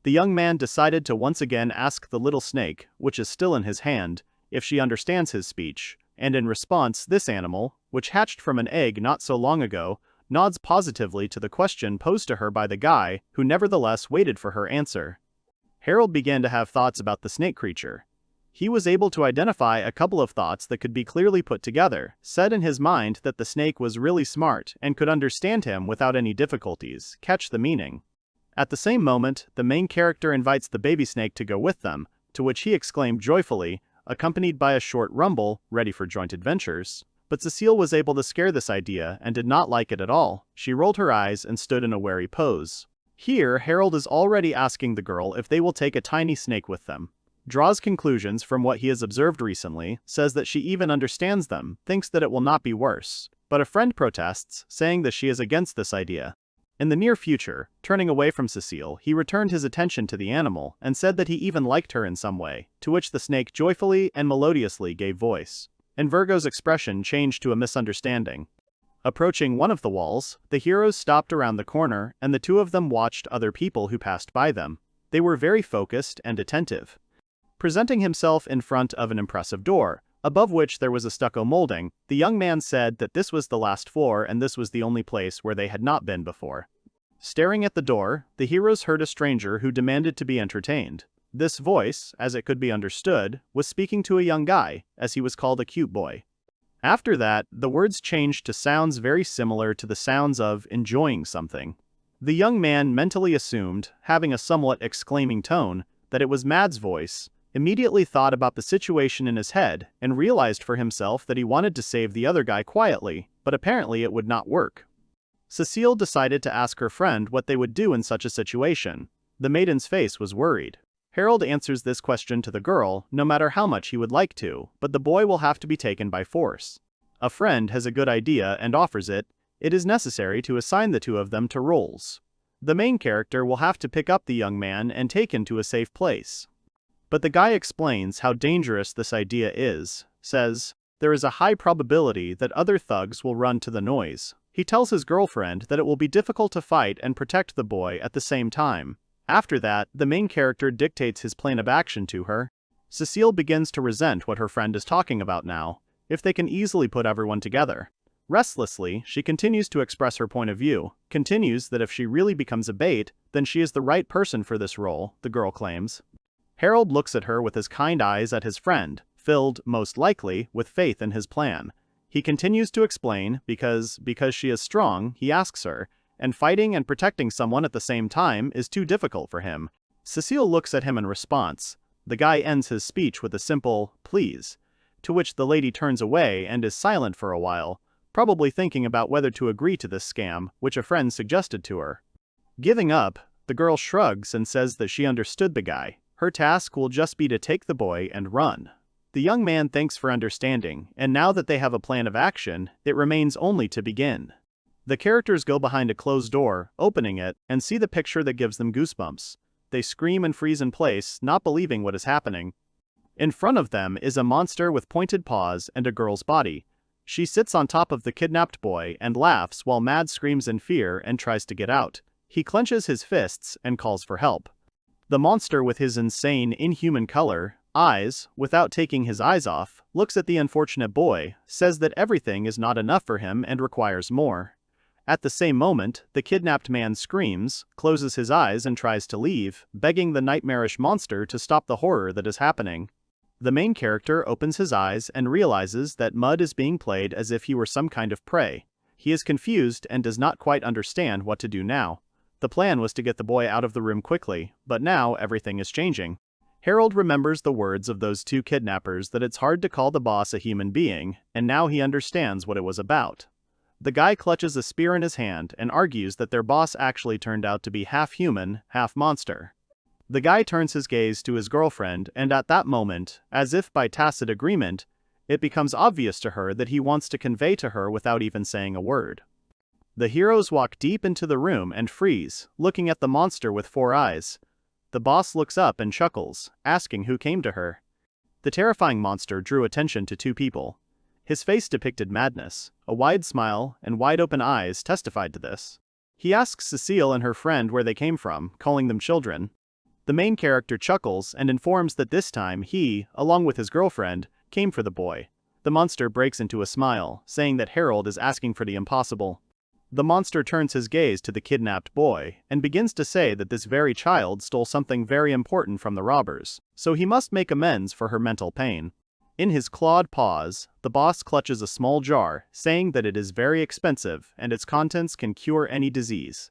The young man decided to once again ask the little snake, which is still in his hand, if she understands his speech, and in response this animal, which hatched from an egg not so long ago, nods positively to the question posed to her by the guy, who nevertheless waited for her answer. Harold began to have thoughts about the snake creature. He was able to identify a couple of thoughts that could be clearly put together, said in his mind that the snake was really smart and could understand him without any difficulties, catch the meaning. At the same moment, the main character invites the baby snake to go with them, to which he exclaimed joyfully, accompanied by a short rumble, ready for joint adventures. But Cecile was able to scare this idea and did not like it at all. She rolled her eyes and stood in a wary pose. Here, Harold is already asking the girl if they will take a tiny snake with them. Draws conclusions from what he has observed recently, says that she even understands them, thinks that it will not be worse. But a friend protests, saying that she is against this idea. In the near future, turning away from Cecile, he returned his attention to the animal and said that he even liked her in some way, to which the snake joyfully and melodiously gave voice. And Virgo's expression changed to a misunderstanding. Approaching one of the walls, the heroes stopped around the corner and the two of them watched other people who passed by them. They were very focused and attentive. Presenting himself in front of an impressive door, above which there was a stucco molding, the young man said that this was the last floor and this was the only place where they had not been before. Staring at the door, the heroes heard a stranger who demanded to be entertained. This voice, as it could be understood, was speaking to a young guy, as he was called a cute boy. After that, the words changed to sounds very similar to the sounds of enjoying something. The young man mentally assumed, having a somewhat exclaiming tone, that it was Mad's voice, immediately thought about the situation in his head, and realized for himself that he wanted to save the other guy quietly, but apparently it would not work. Cecile decided to ask her friend what they would do in such a situation. The maiden's face was worried. Harold answers this question to the girl, no matter how much he would like to, but the boy will have to be taken by force. A friend has a good idea and offers it. It is necessary to assign the two of them to roles. The main character will have to pick up the young man and take him to a safe place. But the guy explains how dangerous this idea is, says, there is a high probability that other thugs will run to the noise. He tells his girlfriend that it will be difficult to fight and protect the boy at the same time. After that, the main character dictates his plan of action to her. Cecile begins to resent what her friend is talking about now, if they can easily put everyone together. Restlessly, she continues to express her point of view, continues that if she really becomes a bait, then she is the right person for this role, the girl claims. Harold looks at her with his kind eyes at his friend, filled, most likely, with faith in his plan. He continues to explain, because she is strong, he asks her, and fighting and protecting someone at the same time is too difficult for him. Cecile looks at him in response. The guy ends his speech with a simple, please, to which the lady turns away and is silent for a while, probably thinking about whether to agree to this scam, which a friend suggested to her. Giving up, the girl shrugs and says that she understood the guy. Her task will just be to take the boy and run. The young man thanks for understanding, and now that they have a plan of action, it remains only to begin. The characters go behind a closed door, opening it, and see the picture that gives them goosebumps. They scream and freeze in place, not believing what is happening. In front of them is a monster with pointed paws and a girl's body. She sits on top of the kidnapped boy and laughs while Mad screams in fear and tries to get out. He clenches his fists and calls for help. The monster with his insane, inhuman color, eyes, without taking his eyes off, looks at the unfortunate boy, says that everything is not enough for him and requires more. At the same moment, the kidnapped man screams, closes his eyes and tries to leave, begging the nightmarish monster to stop the horror that is happening. The main character opens his eyes and realizes that Mud is being played as if he were some kind of prey. He is confused and does not quite understand what to do now. The plan was to get the boy out of the room quickly, but now everything is changing. Harold remembers the words of those two kidnappers that it's hard to call the boss a human being, and now he understands what it was about. The guy clutches a spear in his hand and argues that their boss actually turned out to be half human, half monster. The guy turns his gaze to his girlfriend, and at that moment, as if by tacit agreement, it becomes obvious to her that he wants to convey to her without even saying a word. The heroes walk deep into the room and freeze, looking at the monster with 4 eyes. The boss looks up and chuckles, asking who came to her. The terrifying monster drew attention to 2 people. His face depicted madness. A wide smile and wide-open eyes testified to this. He asks Cecile and her friend where they came from, calling them children. The main character chuckles and informs that this time he, along with his girlfriend, came for the boy. The monster breaks into a smile, saying that Harold is asking for the impossible. The monster turns his gaze to the kidnapped boy and begins to say that this very child stole something very important from the robbers, so he must make amends for her mental pain. In his clawed paws, the boss clutches a small jar, saying that it is very expensive and its contents can cure any disease.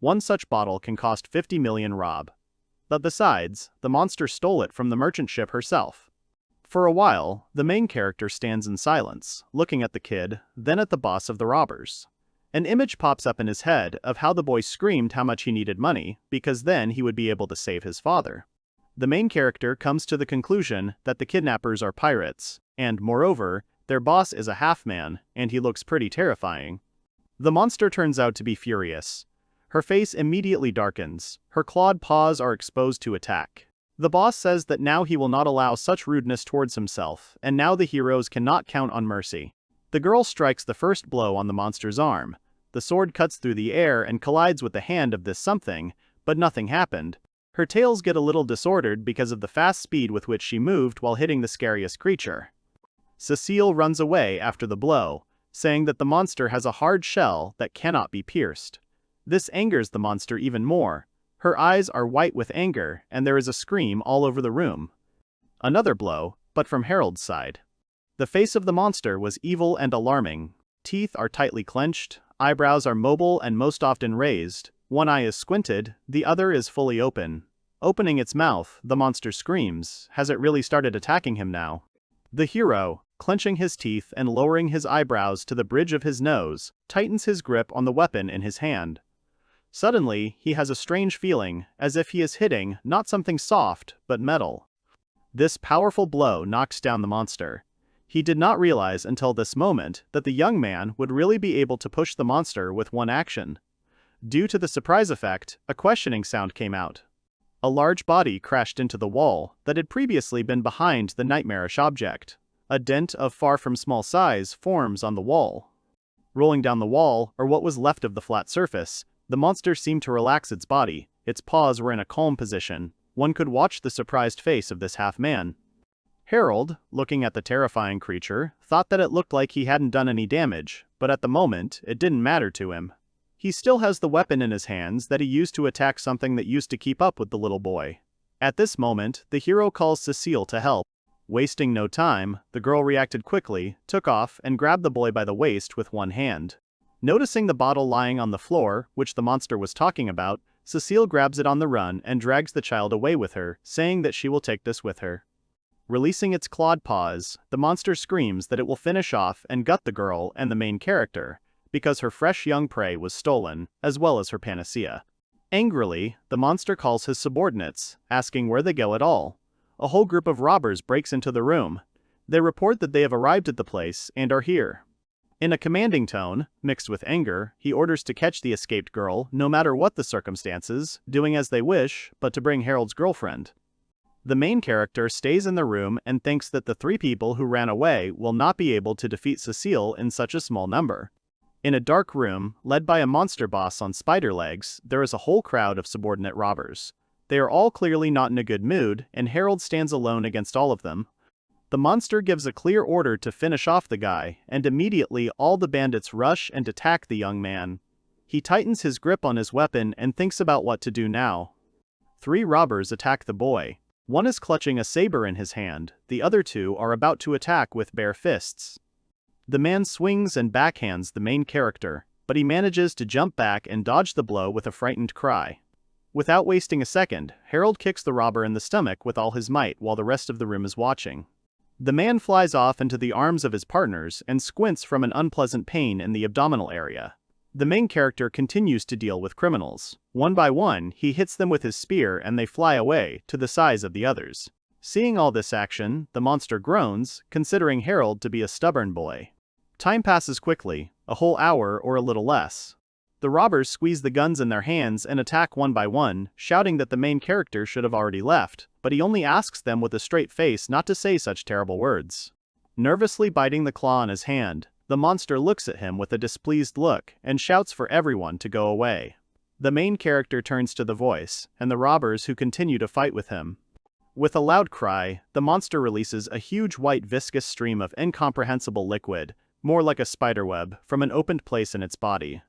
One such bottle can cost 50 million rob. But besides, the monster stole it from the merchant ship herself. For a while, the main character stands in silence, looking at the kid, then at the boss of the robbers. An image pops up in his head of how the boy screamed how much he needed money, because then he would be able to save his father. The main character comes to the conclusion that the kidnappers are pirates, and moreover, their boss is a half-man, and he looks pretty terrifying. The monster turns out to be furious. Her face immediately darkens, her clawed paws are exposed to attack. The boss says that now he will not allow such rudeness towards himself, and now the heroes cannot count on mercy. The girl strikes the first blow on the monster's arm. The sword cuts through the air and collides with the hand of this something, but nothing happened. Her tails get a little disordered because of the fast speed with which she moved while hitting the scariest creature. Cecile runs away after the blow, saying that the monster has a hard shell that cannot be pierced. This angers the monster even more. Her eyes are white with anger, and there is a scream all over the room. Another blow, but from Harold's side. The face of the monster was evil and alarming. Teeth are tightly clenched, eyebrows are mobile and most often raised. One eye is squinted, the other is fully open. Opening its mouth, the monster screams. Has it really started attacking him now? The hero, clenching his teeth and lowering his eyebrows to the bridge of his nose, tightens his grip on the weapon in his hand. Suddenly, he has a strange feeling, as if he is hitting not something soft, but metal. This powerful blow knocks down the monster. He did not realize until this moment that the young man would really be able to push the monster with one action. Due to the surprise effect, a questioning sound came out. A large body crashed into the wall that had previously been behind the nightmarish object. A dent of far from small size forms on the wall. Rolling down the wall, or what was left of the flat surface, the monster seemed to relax its body. Its paws were in a calm position. One could watch the surprised face of this half-man. Harold, looking at the terrifying creature, thought that it looked like he hadn't done any damage, but at the moment, it didn't matter to him. He still has the weapon in his hands that he used to attack something that used to keep up with the little boy. At this moment, the hero calls Cecile to help. Wasting no time, the girl reacted quickly, took off, and grabbed the boy by the waist with one hand. Noticing the bottle lying on the floor, which the monster was talking about, Cecile grabs it on the run and drags the child away with her, saying that she will take this with her. Releasing its clawed paws, the monster screams that it will finish off and gut the girl and the main character, because her fresh young prey was stolen, as well as her panacea. Angrily, the monster calls his subordinates, asking where they go at all. A whole group of robbers breaks into the room. They report that they have arrived at the place and are here. In a commanding tone, mixed with anger, he orders to catch the escaped girl, no matter what the circumstances, doing as they wish, but to bring Harold's girlfriend. The main character stays in the room and thinks that the three people who ran away will not be able to defeat Cecile in such a small number. In a dark room, led by a monster boss on spider legs, there is a whole crowd of subordinate robbers. They are all clearly not in a good mood, and Harold stands alone against all of them. The monster gives a clear order to finish off the guy, and immediately all the bandits rush and attack the young man. He tightens his grip on his weapon and thinks about what to do now. Three robbers attack the boy. One is clutching a saber in his hand, the other two are about to attack with bare fists. The man swings and backhands the main character, but he manages to jump back and dodge the blow with a frightened cry. Without wasting a second, Harold kicks the robber in the stomach with all his might while the rest of the room is watching. The man flies off into the arms of his partners and squints from an unpleasant pain in the abdominal area. The main character continues to deal with criminals. One by one, he hits them with his spear and they fly away, to the size of the others. Seeing all this action, the monster groans, considering Harold to be a stubborn boy. Time passes quickly, a whole hour or a little less. The robbers squeeze the guns in their hands and attack one by one, shouting that the main character should have already left, but he only asks them with a straight face not to say such terrible words. Nervously biting the claw on his hand, the monster looks at him with a displeased look and shouts for everyone to go away. The main character turns to the voice, and the robbers who continue to fight with him. With a loud cry, the monster releases a huge white viscous stream of incomprehensible liquid, more like a spiderweb, from an opened place in its body.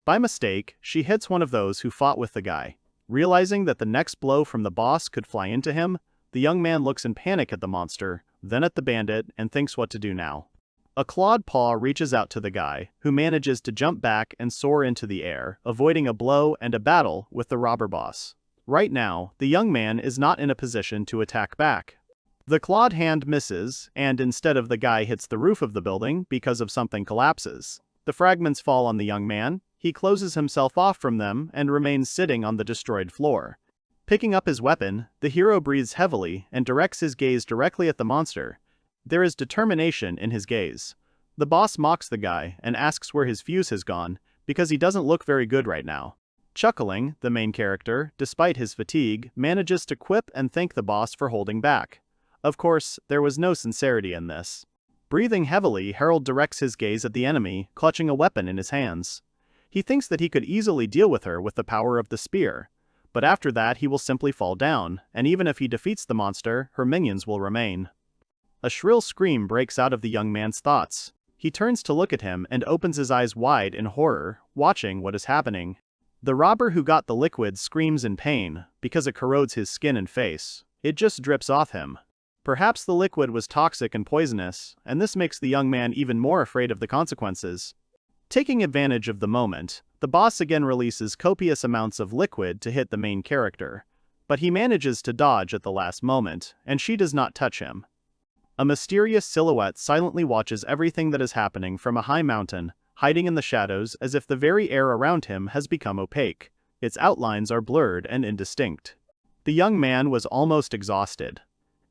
By mistake, she hits one of those who fought with the guy. Realizing that the next blow from the boss could fly into him, the young man looks in panic at the monster, then at the bandit, and thinks what to do now. A clawed paw reaches out to the guy, who manages to jump back and soar into the air, avoiding a blow and a battle with the robber boss. Right now, the young man is not in a position to attack back. The clawed hand misses, and instead of the guy hits the roof of the building because of something collapses. The fragments fall on the young man, he closes himself off from them and remains sitting on the destroyed floor. Picking up his weapon, the hero breathes heavily and directs his gaze directly at the monster. There is determination in his gaze. The boss mocks the guy and asks where his fuse has gone, because he doesn't look very good right now. Chuckling, the main character, despite his fatigue, manages to quip and thank the boss for holding back. Of course, there was no sincerity in this. Breathing heavily, Harold directs his gaze at the enemy, clutching a weapon in his hands. He thinks that he could easily deal with her with the power of the spear. But after that he will simply fall down, and even if he defeats the monster, her minions will remain. A shrill scream breaks out of the young man's thoughts. He turns to look at him and opens his eyes wide in horror, watching what is happening. The robber who got the liquid screams in pain, because it corrodes his skin and face. It just drips off him. Perhaps the liquid was toxic and poisonous, and this makes the young man even more afraid of the consequences. Taking advantage of the moment, the boss again releases copious amounts of liquid to hit the main character. But he manages to dodge at the last moment, and she does not touch him. A mysterious silhouette silently watches everything that is happening from a high mountain, hiding in the shadows as if the very air around him has become opaque. Its outlines are blurred and indistinct. The young man was almost exhausted.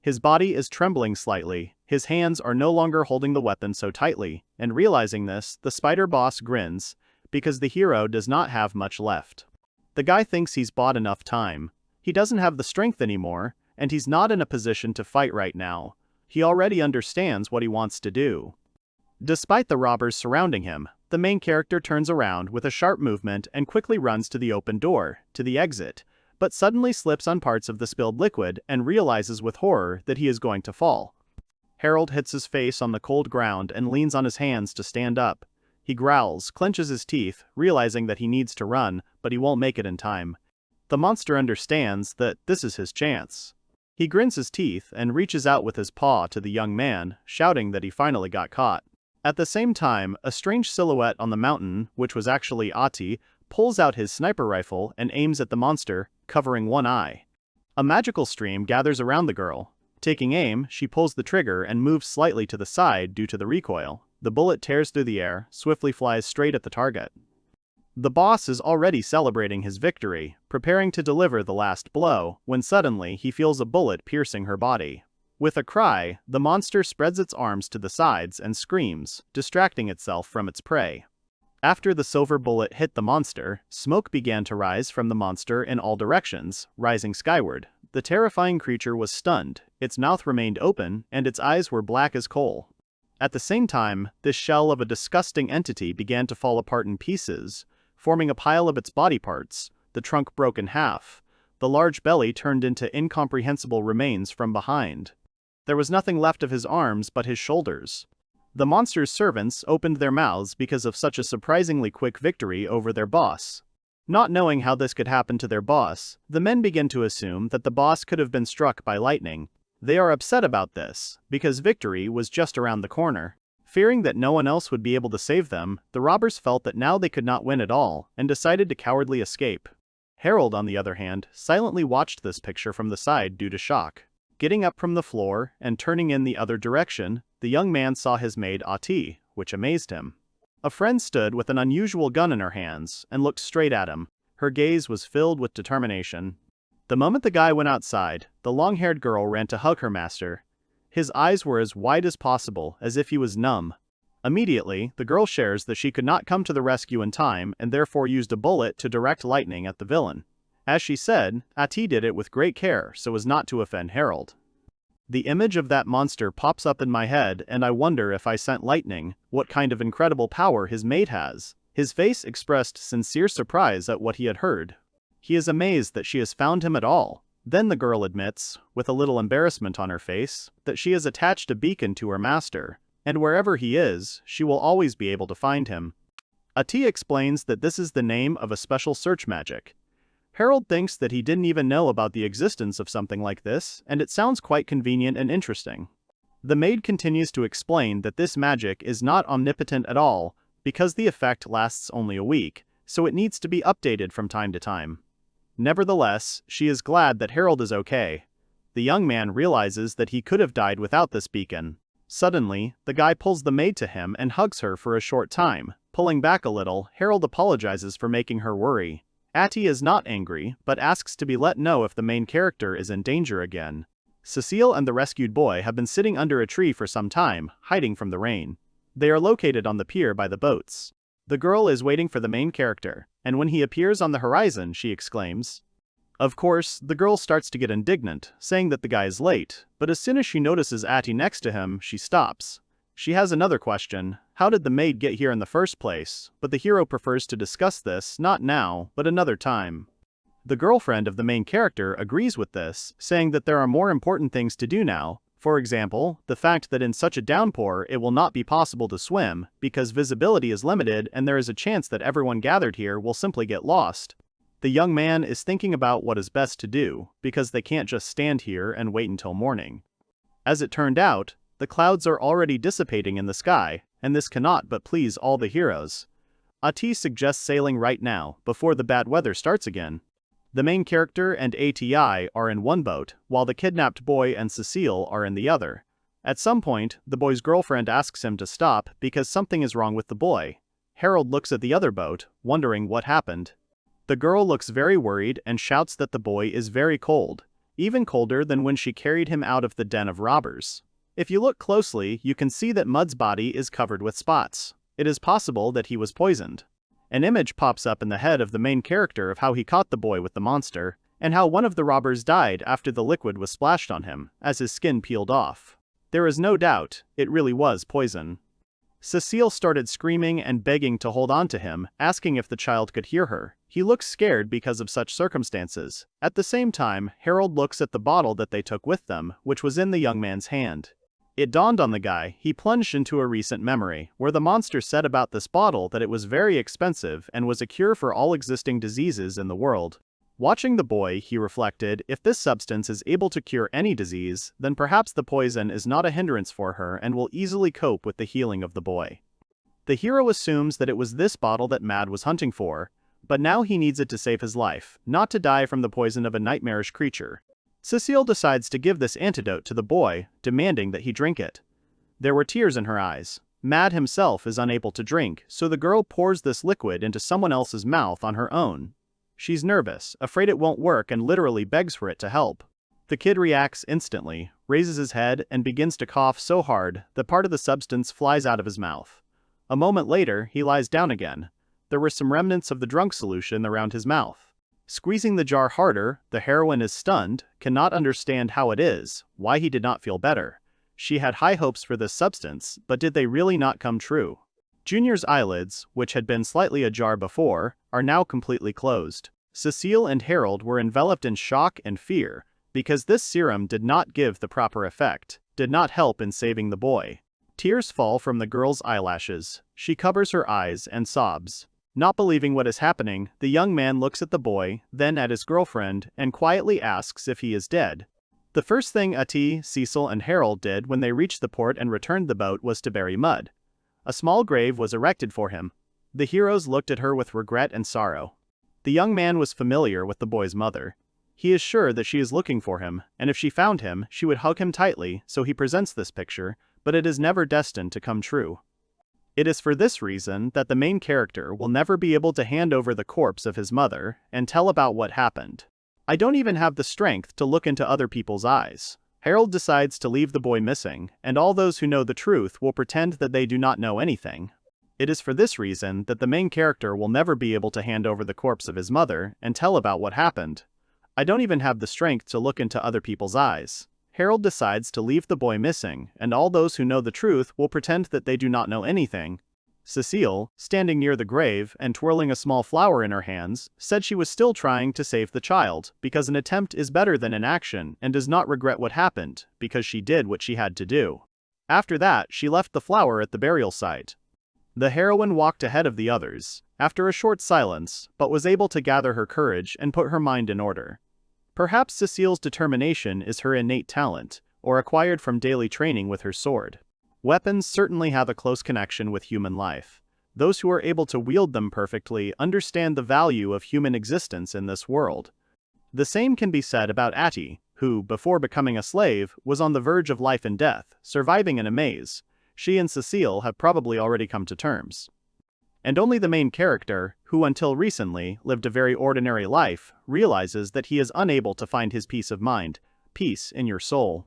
His body is trembling slightly, his hands are no longer holding the weapon so tightly, and realizing this, the spider boss grins, because the hero does not have much left. The guy thinks he's bought enough time. He doesn't have the strength anymore, and he's not in a position to fight right now. He already understands what he wants to do. Despite the robbers surrounding him, the main character turns around with a sharp movement and quickly runs to the open door, to the exit, but suddenly slips on parts of the spilled liquid and realizes with horror that he is going to fall. Harold hits his face on the cold ground and leans on his hands to stand up. He growls, clenches his teeth, realizing that he needs to run, but he won't make it in time. The monster understands that this is his chance. He grins his teeth and reaches out with his paw to the young man, shouting that he finally got caught. At the same time, a strange silhouette on the mountain, which was actually Atie, pulls out his sniper rifle and aims at the monster, covering one eye. A magical stream gathers around the girl. Taking aim, she pulls the trigger and moves slightly to the side due to the recoil. The bullet tears through the air, swiftly flies straight at the target. The boss is already celebrating his victory, preparing to deliver the last blow, when suddenly he feels a bullet piercing her body. With a cry, the monster spreads its arms to the sides and screams, distracting itself from its prey. After the silver bullet hit the monster, smoke began to rise from the monster in all directions, rising skyward. The terrifying creature was stunned, its mouth remained open, and its eyes were black as coal. At the same time, this shell of a disgusting entity began to fall apart in pieces, forming a pile of its body parts. The trunk broke in half. The large belly turned into incomprehensible remains from behind. There was nothing left of his arms but his shoulders. The monster's servants opened their mouths because of such a surprisingly quick victory over their boss. Not knowing how this could happen to their boss, the men begin to assume that the boss could have been struck by lightning. They are upset about this, because victory was just around the corner. Fearing that no one else would be able to save them, the robbers felt that now they could not win at all, and decided to cowardly escape. Harold, on the other hand, silently watched this picture from the side due to shock. Getting up from the floor and turning in the other direction, the young man saw his maid Atie, which amazed him. A friend stood with an unusual gun in her hands and looked straight at him. Her gaze was filled with determination. The moment the guy went outside, the long-haired girl ran to hug her master. His eyes were as wide as possible, as if he was numb. Immediately, the girl shares that she could not come to the rescue in time and therefore used a bullet to direct lightning at the villain. As she said, Atie did it with great care so as not to offend Harold. The image of that monster pops up in my head and I wonder if I sent lightning, what kind of incredible power his maid has. His face expressed sincere surprise at what he had heard. He is amazed that she has found him at all. Then the girl admits, with a little embarrassment on her face, that she has attached a beacon to her master, and wherever he is, she will always be able to find him. Atie explains that this is the name of a special search magic. Harold thinks that he didn't even know about the existence of something like this, and it sounds quite convenient and interesting. The maid continues to explain that this magic is not omnipotent at all, because the effect lasts only a week, so it needs to be updated from time to time. Nevertheless, she is glad that Harold is okay. The young man realizes that he could have died without this beacon. Suddenly, the guy pulls the maid to him and hugs her for a short time. Pulling back a little, Harold apologizes for making her worry. Atie is not angry, but asks to be let know if the main character is in danger again. Cecile and the rescued boy have been sitting under a tree for some time, hiding from the rain. They are located on the pier by the boats. The girl is waiting for the main character, and when he appears on the horizon, she exclaims. Of course, the girl starts to get indignant, saying that the guy is late, but as soon as she notices Atie next to him, she stops. She has another question: how did the maid get here in the first place? But the hero prefers to discuss this not now, but another time. The girlfriend of the main character agrees with this, saying that there are more important things to do now. For example, the fact that in such a downpour it will not be possible to swim, because visibility is limited and there is a chance that everyone gathered here will simply get lost. The young man is thinking about what is best to do, because they can't just stand here and wait until morning. As it turned out, the clouds are already dissipating in the sky, and this cannot but please all the heroes. Atie suggests sailing right now, before the bad weather starts again. The main character and Atie are in one boat, while the kidnapped boy and Cecile are in the other. At some point, the boy's girlfriend asks him to stop because something is wrong with the boy. Harold looks at the other boat, wondering what happened. The girl looks very worried and shouts that the boy is very cold, even colder than when she carried him out of the den of robbers. If you look closely, you can see that Mud's body is covered with spots. It is possible that he was poisoned. An image pops up in the head of the main character of how he caught the boy with the monster, and how one of the robbers died after the liquid was splashed on him, as his skin peeled off. There is no doubt, it really was poison. Cecile started screaming and begging to hold on to him, asking if the child could hear her. He looks scared because of such circumstances. At the same time, Harold looks at the bottle that they took with them, which was in the young man's hand. It dawned on the guy. He plunged into a recent memory, where the monster said about this bottle that it was very expensive and was a cure for all existing diseases in the world. Watching the boy, he reflected, if this substance is able to cure any disease, then perhaps the poison is not a hindrance for her and will easily cope with the healing of the boy. The hero assumes that it was this bottle that Mad was hunting for, but now he needs it to save his life, not to die from the poison of a nightmarish creature. Cecile decides to give this antidote to the boy, demanding that he drink it. There were tears in her eyes. Mad himself is unable to drink, so the girl pours this liquid into someone else's mouth on her own. She's nervous, afraid it won't work, and literally begs for it to help. The kid reacts instantly, raises his head, and begins to cough so hard that part of the substance flies out of his mouth. A moment later, he lies down again. There were some remnants of the drunk solution around his mouth. Squeezing the jar harder, the heroine is stunned, cannot understand how it is, why he did not feel better. She had high hopes for this substance, but did they really not come true? Junior's eyelids, which had been slightly ajar before, are now completely closed. Cecile and Harold were enveloped in shock and fear, because this serum did not give the proper effect, did not help in saving the boy. Tears fall from the girl's eyelashes. She covers her eyes and sobs. Not believing what is happening, the young man looks at the boy, then at his girlfriend, and quietly asks if he is dead. The first thing Atie, Cecil, and Harold did when they reached the port and returned the boat was to bury Mud. A small grave was erected for him. The heroes looked at her with regret and sorrow. The young man was familiar with the boy's mother. He is sure that she is looking for him, and if she found him, she would hug him tightly, so he presents this picture, but it is never destined to come true. It is for this reason that the main character will never be able to hand over the corpse of his mother and tell about what happened. I don't even have the strength to look into other people's eyes. Harold decides to leave the boy missing, and all those who know the truth will pretend that they do not know anything. It is for this reason that the main character will never be able to hand over the corpse of his mother and tell about what happened. I don't even have the strength to look into other people's eyes. Harold decides to leave the boy missing, and all those who know the truth will pretend that they do not know anything. Cecile, standing near the grave and twirling a small flower in her hands, said she was still trying to save the child, because an attempt is better than inaction, and does not regret what happened, because she did what she had to do. After that, she left the flower at the burial site. The heroine walked ahead of the others, after a short silence, but was able to gather her courage and put her mind in order. Perhaps Cecile's determination is her innate talent, or acquired from daily training with her sword. Weapons certainly have a close connection with human life. Those who are able to wield them perfectly understand the value of human existence in this world. The same can be said about Atie, who, before becoming a slave, was on the verge of life and death, surviving in a maze. She and Cecile have probably already come to terms. And only the main character, who until recently lived a very ordinary life, realizes that he is unable to find his peace of mind, peace in your soul.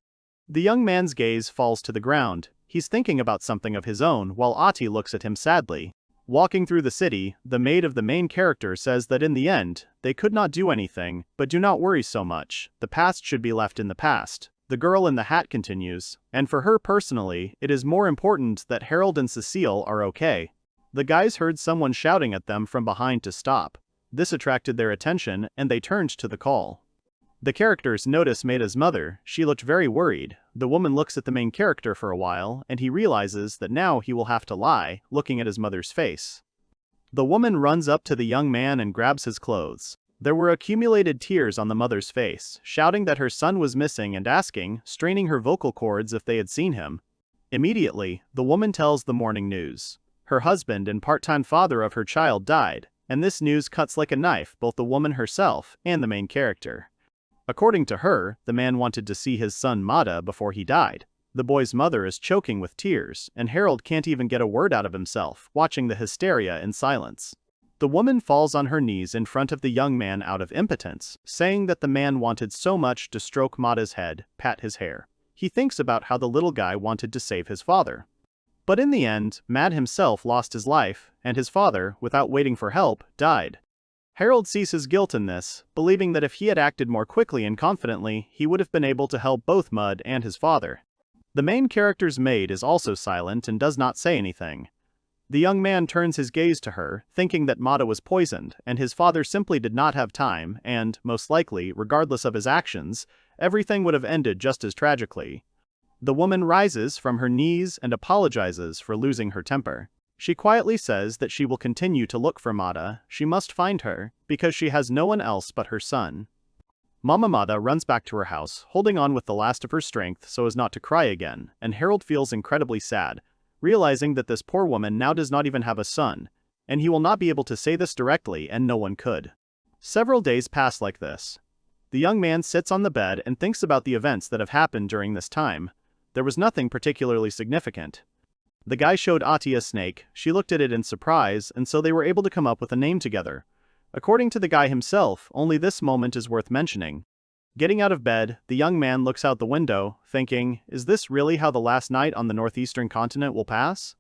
The young man's gaze falls to the ground. He's thinking about something of his own while Atie looks at him sadly. Walking through the city, the maid of the main character says that in the end, they could not do anything, but do not worry so much, the past should be left in the past. The girl in the hat continues, and for her personally, it is more important that Harold and Cecile are okay. The guys heard someone shouting at them from behind to stop. This attracted their attention, and they turned to the call. The characters notice Maeda's mother. She looked very worried. The woman looks at the main character for a while, and he realizes that now he will have to lie, looking at his mother's face. The woman runs up to the young man and grabs his clothes. There were accumulated tears on the mother's face, shouting that her son was missing and asking, straining her vocal cords if they had seen him. Immediately, the woman tells the morning news. Her husband and part-time father of her child died, and this news cuts like a knife both the woman herself and the main character. According to her, the man wanted to see his son Moete before he died. The boy's mother is choking with tears, and Harold can't even get a word out of himself, watching the hysteria in silence. The woman falls on her knees in front of the young man out of impotence, saying that the man wanted so much to stroke Maeda's head, pat his hair. He thinks about how the little guy wanted to save his father. But in the end, Mad himself lost his life, and his father, without waiting for help, died. Harold sees his guilt in this, believing that if he had acted more quickly and confidently, he would have been able to help both Mud and his father. The main character's maid is also silent and does not say anything. The young man turns his gaze to her, thinking that Moete was poisoned, and his father simply did not have time, and, most likely, regardless of his actions, everything would have ended just as tragically. The woman rises from her knees and apologizes for losing her temper. She quietly says that she will continue to look for Moete. She must find her, because she has no one else but her son. Mama Moete runs back to her house, holding on with the last of her strength so as not to cry again, and Harold feels incredibly sad, realizing that this poor woman now does not even have a son, and he will not be able to say this directly and no one could. Several days pass like this. The young man sits on the bed and thinks about the events that have happened during this time. There was nothing particularly significant. The guy showed Atie a snake, she looked at it in surprise, and so they were able to come up with a name together. According to the guy himself, only this moment is worth mentioning. Getting out of bed, the young man looks out the window, thinking, is this really how the last night on the northeastern continent will pass?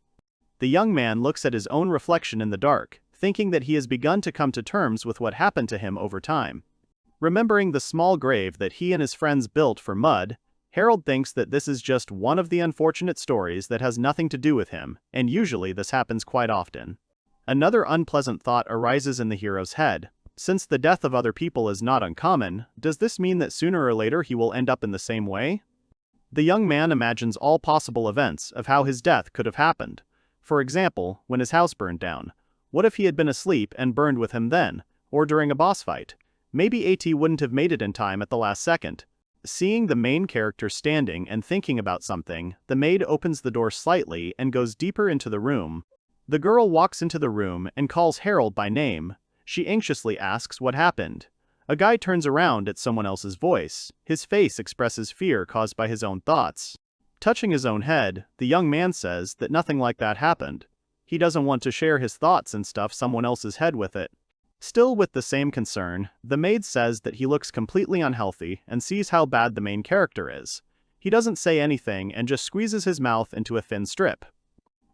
The young man looks at his own reflection in the dark, thinking that he has begun to come to terms with what happened to him over time. Remembering the small grave that he and his friends built for Mud, Harold thinks that this is just one of the unfortunate stories that has nothing to do with him, and usually this happens quite often. Another unpleasant thought arises in the hero's head. Since the death of other people is not uncommon, does this mean that sooner or later he will end up in the same way? The young man imagines all possible events of how his death could have happened. For example, when his house burned down. What if he had been asleep and burned with him then, or during a boss fight? Maybe Atie wouldn't have made it in time at the last second. Seeing the main character standing and thinking about something, the maid opens the door slightly and goes deeper into the room. The girl walks into the room and calls Harold by name. She anxiously asks what happened. A guy turns around at someone else's voice. His face expresses fear caused by his own thoughts. Touching his own head, the young man says that nothing like that happened. He doesn't want to share his thoughts and stuff someone else's head with it. Still with the same concern, the maid says that he looks completely unhealthy and sees how bad the main character is. He doesn't say anything and just squeezes his mouth into a thin strip.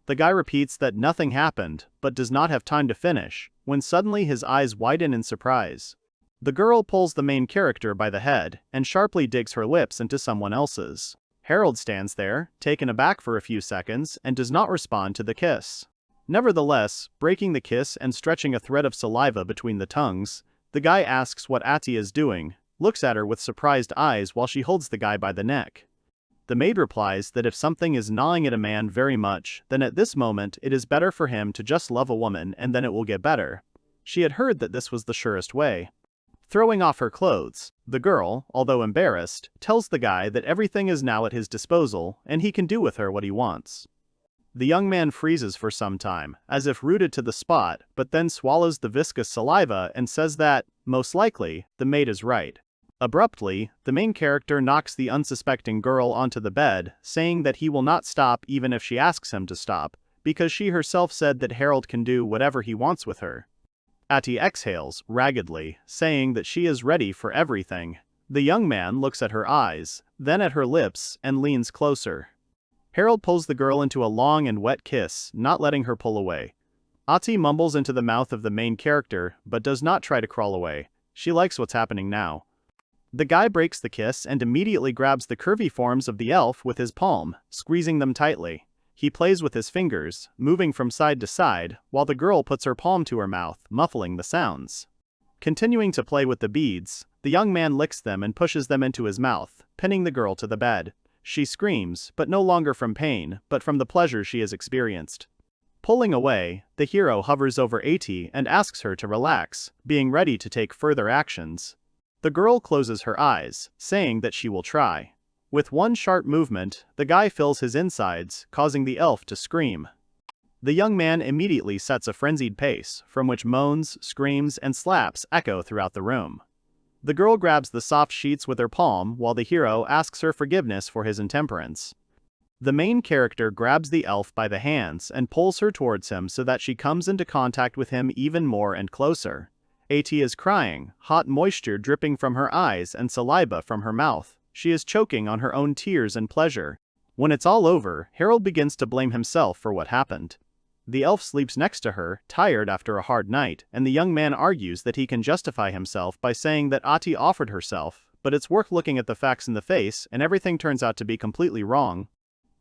The guy repeats that nothing happened, but does not have time to finish, when suddenly his eyes widen in surprise. The girl pulls the main character by the head and sharply digs her lips into someone else's. Harold stands there, taken aback for a few seconds, and does not respond to the kiss. Nevertheless, breaking the kiss and stretching a thread of saliva between the tongues, the guy asks what Atie is doing, looks at her with surprised eyes while she holds the guy by the neck. The maid replies that if something is gnawing at a man very much, then at this moment it is better for him to just love a woman and then it will get better. She had heard that this was the surest way. Throwing off her clothes, the girl, although embarrassed, tells the guy that everything is now at his disposal and he can do with her what he wants. The young man freezes for some time, as if rooted to the spot, but then swallows the viscous saliva and says that, most likely, the maid is right. Abruptly, the main character knocks the unsuspecting girl onto the bed, saying that he will not stop even if she asks him to stop, because she herself said that Harold can do whatever he wants with her. Atie exhales, raggedly, saying that she is ready for everything. The young man looks at her eyes, then at her lips, and leans closer. Harold pulls the girl into a long and wet kiss, not letting her pull away. Atie mumbles into the mouth of the main character, but does not try to crawl away. She likes what's happening now. The guy breaks the kiss and immediately grabs the curvy forms of the elf with his palm, squeezing them tightly. He plays with his fingers, moving from side to side, while the girl puts her palm to her mouth, muffling the sounds. Continuing to play with the beads, the young man licks them and pushes them into his mouth, pinning the girl to the bed. She screams, but no longer from pain, but from the pleasure she has experienced. Pulling away, the hero hovers over Atie and asks her to relax, being ready to take further actions. The girl closes her eyes, saying that she will try. With one sharp movement, the guy fills his insides, causing the elf to scream. The young man immediately sets a frenzied pace, from which moans, screams, and slaps echo throughout the room. The girl grabs the soft sheets with her palm while the hero asks her forgiveness for his intemperance. The main character grabs the elf by the hands and pulls her towards him so that she comes into contact with him even more and closer. Atie is crying, hot moisture dripping from her eyes and saliva from her mouth. She is choking on her own tears and pleasure. When it's all over, Harold begins to blame himself for what happened. The elf sleeps next to her, tired after a hard night, and the young man argues that he can justify himself by saying that Atie offered herself, but it's worth looking at the facts in the face and everything turns out to be completely wrong.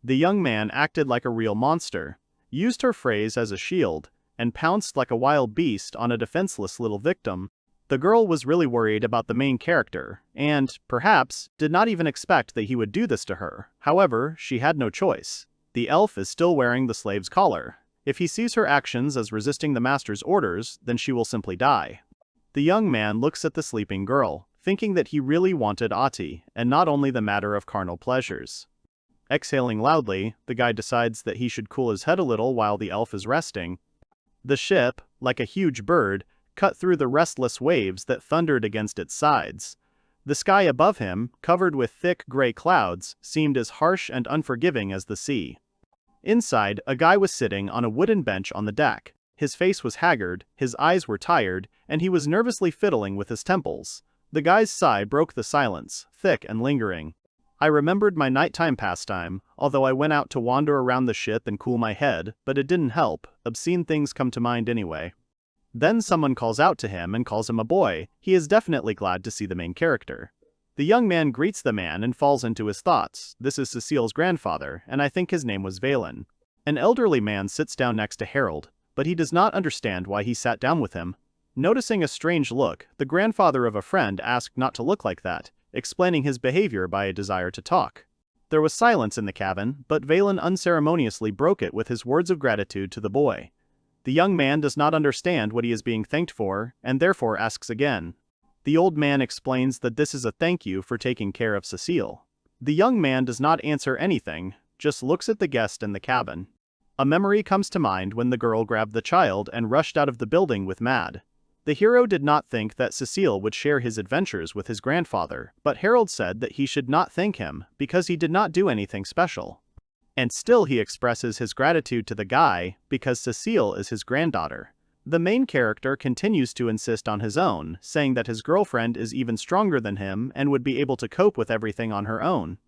The young man acted like a real monster, used her phrase as a shield, and pounced like a wild beast on a defenseless little victim. The girl was really worried about the main character, and, perhaps, did not even expect that he would do this to her. However, she had no choice. The elf is still wearing the slave's collar. If he sees her actions as resisting the master's orders, then she will simply die. The young man looks at the sleeping girl, thinking that he really wanted Atie, and not only the matter of carnal pleasures. Exhaling loudly, the guy decides that he should cool his head a little while the elf is resting. The ship, like a huge bird, cut through the restless waves that thundered against its sides. The sky above him, covered with thick gray clouds, seemed as harsh and unforgiving as the sea. Inside, a guy was sitting on a wooden bench on the deck. His face was haggard, his eyes were tired, and he was nervously fiddling with his temples. The guy's sigh broke the silence, thick and lingering. I remembered my nighttime pastime, although I went out to wander around the ship and cool my head, but it didn't help. Obscene things come to mind anyway. Then someone calls out to him and calls him a boy. He is definitely glad to see the main character. The young man greets the man and falls into his thoughts. This is Cecile's grandfather, and I think his name was Valen. An elderly man sits down next to Harold, but he does not understand why he sat down with him. Noticing a strange look, the grandfather of a friend asked not to look like that, explaining his behavior by a desire to talk. There was silence in the cabin, but Valen unceremoniously broke it with his words of gratitude to the boy. The young man does not understand what he is being thanked for, and therefore asks again. The old man explains that this is a thank you for taking care of Cecile. The young man does not answer anything, just looks at the guest in the cabin. A memory comes to mind when the girl grabbed the child and rushed out of the building with Mad. The hero did not think that Cecile would share his adventures with his grandfather, but Harold said that he should not thank him because he did not do anything special. And still he expresses his gratitude to the guy because Cecile is his granddaughter. The main character continues to insist on his own, saying that his girlfriend is even stronger than him and would be able to cope with everything on her own.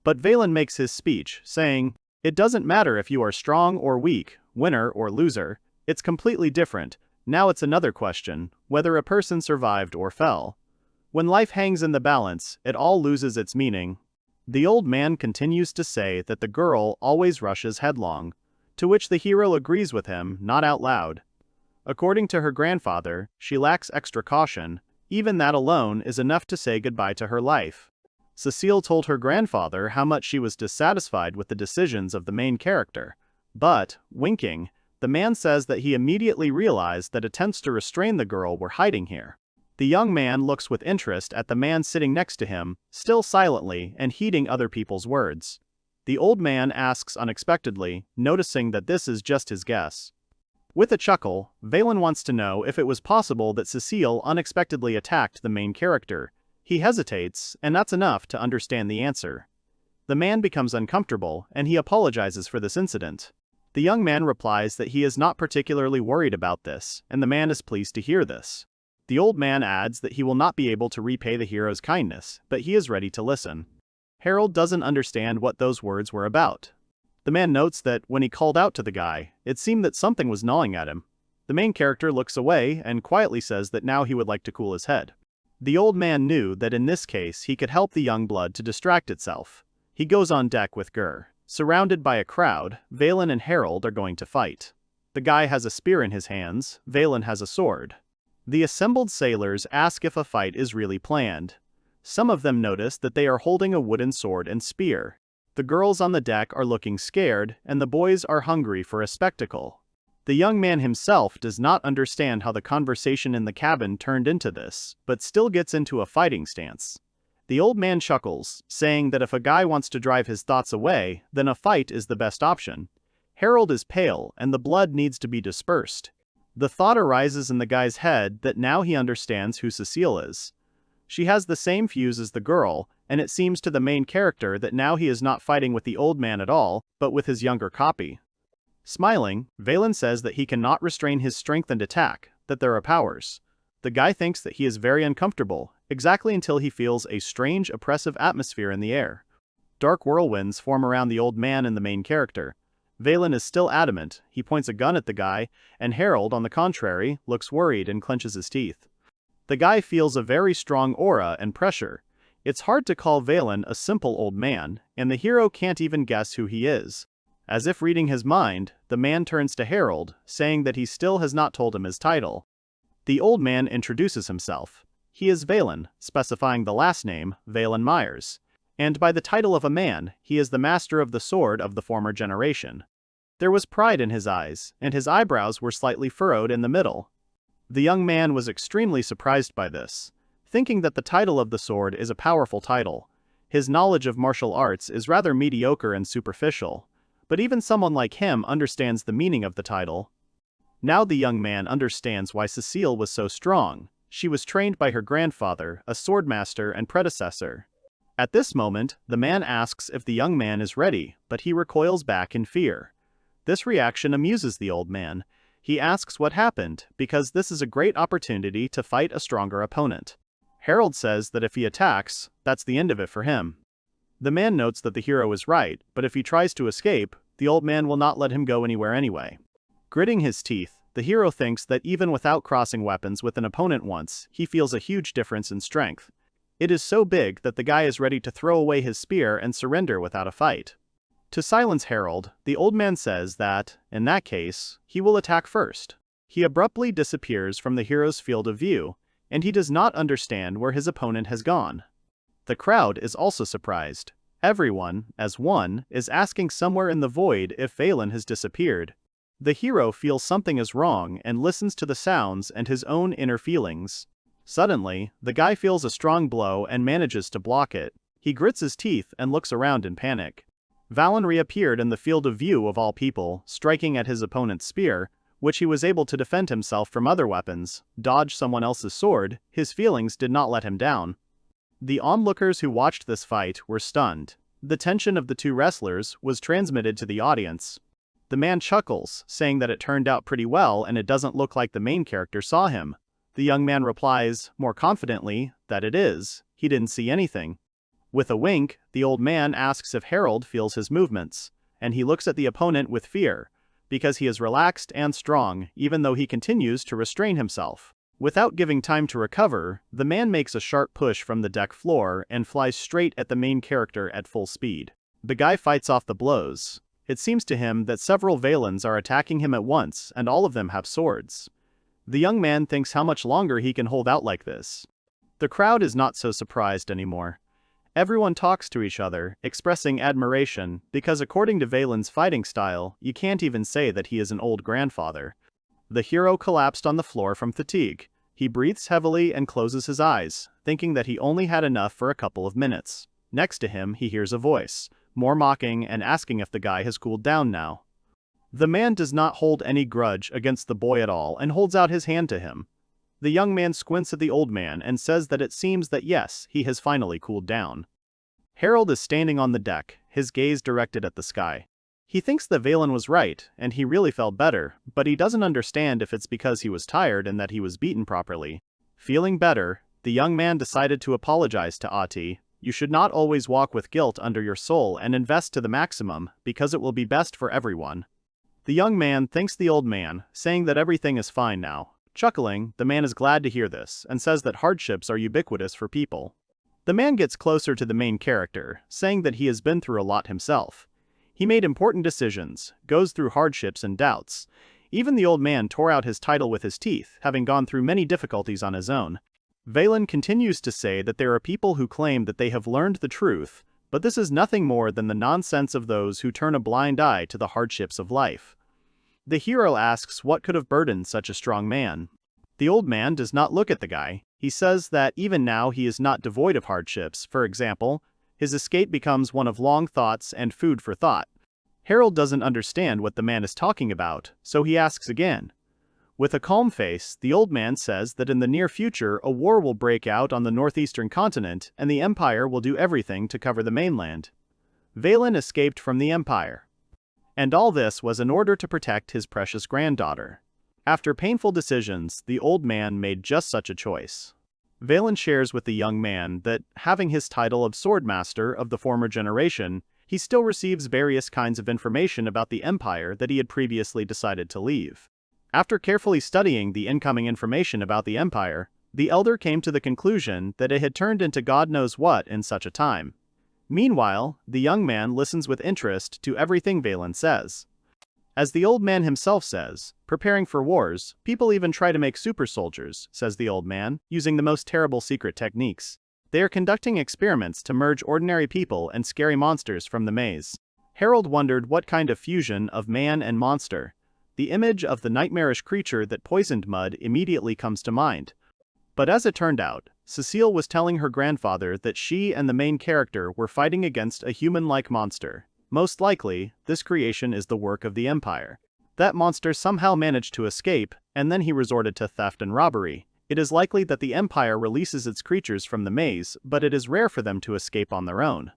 But Valen makes his speech, saying, "It doesn't matter if you are strong or weak, winner or loser, it's completely different. Now it's another question, whether a person survived or fell. When life hangs in the balance, it all loses its meaning." The old man continues to say that the girl always rushes headlong, to which the hero agrees with him, not out loud. According to her grandfather, she lacks extra caution. Even that alone is enough to say goodbye to her life. Cecile told her grandfather how much she was dissatisfied with the decisions of the main character. But, winking, the man says that he immediately realized that attempts to restrain the girl were hiding here. The young man looks with interest at the man sitting next to him, still silently and heeding other people's words. The old man asks unexpectedly, noticing that this is just his guess. With a chuckle, Valen wants to know if it was possible that Cecile unexpectedly attacked the main character. He hesitates, and that's enough to understand the answer. The man becomes uncomfortable, and he apologizes for this incident. The young man replies that he is not particularly worried about this, and the man is pleased to hear this. The old man adds that he will not be able to repay the hero's kindness, but he is ready to listen. Harold doesn't understand what those words were about. The man notes that when he called out to the guy, it seemed that something was gnawing at him. The main character looks away and quietly says that now he would like to cool his head. The old man knew that in this case he could help the young blood to distract itself. He goes on deck with Gur. Surrounded by a crowd, Valen and Harold are going to fight. The guy has a spear in his hands, Valen has a sword. The assembled sailors ask if a fight is really planned. Some of them notice that they are holding a wooden sword and spear. The girls on the deck are looking scared, and the boys are hungry for a spectacle. The young man himself does not understand how the conversation in the cabin turned into this, but still gets into a fighting stance. The old man chuckles, saying that if a guy wants to drive his thoughts away, then a fight is the best option. Harold is pale, and the blood needs to be dispersed. The thought arises in the guy's head that now he understands who Cecile is. She has the same fuse as the girl, and it seems to the main character that now he is not fighting with the old man at all, but with his younger copy. Smiling, Valen says that he cannot restrain his strength and attack, that there are powers. The guy thinks that he is very uncomfortable, exactly until he feels a strange, oppressive atmosphere in the air. Dark whirlwinds form around the old man and the main character. Valen is still adamant, he points a gun at the guy, and Harold, on the contrary, looks worried and clenches his teeth. The guy feels a very strong aura and pressure. It's hard to call Valen a simple old man, and the hero can't even guess who he is. As if reading his mind, the man turns to Harold, saying that he still has not told him his title. The old man introduces himself. He is Valen, specifying the last name, Valen Myers. And by the title of a man, he is the master of the sword of the former generation. There was pride in his eyes, and his eyebrows were slightly furrowed in the middle. The young man was extremely surprised by this, thinking that the title of the sword is a powerful title. His knowledge of martial arts is rather mediocre and superficial, but even someone like him understands the meaning of the title. Now the young man understands why Cecile was so strong. She was trained by her grandfather, a swordmaster and predecessor. At this moment, the man asks if the young man is ready, but he recoils back in fear. This reaction amuses the old man. He asks what happened, because this is a great opportunity to fight a stronger opponent. Harold says that if he attacks, that's the end of it for him. The man notes that the hero is right, but if he tries to escape, the old man will not let him go anywhere anyway. Gritting his teeth, the hero thinks that even without crossing weapons with an opponent once, he feels a huge difference in strength. It is so big that the guy is ready to throw away his spear and surrender without a fight. To silence Harold, the old man says that, in that case, he will attack first. He abruptly disappears from the hero's field of view, and he does not understand where his opponent has gone. The crowd is also surprised. Everyone, as one, is asking somewhere in the void if Valen has disappeared. The hero feels something is wrong and listens to the sounds and his own inner feelings. Suddenly, the guy feels a strong blow and manages to block it. He grits his teeth and looks around in panic. Valen reappeared in the field of view of all people, striking at his opponent's spear, which he was able to defend himself from other weapons, dodge someone else's sword. His feelings did not let him down. The onlookers who watched this fight were stunned. The tension of the two wrestlers was transmitted to the audience. The man chuckles, saying that it turned out pretty well and it doesn't look like the main character saw him. The young man replies, more confidently, that it is. He didn't see anything. With a wink, the old man asks if Harold feels his movements, and he looks at the opponent with fear, because he is relaxed and strong, even though he continues to restrain himself. Without giving time to recover, the man makes a sharp push from the deck floor and flies straight at the main character at full speed. The guy fights off the blows. It seems to him that several Valens are attacking him at once, and all of them have swords. The young man thinks how much longer he can hold out like this. The crowd is not so surprised anymore. Everyone talks to each other, expressing admiration, because according to Valen's fighting style, you can't even say that he is an old grandfather. The hero collapsed on the floor from fatigue. He breathes heavily and closes his eyes, thinking that he only had enough for a couple of minutes. Next to him, he hears a voice, more mocking and asking if the guy has cooled down now. The man does not hold any grudge against the boy at all and holds out his hand to him. The young man squints at the old man and says that it seems that yes, he has finally cooled down. Harold is standing on the deck, his gaze directed at the sky. He thinks that Valen was right, and he really felt better, but he doesn't understand if it's because he was tired and that he was beaten properly. Feeling better, the young man decided to apologize to Atie. You should not always walk with guilt under your soul and invest to the maximum, because it will be best for everyone. The young man thanks the old man, saying that everything is fine now. Chuckling, the man is glad to hear this, and says that hardships are ubiquitous for people. The man gets closer to the main character, saying that he has been through a lot himself. He made important decisions, goes through hardships and doubts. Even the old man tore out his title with his teeth, having gone through many difficulties on his own. Valen continues to say that there are people who claim that they have learned the truth, but this is nothing more than the nonsense of those who turn a blind eye to the hardships of life. The hero asks what could have burdened such a strong man. The old man does not look at the guy. He says that even now he is not devoid of hardships. For example, his escape becomes one of long thoughts and food for thought. Harold doesn't understand what the man is talking about, so he asks again. With a calm face, the old man says that in the near future a war will break out on the northeastern continent and the Empire will do everything to cover the mainland. Valen escaped from the Empire. And all this was in order to protect his precious granddaughter. After painful decisions, the old man made just such a choice. Valen shares with the young man that, having his title of Swordmaster of the former generation, he still receives various kinds of information about the Empire that he had previously decided to leave. After carefully studying the incoming information about the Empire, the elder came to the conclusion that it had turned into God knows what in such a time. Meanwhile, the young man listens with interest to everything Valen says. As the old man himself says, preparing for wars, people even try to make super soldiers, says the old man, using the most terrible secret techniques. They are conducting experiments to merge ordinary people and scary monsters from the maze. Harold wondered what kind of fusion of man and monster. The image of the nightmarish creature that poisoned Mud immediately comes to mind. But as it turned out, Cecile was telling her grandfather that she and the main character were fighting against a human-like monster. Most likely, this creation is the work of the Empire. That monster somehow managed to escape, and then he resorted to theft and robbery. It is likely that the Empire releases its creatures from the maze, but it is rare for them to escape on their own.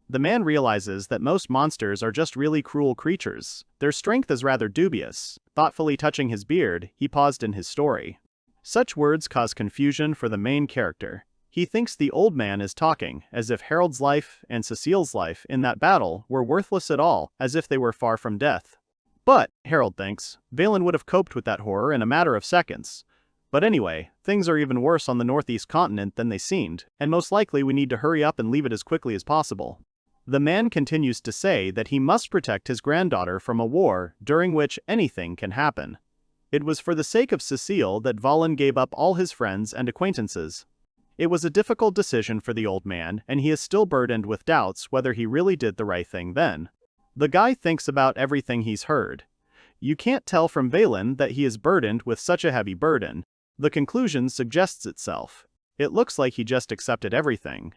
The man realizes that most monsters are just really cruel creatures. Their strength is rather dubious. Thoughtfully touching his beard, he paused in his story. Such words cause confusion for the main character. He thinks the old man is talking, as if Harold's life and Cecile's life in that battle were worthless at all, as if they were far from death. But, Harold thinks, Valen would have coped with that horror in a matter of seconds. But anyway, things are even worse on the northeast continent than they seemed, and most likely we need to hurry up and leave it as quickly as possible. The man continues to say that he must protect his granddaughter from a war during which anything can happen. It was for the sake of Cecile that Valen gave up all his friends and acquaintances. It was a difficult decision for the old man, and he is still burdened with doubts whether he really did the right thing then. The guy thinks about everything he's heard. You can't tell from Valen that he is burdened with such a heavy burden. The conclusion suggests itself. It looks like he just accepted everything.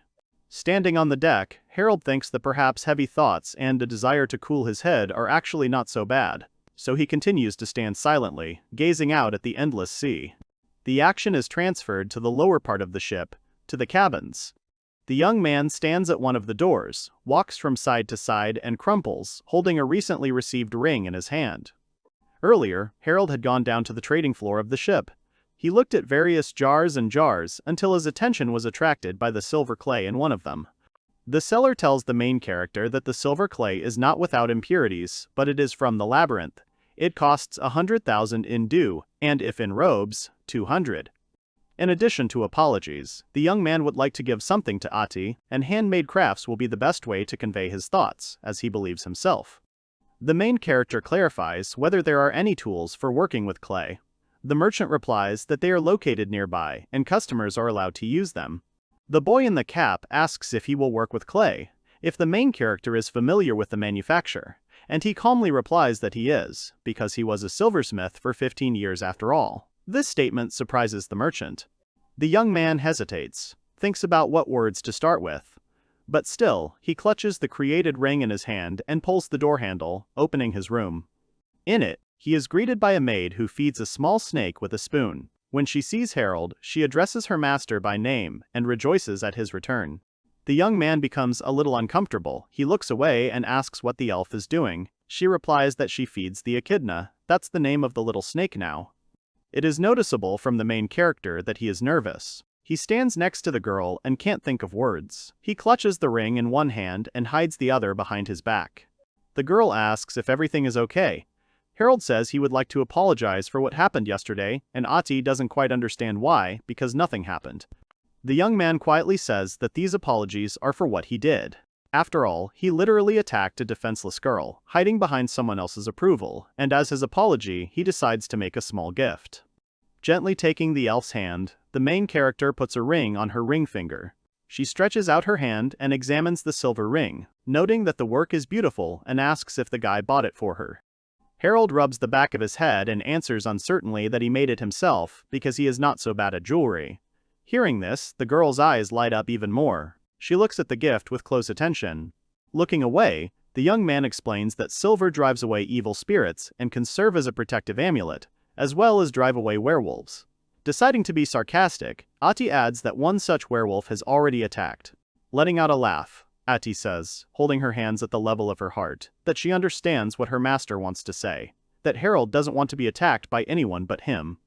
Standing on the deck, Harold thinks that perhaps heavy thoughts and a desire to cool his head are actually not so bad. So he continues to stand silently, gazing out at the endless sea. The action is transferred to the lower part of the ship, to the cabins. The young man stands at one of the doors, walks from side to side and crumples, holding a recently received ring in his hand. Earlier, Harold had gone down to the trading floor of the ship. He looked at various jars and jars until his attention was attracted by the silver clay in one of them. The seller tells the main character that the silver clay is not without impurities, but it is from the labyrinth. It costs 100,000 in due, and if in robes, 200. In addition to apologies, the young man would like to give something to Atie, and handmade crafts will be the best way to convey his thoughts, as he believes himself. The main character clarifies whether there are any tools for working with clay. The merchant replies that they are located nearby, and customers are allowed to use them. The boy in the cap asks if he will work with clay, if the main character is familiar with the manufacture, and he calmly replies that he is, because he was a silversmith for 15 years after all. This statement surprises the merchant. The young man hesitates, thinks about what words to start with. But still, he clutches the created ring in his hand and pulls the door handle, opening his room. In it, he is greeted by a maid who feeds a small snake with a spoon. When she sees Harold, she addresses her master by name and rejoices at his return. The young man becomes a little uncomfortable. He looks away and asks what the elf is doing. She replies that she feeds the echidna. That's the name of the little snake now. It is noticeable from the main character that he is nervous. He stands next to the girl and can't think of words. He clutches the ring in one hand and hides the other behind his back. The girl asks if everything is okay. Harold says he would like to apologize for what happened yesterday, and Atie doesn't quite understand why, because nothing happened. The young man quietly says that these apologies are for what he did. After all, he literally attacked a defenseless girl, hiding behind someone else's approval, and as his apology, he decides to make a small gift. Gently taking the elf's hand, the main character puts a ring on her ring finger. She stretches out her hand and examines the silver ring, noting that the work is beautiful and asks if the guy bought it for her. Harold rubs the back of his head and answers uncertainly that he made it himself because he is not so bad at jewelry. Hearing this, the girl's eyes light up even more. She looks at the gift with close attention. Looking away, the young man explains that silver drives away evil spirits and can serve as a protective amulet, as well as drive away werewolves. Deciding to be sarcastic, Atie adds that one such werewolf has already attacked. Letting out a laugh, Atie says, holding her hands at the level of her heart, that she understands what her master wants to say, that Harold doesn't want to be attacked by anyone but him.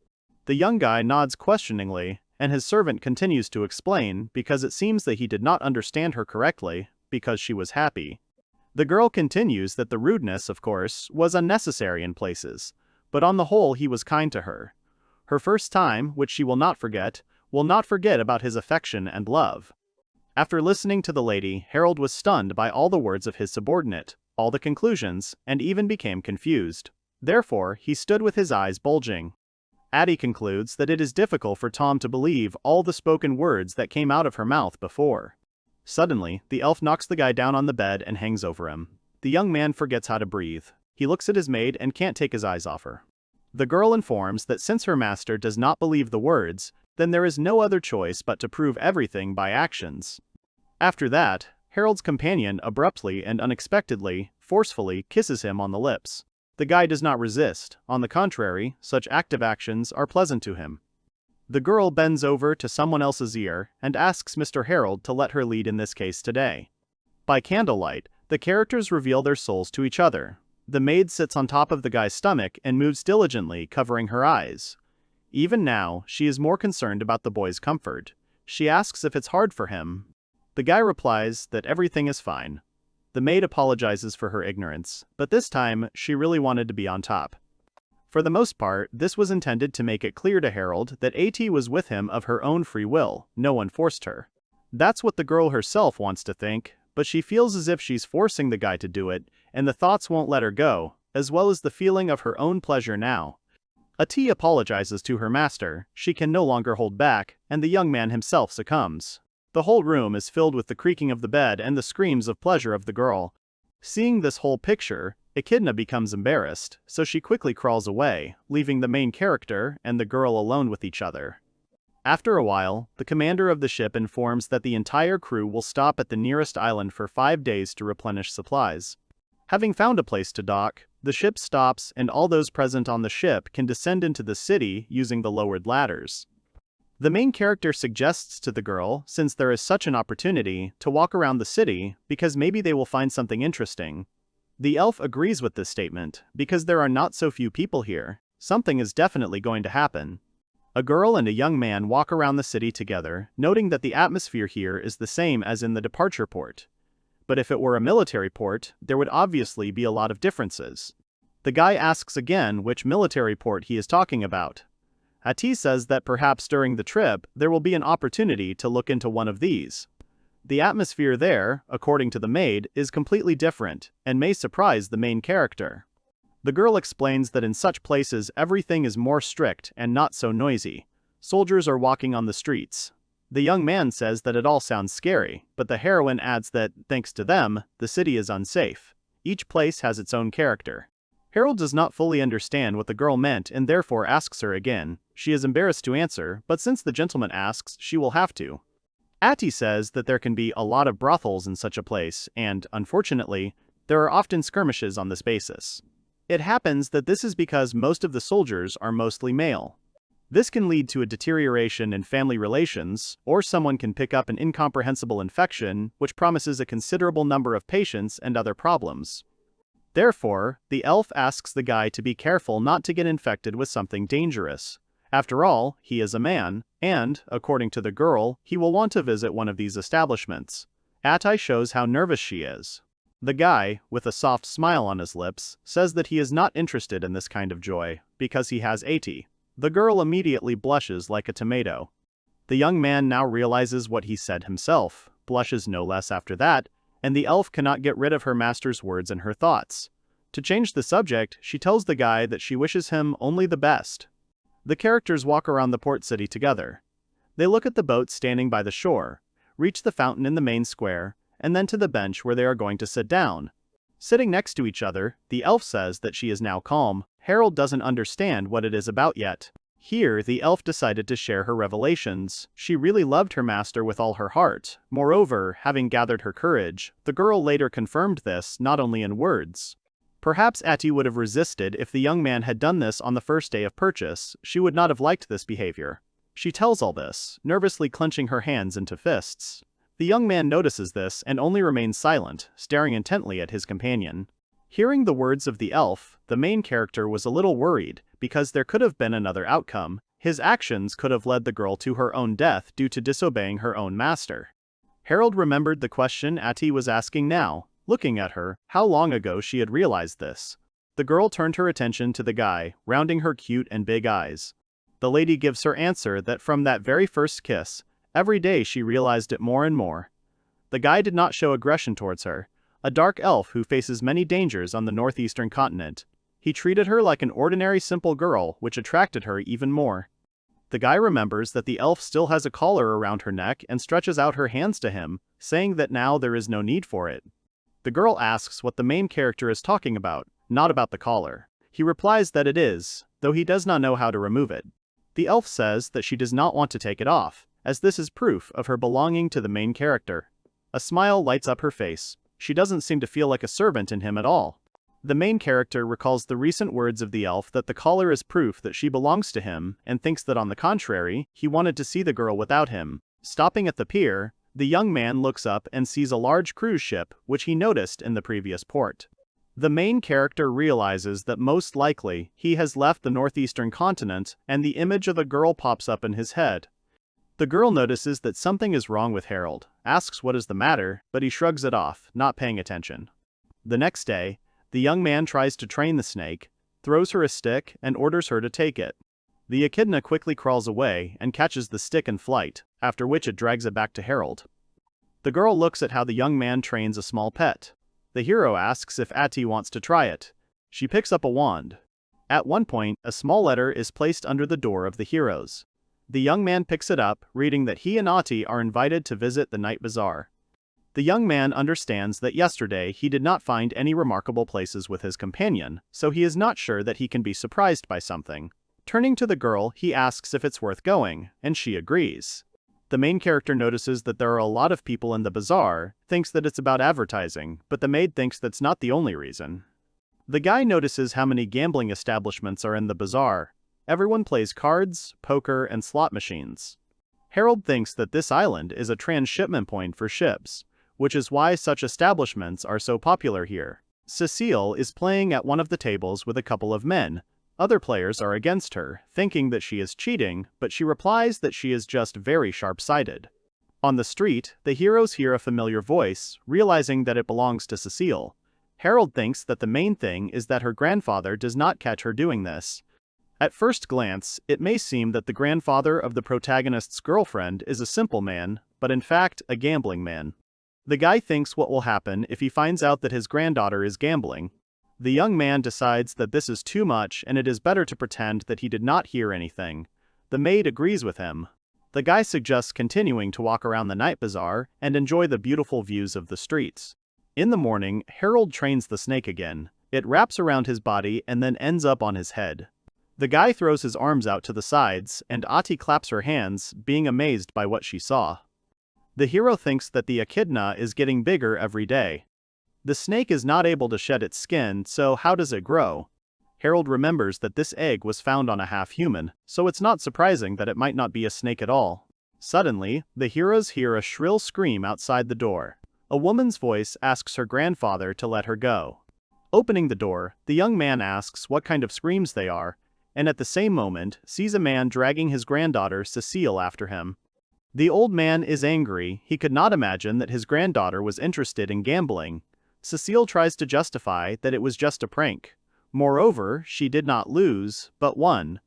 The young guy nods questioningly, and his servant continues to explain because it seems that he did not understand her correctly, because she was happy. The girl continues that the rudeness, of course, was unnecessary in places, but on the whole he was kind to her. Her first time, which she will not forget about his affection and love. After listening to the lady, Harold was stunned by all the words of his subordinate, all the conclusions, and even became confused. Therefore, he stood with his eyes bulging. Atie concludes that it is difficult for Tom to believe all the spoken words that came out of her mouth before. Suddenly, the elf knocks the guy down on the bed and hangs over him. The young man forgets how to breathe. He looks at his maid and can't take his eyes off her. The girl informs that since her master does not believe the words, then there is no other choice but to prove everything by actions. After that, Harold's companion abruptly and unexpectedly, forcefully kisses him on the lips. The guy does not resist. On the contrary, such active actions are pleasant to him. The girl bends over to someone else's ear and asks Mr. Harold to let her lead in this case today. By candlelight, the characters reveal their souls to each other. The maid sits on top of the guy's stomach and moves diligently, covering her eyes. Even now, she is more concerned about the boy's comfort. She asks if it's hard for him. The guy replies that everything is fine. The maid apologizes for her ignorance, but this time, she really wanted to be on top. For the most part, this was intended to make it clear to Harold that Atie was with him of her own free will, no one forced her. That's what the girl herself wants to think, but she feels as if she's forcing the guy to do it, and the thoughts won't let her go, as well as the feeling of her own pleasure now. Atie apologizes to her master, she can no longer hold back, and the young man himself succumbs. The whole room is filled with the creaking of the bed and the screams of pleasure of the girl. Seeing this whole picture, Echidna becomes embarrassed, so she quickly crawls away, leaving the main character and the girl alone with each other. After a while, the commander of the ship informs that the entire crew will stop at the nearest island for 5 days to replenish supplies. Having found a place to dock, the ship stops and all those present on the ship can descend into the city using the lowered ladders. The main character suggests to the girl, since there is such an opportunity, to walk around the city because maybe they will find something interesting. The elf agrees with this statement, because there are not so few people here. Something is definitely going to happen. A girl and a young man walk around the city together, noting that the atmosphere here is the same as in the departure port. But if it were a military port, there would obviously be a lot of differences. The guy asks again which military port he is talking about. Atie says that perhaps during the trip there will be an opportunity to look into one of these. The atmosphere there, according to the maid, is completely different, and may surprise the main character. The girl explains that in such places everything is more strict and not so noisy. Soldiers are walking on the streets. The young man says that it all sounds scary, but the heroine adds that, thanks to them, the city is unsafe. Each place has its own character. Harold does not fully understand what the girl meant and therefore asks her again. She is embarrassed to answer, but since the gentleman asks, she will have to. Atie says that there can be a lot of brothels in such a place, and, unfortunately, there are often skirmishes on this basis. It happens that this is because most of the soldiers are mostly male. This can lead to a deterioration in family relations, or someone can pick up an incomprehensible infection, which promises a considerable number of patients and other problems. Therefore, the elf asks the guy to be careful not to get infected with something dangerous. After all, he is a man, and, according to the girl, he will want to visit one of these establishments. Atie shows how nervous she is. The guy, with a soft smile on his lips, says that he is not interested in this kind of joy, because he has Atie. The girl immediately blushes like a tomato. The young man now realizes what he said himself, blushes no less after that, and the elf cannot get rid of her master's words and her thoughts. To change the subject, she tells the guy that she wishes him only the best. The characters walk around the port city together. They look at the boat standing by the shore, reach the fountain in the main square, and then to the bench where they are going to sit down. Sitting next to each other, the elf says that she is now calm. Harold doesn't understand what it is about yet. Here, the elf decided to share her revelations. She really loved her master with all her heart. Moreover, having gathered her courage, the girl later confirmed this not only in words. Perhaps Atie would have resisted if the young man had done this on the first day of purchase. She would not have liked this behavior. She tells all this, nervously clenching her hands into fists. The young man notices this and only remains silent, staring intently at his companion. Hearing the words of the elf, the main character was a little worried, because there could have been another outcome. His actions could have led the girl to her own death due to disobeying her own master. Harold remembered the question Atie was asking now. Looking at her, how long ago she had realized this. The girl turned her attention to the guy, rounding her cute and big eyes. The lady gives her answer that from that very first kiss, every day she realized it more and more. The guy did not show aggression towards her, a dark elf who faces many dangers on the northeastern continent. He treated her like an ordinary simple girl, which attracted her even more. The guy remembers that the elf still has a collar around her neck and stretches out her hands to him, saying that now there is no need for it. The girl asks what the main character is talking about, not about the collar. He replies that it is, though he does not know how to remove it. The elf says that she does not want to take it off, as this is proof of her belonging to the main character. A smile lights up her face. She doesn't seem to feel like a servant in him at all. The main character recalls the recent words of the elf that the collar is proof that she belongs to him, and thinks that on the contrary, he wanted to see the girl without him. Stopping at the pier, the young man looks up and sees a large cruise ship, which he noticed in the previous port. The main character realizes that most likely he has left the northeastern continent, and the image of a girl pops up in his head. The girl notices that something is wrong with Harold, asks what is the matter, but he shrugs it off, not paying attention. The next day, the young man tries to train the snake, throws her a stick, and orders her to take it. The echidna quickly crawls away and catches the stick in flight, after which it drags it back to Harold. The girl looks at how the young man trains a small pet. The hero asks if Atie wants to try it. She picks up a wand. At one point, a small letter is placed under the door of the heroes. The young man picks it up, reading that he and Atie are invited to visit the night bazaar. The young man understands that yesterday he did not find any remarkable places with his companion, so he is not sure that he can be surprised by something. Turning to the girl, he asks if it's worth going, and she agrees. The main character notices that there are a lot of people in the bazaar, thinks that it's about advertising, but the maid thinks that's not the only reason. The guy notices how many gambling establishments are in the bazaar. Everyone plays cards, poker, and slot machines. Harold thinks that this island is a transshipment point for ships, which is why such establishments are so popular here. Cecile is playing at one of the tables with a couple of men. Other players are against her, thinking that she is cheating, but she replies that she is just very sharp-sighted. On the street, the heroes hear a familiar voice, realizing that it belongs to Cecile. Harold thinks that the main thing is that her grandfather does not catch her doing this. At first glance, it may seem that the grandfather of the protagonist's girlfriend is a simple man, but in fact, a gambling man. The guy thinks what will happen if he finds out that his granddaughter is gambling. The young man decides that this is too much and it is better to pretend that he did not hear anything. The maid agrees with him. The guy suggests continuing to walk around the night bazaar and enjoy the beautiful views of the streets. In the morning, Harold trains the snake again. It wraps around his body and then ends up on his head. The guy throws his arms out to the sides, and Atie claps her hands, being amazed by what she saw. The hero thinks that the echidna is getting bigger every day. The snake is not able to shed its skin, so how does it grow? Harold remembers that this egg was found on a half-human, so it's not surprising that it might not be a snake at all. Suddenly, the heroes hear a shrill scream outside the door. A woman's voice asks her grandfather to let her go. Opening the door, the young man asks what kind of screams they are, and at the same moment sees a man dragging his granddaughter Cecile after him. The old man is angry. He could not imagine that his granddaughter was interested in gambling. Cecile tries to justify that it was just a prank. Moreover, she did not lose, but won.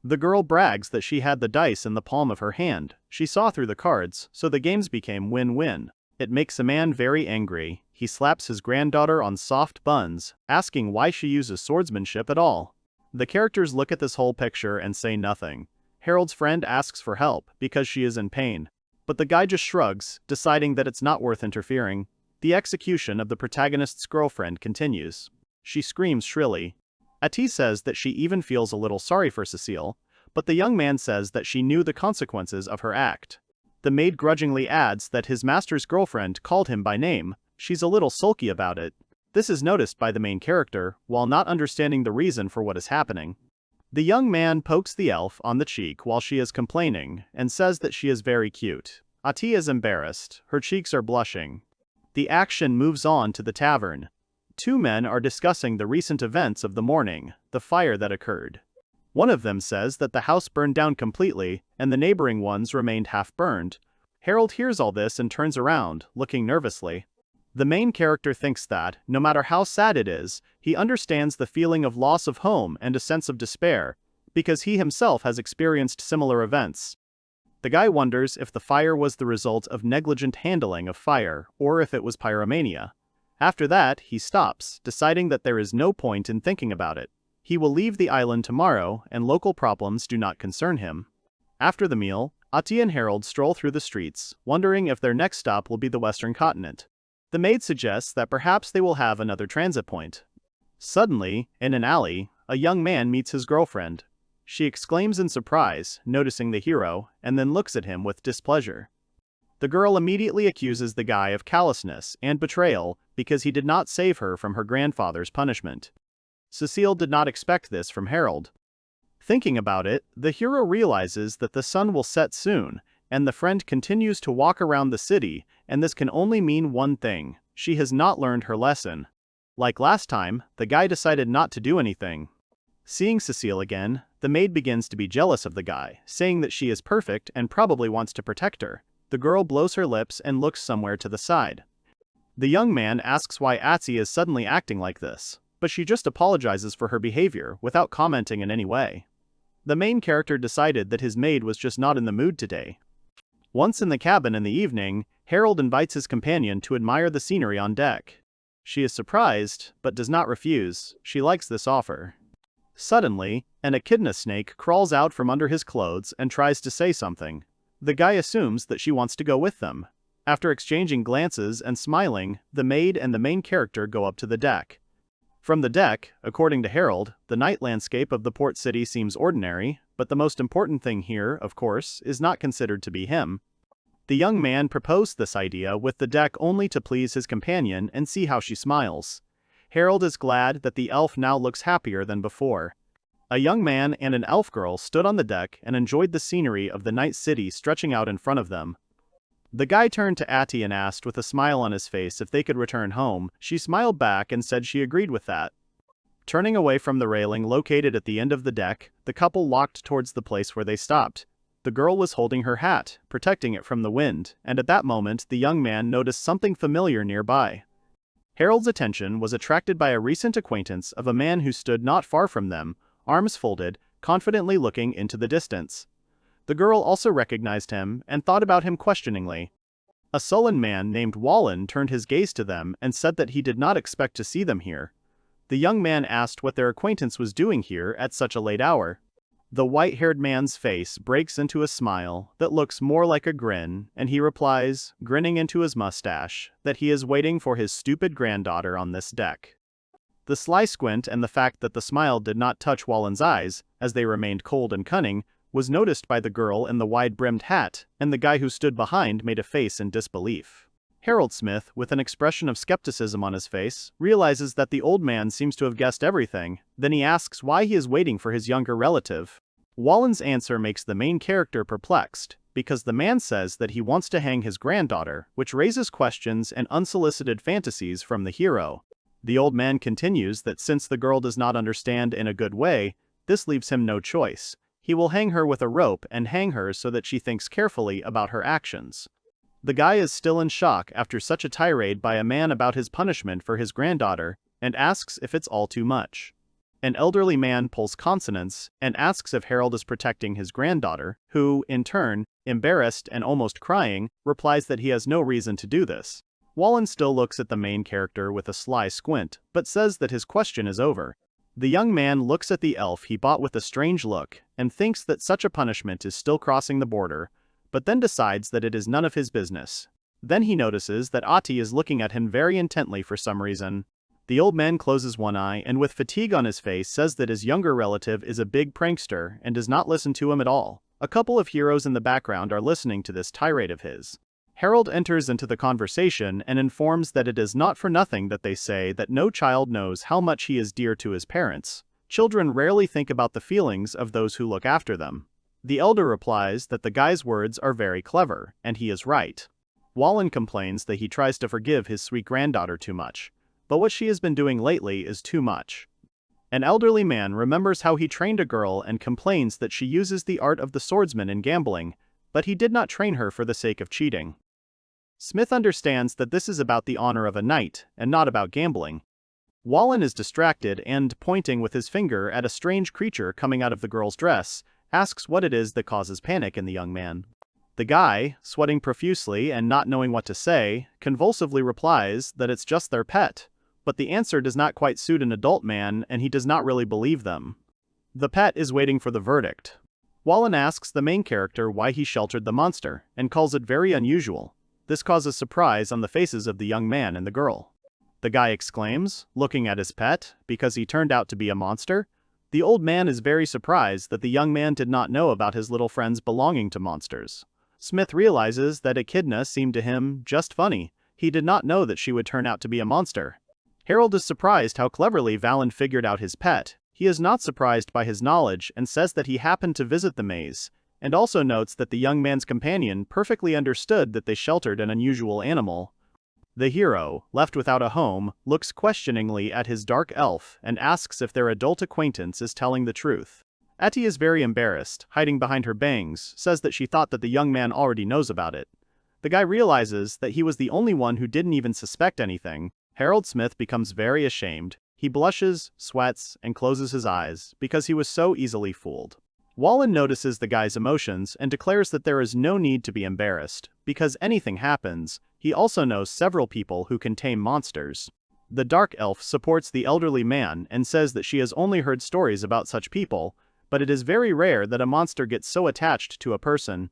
The girl brags that she had the dice in the palm of her hand. She saw through the cards, so the games became win-win. It makes a man very angry. He slaps his granddaughter on soft buns, asking why she uses swordsmanship at all. The characters look at this whole picture and say nothing. Harold's friend asks for help because she is in pain. But the guy just shrugs, deciding that it's not worth interfering. The execution of the protagonist's girlfriend continues. She screams shrilly. Atie says that she even feels a little sorry for Cecile, but the young man says that she knew the consequences of her act. The maid grudgingly adds that his master's girlfriend called him by name. She's a little sulky about it. This is noticed by the main character, while not understanding the reason for what is happening. The young man pokes the elf on the cheek while she is complaining, and says that she is very cute. Atie is embarrassed. Her cheeks are blushing. The action moves on to the tavern. Two men are discussing the recent events of the morning, the fire that occurred. One of them says that the house burned down completely, and the neighboring ones remained half-burned. Harold hears all this and turns around, looking nervously. The main character thinks that, no matter how sad it is, he understands the feeling of loss of home and a sense of despair, because he himself has experienced similar events. The guy wonders if the fire was the result of negligent handling of fire, or if it was pyromania. After that, he stops, deciding that there is no point in thinking about it. He will leave the island tomorrow, and local problems do not concern him. After the meal, Atie and Harold stroll through the streets, wondering if their next stop will be the Western continent. The maid suggests that perhaps they will have another transit point. Suddenly, in an alley, a young man meets his girlfriend. She exclaims in surprise, noticing the hero, and then looks at him with displeasure. The girl immediately accuses the guy of callousness and betrayal because he did not save her from her grandfather's punishment. Cecile did not expect this from Harold. Thinking about it, the hero realizes that the sun will set soon, and the friend continues to walk around the city, and this can only mean one thing: she has not learned her lesson. Like last time, the guy decided not to do anything. Seeing Cecile again, the maid begins to be jealous of the guy, saying that she is perfect and probably wants to protect her. The girl blows her lips and looks somewhere to the side. The young man asks why Atie is suddenly acting like this, but she just apologizes for her behavior without commenting in any way. The main character decided that his maid was just not in the mood today. Once in the cabin in the evening, Harold invites his companion to admire the scenery on deck. She is surprised, but does not refuse. She likes this offer. Suddenly, an echidna snake crawls out from under his clothes and tries to say something. The guy assumes that she wants to go with them. After exchanging glances and smiling, the maid and the main character go up to the deck. From the deck, according to Harold, the night landscape of the port city seems ordinary, but the most important thing here, of course, is not considered to be him. The young man proposed this idea with the deck only to please his companion and see how she smiles. Harold is glad that the elf now looks happier than before. A young man and an elf girl stood on the deck and enjoyed the scenery of the night city stretching out in front of them. The guy turned to Atie and asked with a smile on his face if they could return home. She smiled back and said she agreed with that. Turning away from the railing located at the end of the deck, the couple walked towards the place where they stopped. The girl was holding her hat, protecting it from the wind, and at that moment the young man noticed something familiar nearby. Harold's attention was attracted by a recent acquaintance of a man who stood not far from them, arms folded, confidently looking into the distance. The girl also recognized him and thought about him questioningly. A sullen man named Wallen turned his gaze to them and said that he did not expect to see them here. The young man asked what their acquaintance was doing here at such a late hour. The white-haired man's face breaks into a smile that looks more like a grin, and he replies, grinning into his mustache, that he is waiting for his stupid granddaughter on this deck. The sly squint and the fact that the smile did not touch Wallen's eyes, as they remained cold and cunning, was noticed by the girl in the wide-brimmed hat, and the guy who stood behind made a face in disbelief. Harold Smith, with an expression of skepticism on his face, realizes that the old man seems to have guessed everything. Then he asks why he is waiting for his younger relative. Wallen's answer makes the main character perplexed, because the man says that he wants to hang his granddaughter, which raises questions and unsolicited fantasies from the hero. The old man continues that since the girl does not understand in a good way, this leaves him no choice. He will hang her with a rope and hang her so that she thinks carefully about her actions. The guy is still in shock after such a tirade by a man about his punishment for his granddaughter, and asks if it's all too much. An elderly man pulls consonants and asks if Harold is protecting his granddaughter, who, in turn, embarrassed and almost crying, replies that he has no reason to do this. Wallen still looks at the main character with a sly squint, but says that his question is over. The young man looks at the elf he bought with a strange look, and thinks that such a punishment is still crossing the border, but then decides that it is none of his business. Then he notices that Atie is looking at him very intently for some reason. The old man closes one eye and with fatigue on his face says that his younger relative is a big prankster and does not listen to him at all. A couple of heroes in the background are listening to this tirade of his. Harold enters into the conversation and informs that it is not for nothing that they say that no child knows how much he is dear to his parents. Children rarely think about the feelings of those who look after them. The elder replies that the guy's words are very clever, and he is right. Wallen complains that he tries to forgive his sweet granddaughter too much, but what she has been doing lately is too much. An elderly man remembers how he trained a girl and complains that she uses the art of the swordsman in gambling, but he did not train her for the sake of cheating. Smith understands that this is about the honor of a knight, and not about gambling. Wallen is distracted and, pointing with his finger at a strange creature coming out of the girl's dress, asks what it is that causes panic in the young man. The guy, sweating profusely and not knowing what to say, convulsively replies that it's just their pet, but the answer does not quite suit an adult man and he does not really believe them. The pet is waiting for the verdict. Wallen asks the main character why he sheltered the monster, and calls it very unusual. This causes surprise on the faces of the young man and the girl. The guy exclaims, looking at his pet, because he turned out to be a monster. The old man is very surprised that the young man did not know about his little friends belonging to monsters. Smith realizes that Echidna seemed to him just funny. He did not know that she would turn out to be a monster. Harold is surprised how cleverly Valen figured out his pet. He is not surprised by his knowledge and says that he happened to visit the maze, and also notes that the young man's companion perfectly understood that they sheltered an unusual animal. The hero, left without a home, looks questioningly at his dark elf and asks if their adult acquaintance is telling the truth. Atie is very embarrassed, hiding behind her bangs, says that she thought that the young man already knows about it. The guy realizes that he was the only one who didn't even suspect anything. Harold Smith becomes very ashamed. He blushes, sweats, and closes his eyes, because he was so easily fooled. Wallen notices the guy's emotions and declares that there is no need to be embarrassed, because anything happens. He also knows several people who can tame monsters. The dark elf supports the elderly man and says that she has only heard stories about such people, but it is very rare that a monster gets so attached to a person.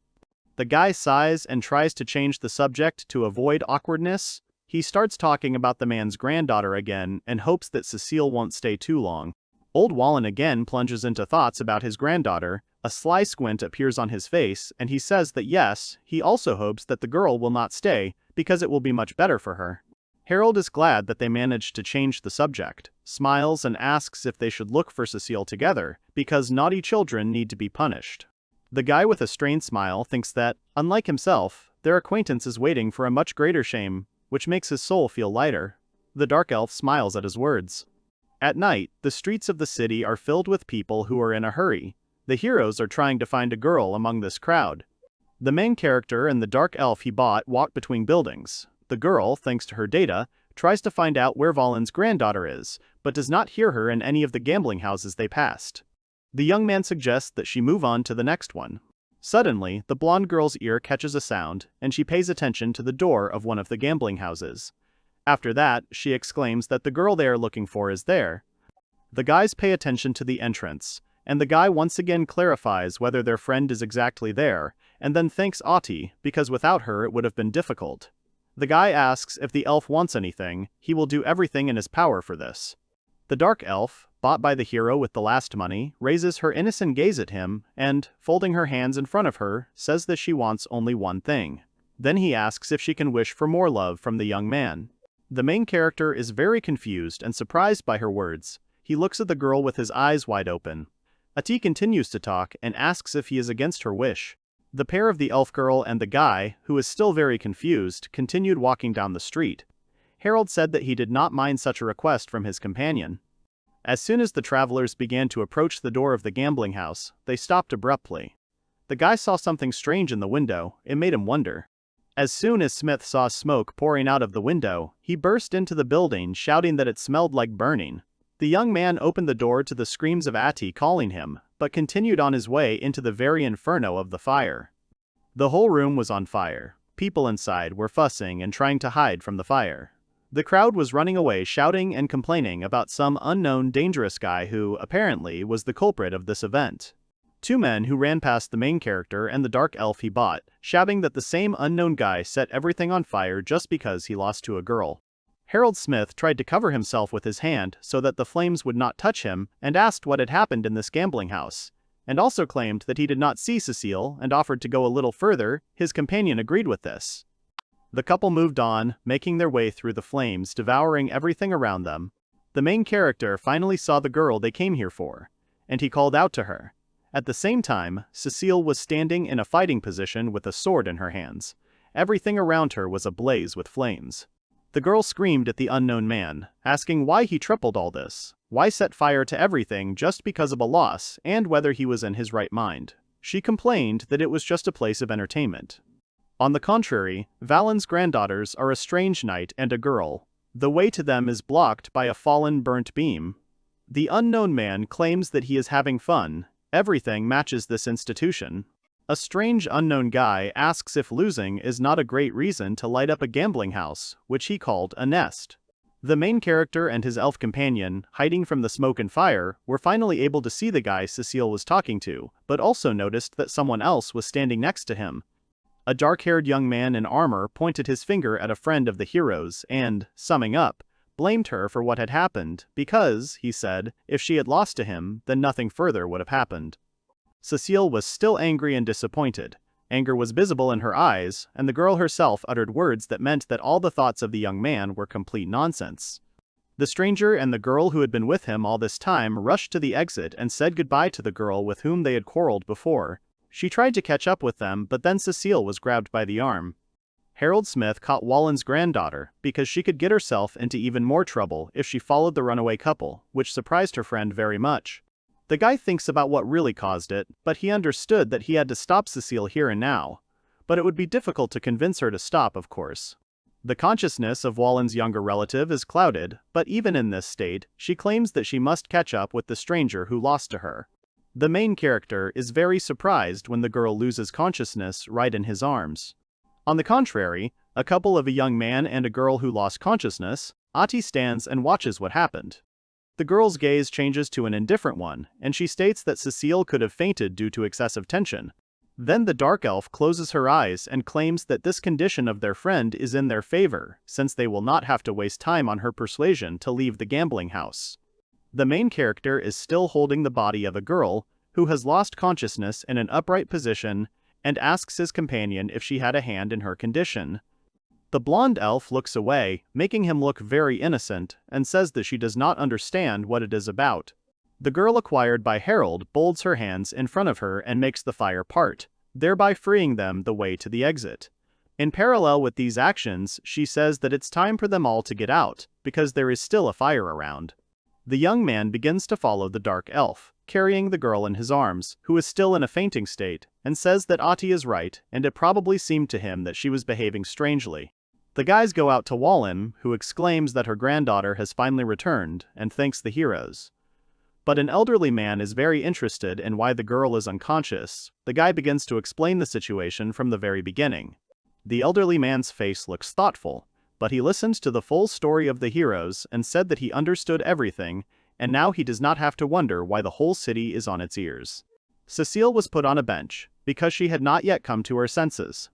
The guy sighs and tries to change the subject to avoid awkwardness. He starts talking about the man's granddaughter again and hopes that Cecile won't stay too long. Old Wallen again plunges into thoughts about his granddaughter. A sly squint appears on his face, and he says that yes, he also hopes that the girl will not stay, because it will be much better for her. Harold is glad that they managed to change the subject, smiles and asks if they should look for Cecile together, because naughty children need to be punished. The guy with a strained smile thinks that, unlike himself, their acquaintance is waiting for a much greater shame, which makes his soul feel lighter. The dark elf smiles at his words. At night, the streets of the city are filled with people who are in a hurry. The heroes are trying to find a girl among this crowd. The main character and the dark elf he bought walk between buildings. The girl, thanks to her data, tries to find out where Valen's granddaughter is, but does not hear her in any of the gambling houses they passed. The young man suggests that she move on to the next one. Suddenly, the blonde girl's ear catches a sound, and she pays attention to the door of one of the gambling houses. After that, she exclaims that the girl they are looking for is there. The guys pay attention to the entrance, and the guy once again clarifies whether their friend is exactly there, and then thanks Atie, because without her it would have been difficult. The guy asks if the elf wants anything. He will do everything in his power for this. The dark elf, bought by the hero with the last money, raises her innocent gaze at him and, folding her hands in front of her, says that she wants only one thing. Then he asks if she can wish for more love from the young man. The main character is very confused and surprised by her words. He looks at the girl with his eyes wide open. Atie continues to talk and asks if he is against her wish. The pair of the elf girl and the guy, who is still very confused, continued walking down the street. Harold said that he did not mind such a request from his companion. As soon as the travelers began to approach the door of the gambling house, they stopped abruptly. The guy saw something strange in the window. It made him wonder. As soon as Smith saw smoke pouring out of the window, he burst into the building shouting that it smelled like burning. The young man opened the door to the screams of Atie calling him, but continued on his way into the very inferno of the fire. The whole room was on fire. People inside were fussing and trying to hide from the fire. The crowd was running away shouting and complaining about some unknown dangerous guy who, apparently, was the culprit of this event. Two men who ran past the main character and the dark elf he bought, shouting that the same unknown guy set everything on fire just because he lost to a girl. Harold Smith tried to cover himself with his hand so that the flames would not touch him and asked what had happened in this gambling house, and also claimed that he did not see Cecile and offered to go a little further. His companion agreed with this. The couple moved on, making their way through the flames, devouring everything around them. The main character finally saw the girl they came here for, and he called out to her. At the same time, Cecile was standing in a fighting position with a sword in her hands. Everything around her was ablaze with flames. The girl screamed at the unknown man, asking why he tripled all this, why set fire to everything just because of a loss, and whether he was in his right mind. She complained that it was just a place of entertainment. On the contrary, Valen's granddaughters are a strange knight and a girl. The way to them is blocked by a fallen burnt beam. The unknown man claims that he is having fun. Everything matches this institution. A strange unknown guy asks if losing is not a great reason to light up a gambling house, which he called a nest. The main character and his elf companion, hiding from the smoke and fire, were finally able to see the guy Cecile was talking to, but also noticed that someone else was standing next to him. A dark-haired young man in armor pointed his finger at a friend of the hero's and, summing up, blamed her for what had happened because, he said, if she had lost to him, then nothing further would have happened. Cecile was still angry and disappointed. Anger was visible in her eyes, and the girl herself uttered words that meant that all the thoughts of the young man were complete nonsense. The stranger and the girl who had been with him all this time rushed to the exit and said goodbye to the girl with whom they had quarreled before. She tried to catch up with them, but then Cecile was grabbed by the arm. Harold Smith caught Wallen's granddaughter because she could get herself into even more trouble if she followed the runaway couple, which surprised her friend very much. The guy thinks about what really caused it, but he understood that he had to stop Cecile here and now. But it would be difficult to convince her to stop, of course. The consciousness of Wallen's younger relative is clouded, but even in this state, she claims that she must catch up with the stranger who lost to her. The main character is very surprised when the girl loses consciousness right in his arms. On the contrary, a couple of a young man and a girl who lost consciousness, Atie stands and watches what happened. The girl's gaze changes to an indifferent one, and she states that Cecile could have fainted due to excessive tension. Then the dark elf closes her eyes and claims that this condition of their friend is in their favor, since they will not have to waste time on her persuasion to leave the gambling house. The main character is still holding the body of a girl who has lost consciousness in an upright position and asks his companion if she had a hand in her condition. The blonde elf looks away, making him look very innocent, and says that she does not understand what it is about. The girl acquired by Harold folds her hands in front of her and makes the fire part, thereby freeing them the way to the exit. In parallel with these actions, she says that it's time for them all to get out, because there is still a fire around. The young man begins to follow the dark elf, carrying the girl in his arms, who is still in a fainting state, and says that Atie is right, and it probably seemed to him that she was behaving strangely. The guys go out to Wallen, who exclaims that her granddaughter has finally returned, and thanks the heroes. But an elderly man is very interested in why the girl is unconscious. The guy begins to explain the situation from the very beginning. The elderly man's face looks thoughtful, but he listened to the full story of the heroes and said that he understood everything, and now he does not have to wonder why the whole city is on its ears. Cecile was put on a bench, because she had not yet come to her senses.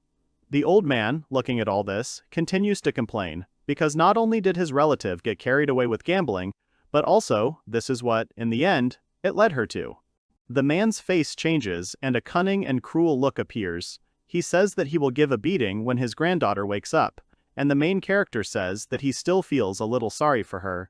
The old man, looking at all this, continues to complain, because not only did his relative get carried away with gambling, But also, this is what, in the end, it led her to. The man's face changes and a cunning and cruel look appears. He says that he will give a beating when his granddaughter wakes up, and the main character says that he still feels a little sorry for her.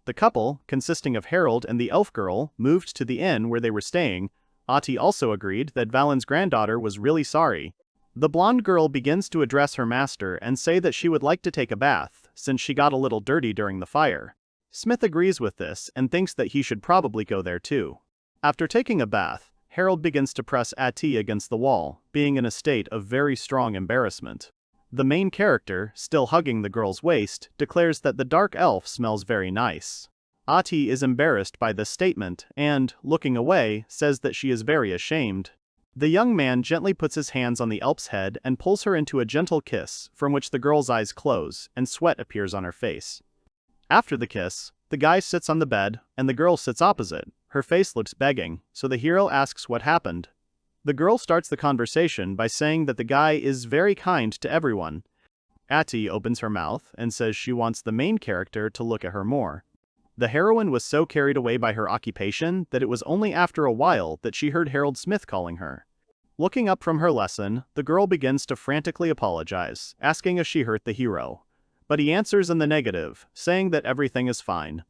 The couple, consisting of Harold and the elf girl, moved to the inn where they were staying. Atie also agreed that Valen's granddaughter was really sorry. The blonde girl begins to address her master and say that she would like to take a bath, since she got a little dirty during the fire. Smith agrees with this and thinks that he should probably go there too. After taking a bath, Harold begins to press Atie against the wall, being in a state of very strong embarrassment. The main character, still hugging the girl's waist, declares that the dark elf smells very nice. Atie is embarrassed by this statement and, looking away, says that she is very ashamed. The young man gently puts his hands on the elf's head and pulls her into a gentle kiss, from which the girl's eyes close and sweat appears on her face. After the kiss, the guy sits on the bed and the girl sits opposite. Her face looks begging, so the hero asks what happened. The girl starts the conversation by saying that the guy is very kind to everyone. Atie opens her mouth and says she wants the main character to look at her more. The heroine was so carried away by her occupation that it was only after a while that she heard Harold Smith calling her. Looking up from her lesson, the girl begins to frantically apologize, asking if she hurt the hero. But he answers in the negative, saying that everything is fine.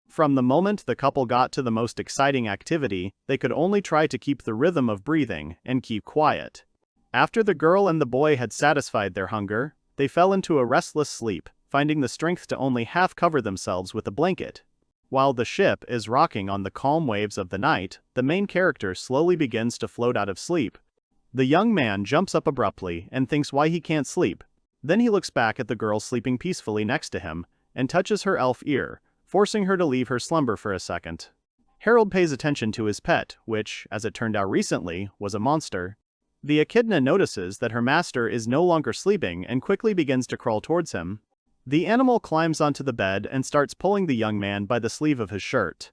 From the moment the couple got to the most exciting activity, they could only try to keep the rhythm of breathing and keep quiet. After the girl and the boy had satisfied their hunger, they fell into a restless sleep, finding the strength to only half cover themselves with a blanket. While the ship is rocking on the calm waves of the night, the main character slowly begins to float out of sleep. The young man jumps up abruptly and thinks why he can't sleep. Then he looks back at the girl sleeping peacefully next to him and touches her elf ear, forcing her to leave her slumber for a second. Harold pays attention to his pet, which, as it turned out recently, was a monster. The echidna notices that her master is no longer sleeping and quickly begins to crawl towards him. The animal climbs onto the bed and starts pulling the young man by the sleeve of his shirt.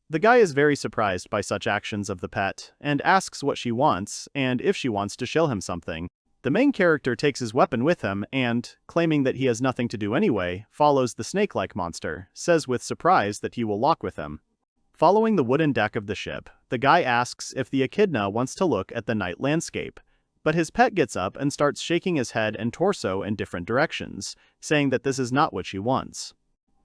The guy is very surprised by such actions of the pet, and asks what she wants, and if she wants to show him something. The main character takes his weapon with him and, claiming that he has nothing to do anyway, follows the snake-like monster, says with surprise that he will walk with him. Following the wooden deck of the ship, the guy asks if the echidna wants to look at the night landscape. But his pet gets up and starts shaking his head and torso in different directions, saying that this is not what she wants.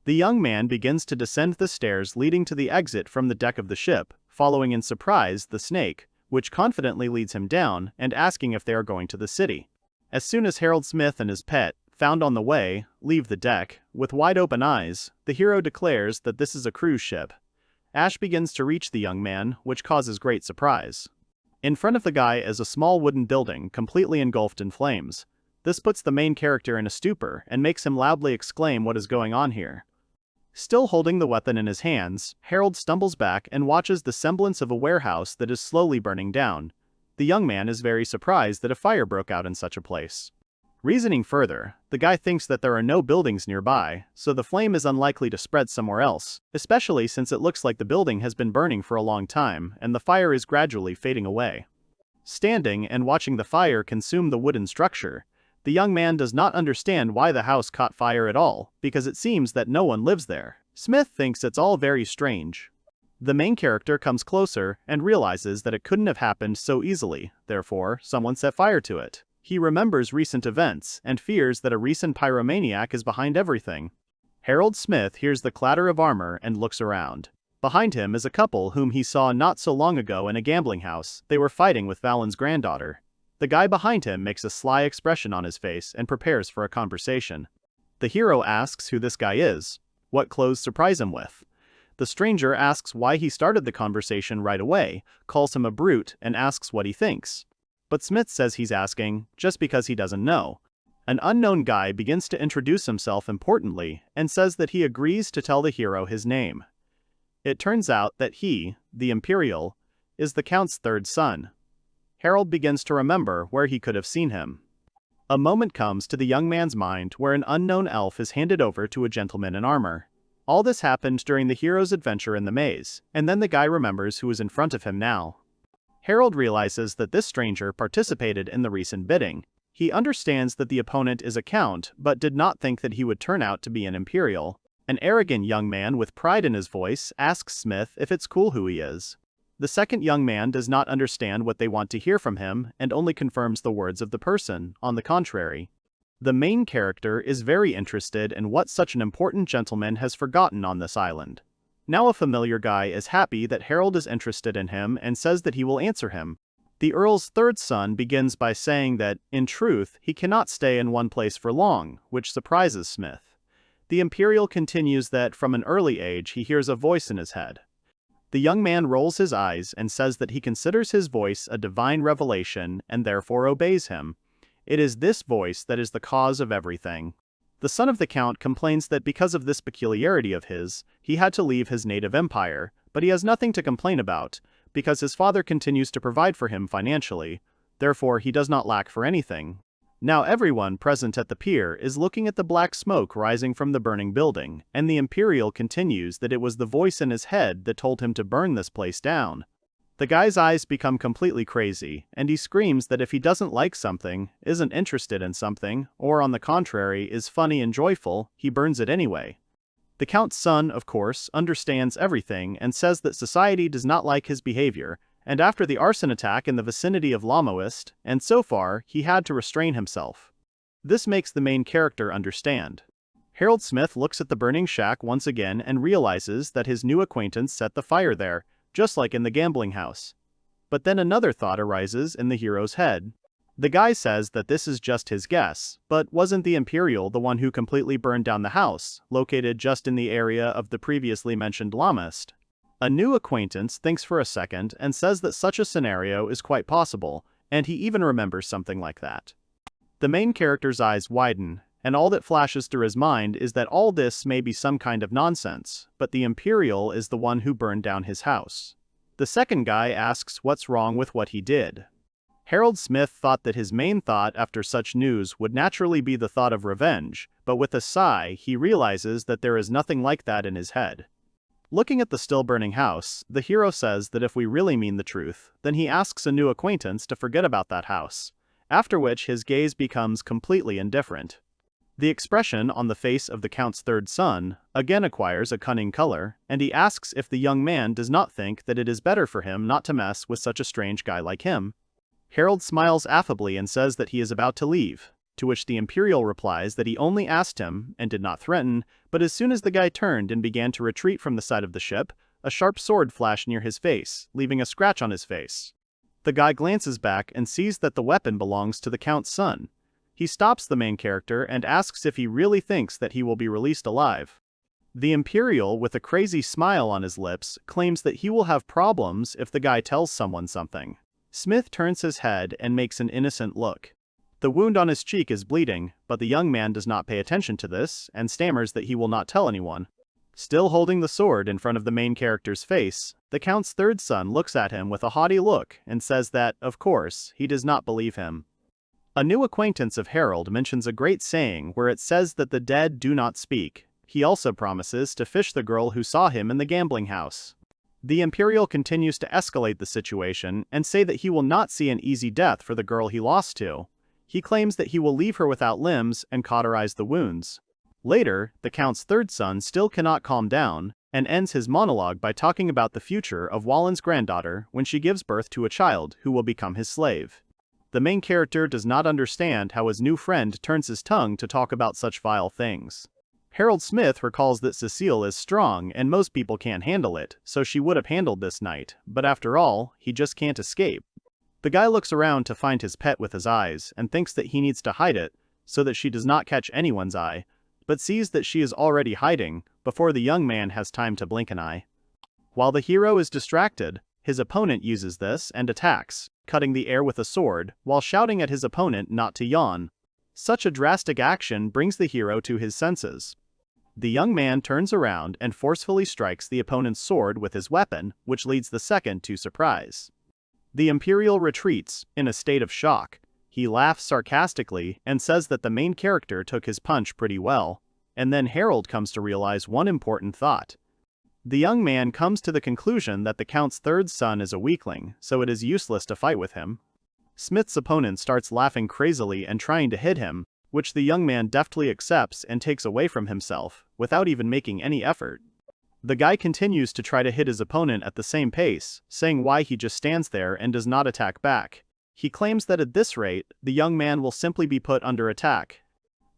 The young man begins to descend the stairs leading to the exit from the deck of the ship, following in surprise the snake, which confidently leads him down and asking if they are going to the city. As soon as Harold Smith and his pet, found on the way, leave the deck, with wide-open eyes, the hero declares that this is a cruise ship. Ash begins to reach the young man, which causes great surprise. In front of the guy is a small wooden building completely engulfed in flames. This puts the main character in a stupor and makes him loudly exclaim what is going on here. Still holding the weapon in his hands, Harold stumbles back and watches the semblance of a warehouse that is slowly burning down. The young man is very surprised that a fire broke out in such a place. Reasoning further, the guy thinks that there are no buildings nearby, so the flame is unlikely to spread somewhere else, especially since it looks like the building has been burning for a long time and the fire is gradually fading away. Standing and watching the fire consume the wooden structure, the young man does not understand why the house caught fire at all, because it seems that no one lives there. Smith thinks it's all very strange. The main character comes closer and realizes that it couldn't have happened so easily, therefore, someone set fire to it. He remembers recent events and fears that a recent pyromaniac is behind everything. Harold Smith hears the clatter of armor and looks around. Behind him is a couple whom he saw not so long ago in a gambling house. They were fighting with Valen's granddaughter. The guy behind him makes a sly expression on his face and prepares for a conversation. The hero asks who this guy is, what clothes surprise him with. The stranger asks why he started the conversation right away, calls him a brute, and asks what he thinks. But Smith says he's asking just because he doesn't know. An unknown guy begins to introduce himself importantly and says that he agrees to tell the hero his name. It turns out that he, the Imperial, is the Count's third son. Harold begins to remember where he could have seen him. A moment comes to the young man's mind where an unknown elf is handed over to a gentleman in armor. All this happened during the hero's adventure in the maze, and then the guy remembers who is in front of him now. Harold realizes that this stranger participated in the recent bidding. He understands that the opponent is a count, but did not think that he would turn out to be an Imperial. An arrogant young man with pride in his voice asks Smith if it's cool who he is. The second young man does not understand what they want to hear from him and only confirms the words of the person, on the contrary. The main character is very interested in what such an important gentleman has forgotten on this island. Now a familiar guy is happy that Harold is interested in him and says that he will answer him. The Earl's third son begins by saying that, in truth, he cannot stay in one place for long, which surprises Smith. The Imperial continues that from an early age he hears a voice in his head. The young man rolls his eyes and says that he considers his voice a divine revelation and therefore obeys him. It is this voice that is the cause of everything. The son of the Count complains that because of this peculiarity of his, he had to leave his native empire, but he has nothing to complain about, because his father continues to provide for him financially, therefore he does not lack for anything. Now everyone present at the pier is looking at the black smoke rising from the burning building, and the Imperial continues that it was the voice in his head that told him to burn this place down. The guy's eyes become completely crazy, and he screams that if he doesn't like something, isn't interested in something, or on the contrary is funny and joyful, he burns it anyway. The Count's son, of course, understands everything and says that society does not like his behavior, and after the arson attack in the vicinity of Lamoist, and so far, he had to restrain himself. This makes the main character understand. Harold Smith looks at the burning shack once again and realizes that his new acquaintance set the fire there, just like in the gambling house. But then another thought arises in the hero's head. The guy says that this is just his guess, but wasn't the Imperial the one who completely burned down the house, located just in the area of the previously mentioned Lamist? A new acquaintance thinks for a second and says that such a scenario is quite possible, and he even remembers something like that. The main character's eyes widen, and all that flashes through his mind is that all this may be some kind of nonsense, but the Imperial is the one who burned down his house. The second guy asks what's wrong with what he did. Harold Smith thought that his main thought after such news would naturally be the thought of revenge, but with a sigh he realizes that there is nothing like that in his head. Looking at the still burning house, the hero says that if we really mean the truth, then he asks a new acquaintance to forget about that house, after which his gaze becomes completely indifferent. The expression on the face of the Count's third son again acquires a cunning color, and he asks if the young man does not think that it is better for him not to mess with such a strange guy like him. Harold smiles affably and says that he is about to leave, to which the Imperial replies that he only asked him and did not threaten, but as soon as the guy turned and began to retreat from the side of the ship, a sharp sword flashed near his face, leaving a scratch on his face. The guy glances back and sees that the weapon belongs to the Count's son. He stops the main character and asks if he really thinks that he will be released alive. The Imperial, with a crazy smile on his lips, claims that he will have problems if the guy tells someone something. Smith turns his head and makes an innocent look. The wound on his cheek is bleeding, but the young man does not pay attention to this and stammers that he will not tell anyone. Still holding the sword in front of the main character's face, the Count's third son looks at him with a haughty look and says that, of course, he does not believe him. A new acquaintance of Harold mentions a great saying where it says that the dead do not speak. He also promises to fish the girl who saw him in the gambling house. The Imperial continues to escalate the situation and say that he will not see an easy death for the girl he lost to. He claims that he will leave her without limbs and cauterize the wounds. Later, the Count's third son still cannot calm down, and ends his monologue by talking about the future of Wallen's granddaughter when she gives birth to a child who will become his slave. The main character does not understand how his new friend turns his tongue to talk about such vile things. Harold Smith recalls that Cecile is strong and most people can't handle it, so she would have handled this night, but after all, he just can't escape. The guy looks around to find his pet with his eyes and thinks that he needs to hide it so that she does not catch anyone's eye, but sees that she is already hiding before the young man has time to blink an eye. While the hero is distracted, his opponent uses this and attacks, cutting the air with a sword while shouting at his opponent not to yawn. Such a drastic action brings the hero to his senses. The young man turns around and forcefully strikes the opponent's sword with his weapon, which leads the second to surprise. The Imperial retreats, in a state of shock. He laughs sarcastically and says that the main character took his punch pretty well, and then Harold comes to realize one important thought. The young man comes to the conclusion that the Count's third son is a weakling, so it is useless to fight with him. Smith's opponent starts laughing crazily and trying to hit him, which the young man deftly accepts and takes away from himself, without even making any effort. The guy continues to try to hit his opponent at the same pace, saying why he just stands there and does not attack back. He claims that at this rate, the young man will simply be put under attack.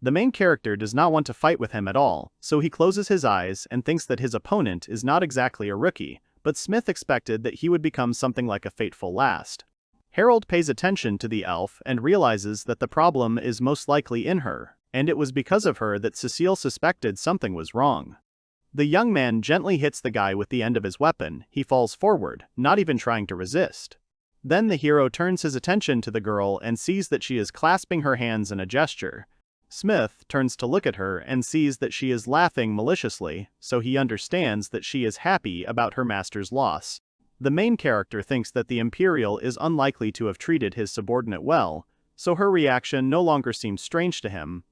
The main character does not want to fight with him at all, so he closes his eyes and thinks that his opponent is not exactly a rookie, but Smith expected that he would become something like a fateful last. Harold pays attention to the elf and realizes that the problem is most likely in her, and it was because of her that Cecile suspected something was wrong. The young man gently hits the guy with the end of his weapon. He falls forward, not even trying to resist. Then the hero turns his attention to the girl and sees that she is clasping her hands in a gesture. Smith turns to look at her and sees that she is laughing maliciously, so he understands that she is happy about her master's loss. The main character thinks that the Imperial is unlikely to have treated his subordinate well, so her reaction no longer seems strange to him.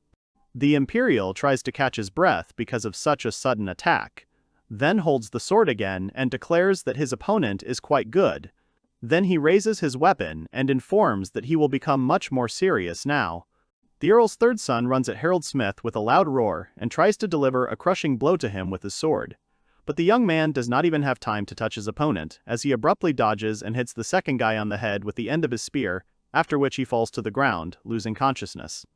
The Imperial tries to catch his breath because of such a sudden attack, then holds the sword again and declares that his opponent is quite good. Then he raises his weapon and informs that he will become much more serious now. The Earl's third son runs at Harold Smith with a loud roar and tries to deliver a crushing blow to him with his sword. But the young man does not even have time to touch his opponent, as he abruptly dodges and hits the second guy on the head with the end of his spear, after which he falls to the ground, losing consciousness.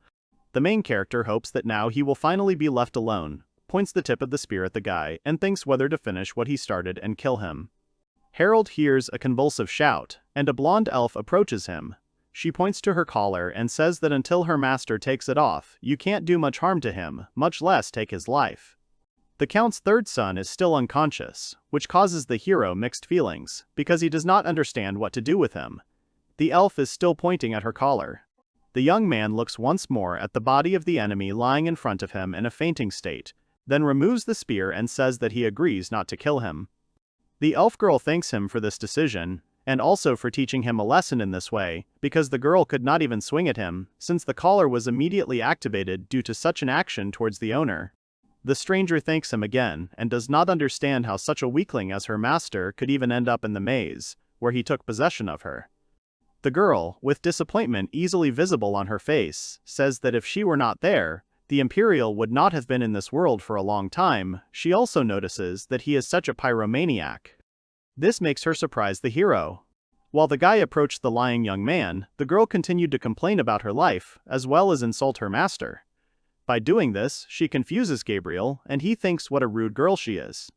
The main character hopes that now he will finally be left alone, points the tip of the spear at the guy, and thinks whether to finish what he started and kill him. Harold hears a convulsive shout, and a blonde elf approaches him. She points to her collar and says that until her master takes it off, you can't do much harm to him, much less take his life. The Count's third son is still unconscious, which causes the hero mixed feelings, because he does not understand what to do with him. The elf is still pointing at her collar. The young man looks once more at the body of the enemy lying in front of him in a fainting state, then removes the spear and says that he agrees not to kill him. The elf girl thanks him for this decision, and also for teaching him a lesson in this way, because the girl could not even swing at him, since the collar was immediately activated due to such an action towards the owner. The stranger thanks him again, and does not understand how such a weakling as her master could even end up in the maze, where he took possession of her. The girl, with disappointment easily visible on her face, says that if she were not there, the Imperial would not have been in this world for a long time. She also notices that he is such a pyromaniac. This makes her surprise the hero. While the guy approached the lying young man, the girl continued to complain about her life, as well as insult her master. By doing this, she confuses Gabriel, and he thinks what a rude girl she is.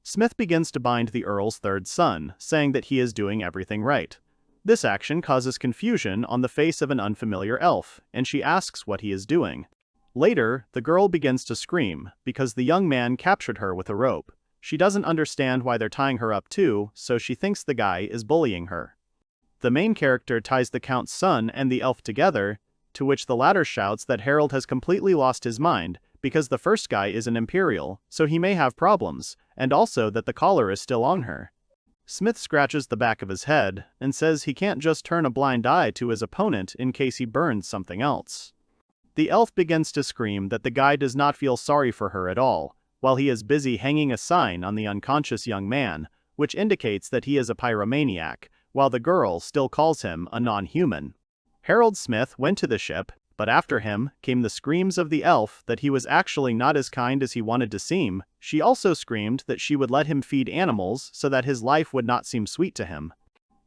Smith begins to bind the Earl's third son, saying that he is doing everything right. This action causes confusion on the face of an unfamiliar elf, and she asks what he is doing. Later, the girl begins to scream, because the young man captured her with a rope. She doesn't understand why they're tying her up too, so she thinks the guy is bullying her. The main character ties the Count's son and the elf together, to which the latter shouts that Harold has completely lost his mind, because the first guy is an Imperial, so he may have problems, and also that the collar is still on her. Smith scratches the back of his head, and says he can't just turn a blind eye to his opponent in case he burns something else. The elf begins to scream that the guy does not feel sorry for her at all, while he is busy hanging a sign on the unconscious young man, which indicates that he is a pyromaniac, while the girl still calls him a non-human. Harold Smith went to the ship, but after him came the screams of the elf that he was actually not as kind as he wanted to seem. She also screamed that she would let him feed animals so that his life would not seem sweet to him.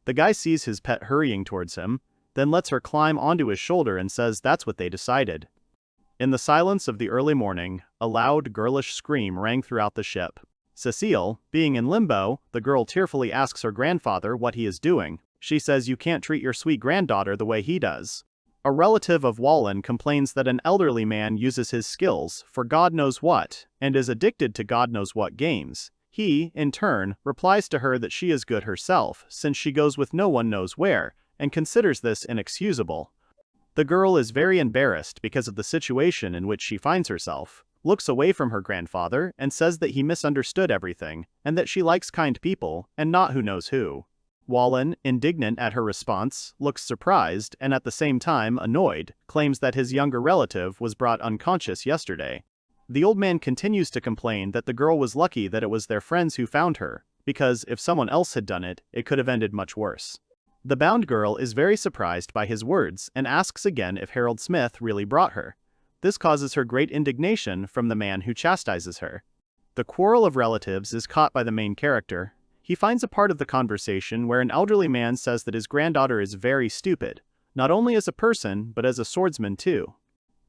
The guy sees his pet hurrying towards him, then lets her climb onto his shoulder and says that's what they decided. In the silence of the early morning, a loud, girlish scream rang throughout the ship. Cecile, being in limbo, the girl tearfully asks her grandfather what he is doing. She says you can't treat your sweet granddaughter the way he does. A relative of Wallen complains that an elderly man uses his skills for God knows what, and is addicted to God knows what games. He, in turn, replies to her that she is good herself, since she goes with no one knows where, and considers this inexcusable. The girl is very embarrassed because of the situation in which she finds herself, looks away from her grandfather, and says that he misunderstood everything, and that she likes kind people, and not who knows who. Wallen, indignant at her response, looks surprised and at the same time annoyed, claims that his younger relative was brought unconscious yesterday. The old man continues to complain that the girl was lucky that it was their friends who found her, because if someone else had done it, it could have ended much worse. The bound girl is very surprised by his words and asks again if Harold Smith really brought her. This causes her great indignation from the man who chastises her. The quarrel of relatives is caught by the main character. He finds a part of the conversation where an elderly man says that his granddaughter is very stupid, not only as a person but as a swordsman too.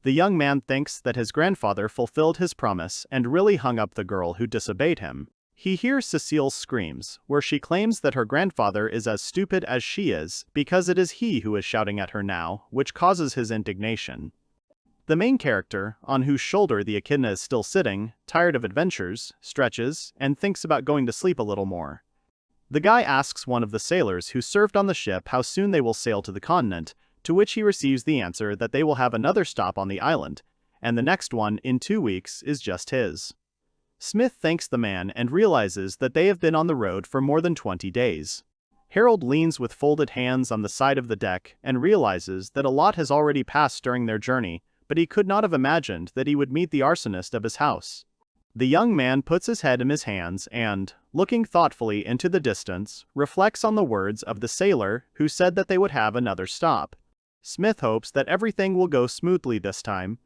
The young man thinks that his grandfather fulfilled his promise and really hung up the girl who disobeyed him. He hears Cecile's screams, where she claims that her grandfather is as stupid as she is because it is he who is shouting at her now, which causes his indignation. The main character, on whose shoulder the echidna is still sitting, tired of adventures, stretches, and thinks about going to sleep a little more. The guy asks one of the sailors who served on the ship how soon they will sail to the continent, to which he receives the answer that they will have another stop on the island, and the next one, in 2 weeks, is just his. Smith thanks the man and realizes that they have been on the road for more than 20 days. Harold leans with folded hands on the side of the deck and realizes that a lot has already passed during their journey, but he could not have imagined that he would meet the arsonist of his house. The young man puts his head in his hands and, looking thoughtfully into the distance, reflects on the words of the sailor who said that they would have another stop. Smith hopes that everything will go smoothly this time.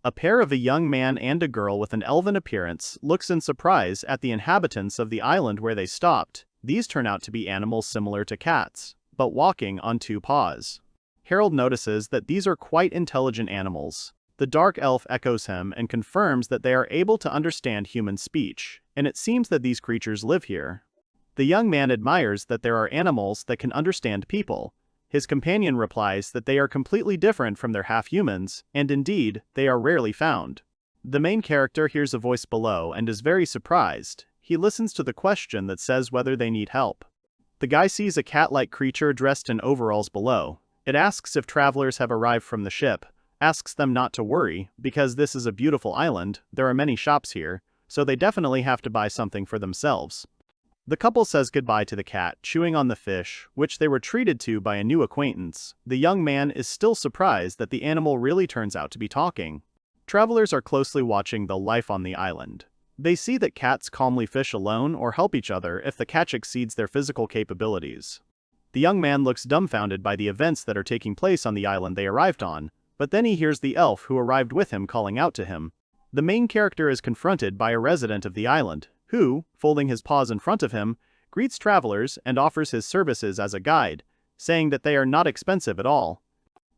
A pair of a young man and a girl with an elven appearance looks in surprise at the inhabitants of the island where they stopped. These turn out to be animals similar to cats, but walking on 2 paws. Harold notices that these are quite intelligent animals. The dark elf echoes him and confirms that they are able to understand human speech, and it seems that these creatures live here. The young man admires that there are animals that can understand people. His companion replies that they are completely different from their half-humans, and indeed, they are rarely found. The main character hears a voice below and is very surprised. He listens to the question that says whether they need help. The guy sees a cat-like creature dressed in overalls below. It asks if travelers have arrived from the ship, asks them not to worry, because this is a beautiful island, there are many shops here, so they definitely have to buy something for themselves. The couple says goodbye to the cat, chewing on the fish, which they were treated to by a new acquaintance. The young man is still surprised that the animal really turns out to be talking. Travelers are closely watching the life on the island. They see that cats calmly fish alone or help each other if the catch exceeds their physical capabilities. The young man looks dumbfounded by the events that are taking place on the island they arrived on, but then he hears the elf who arrived with him calling out to him. The main character is confronted by a resident of the island, who, folding his paws in front of him, greets travelers and offers his services as a guide, saying that they are not expensive at all.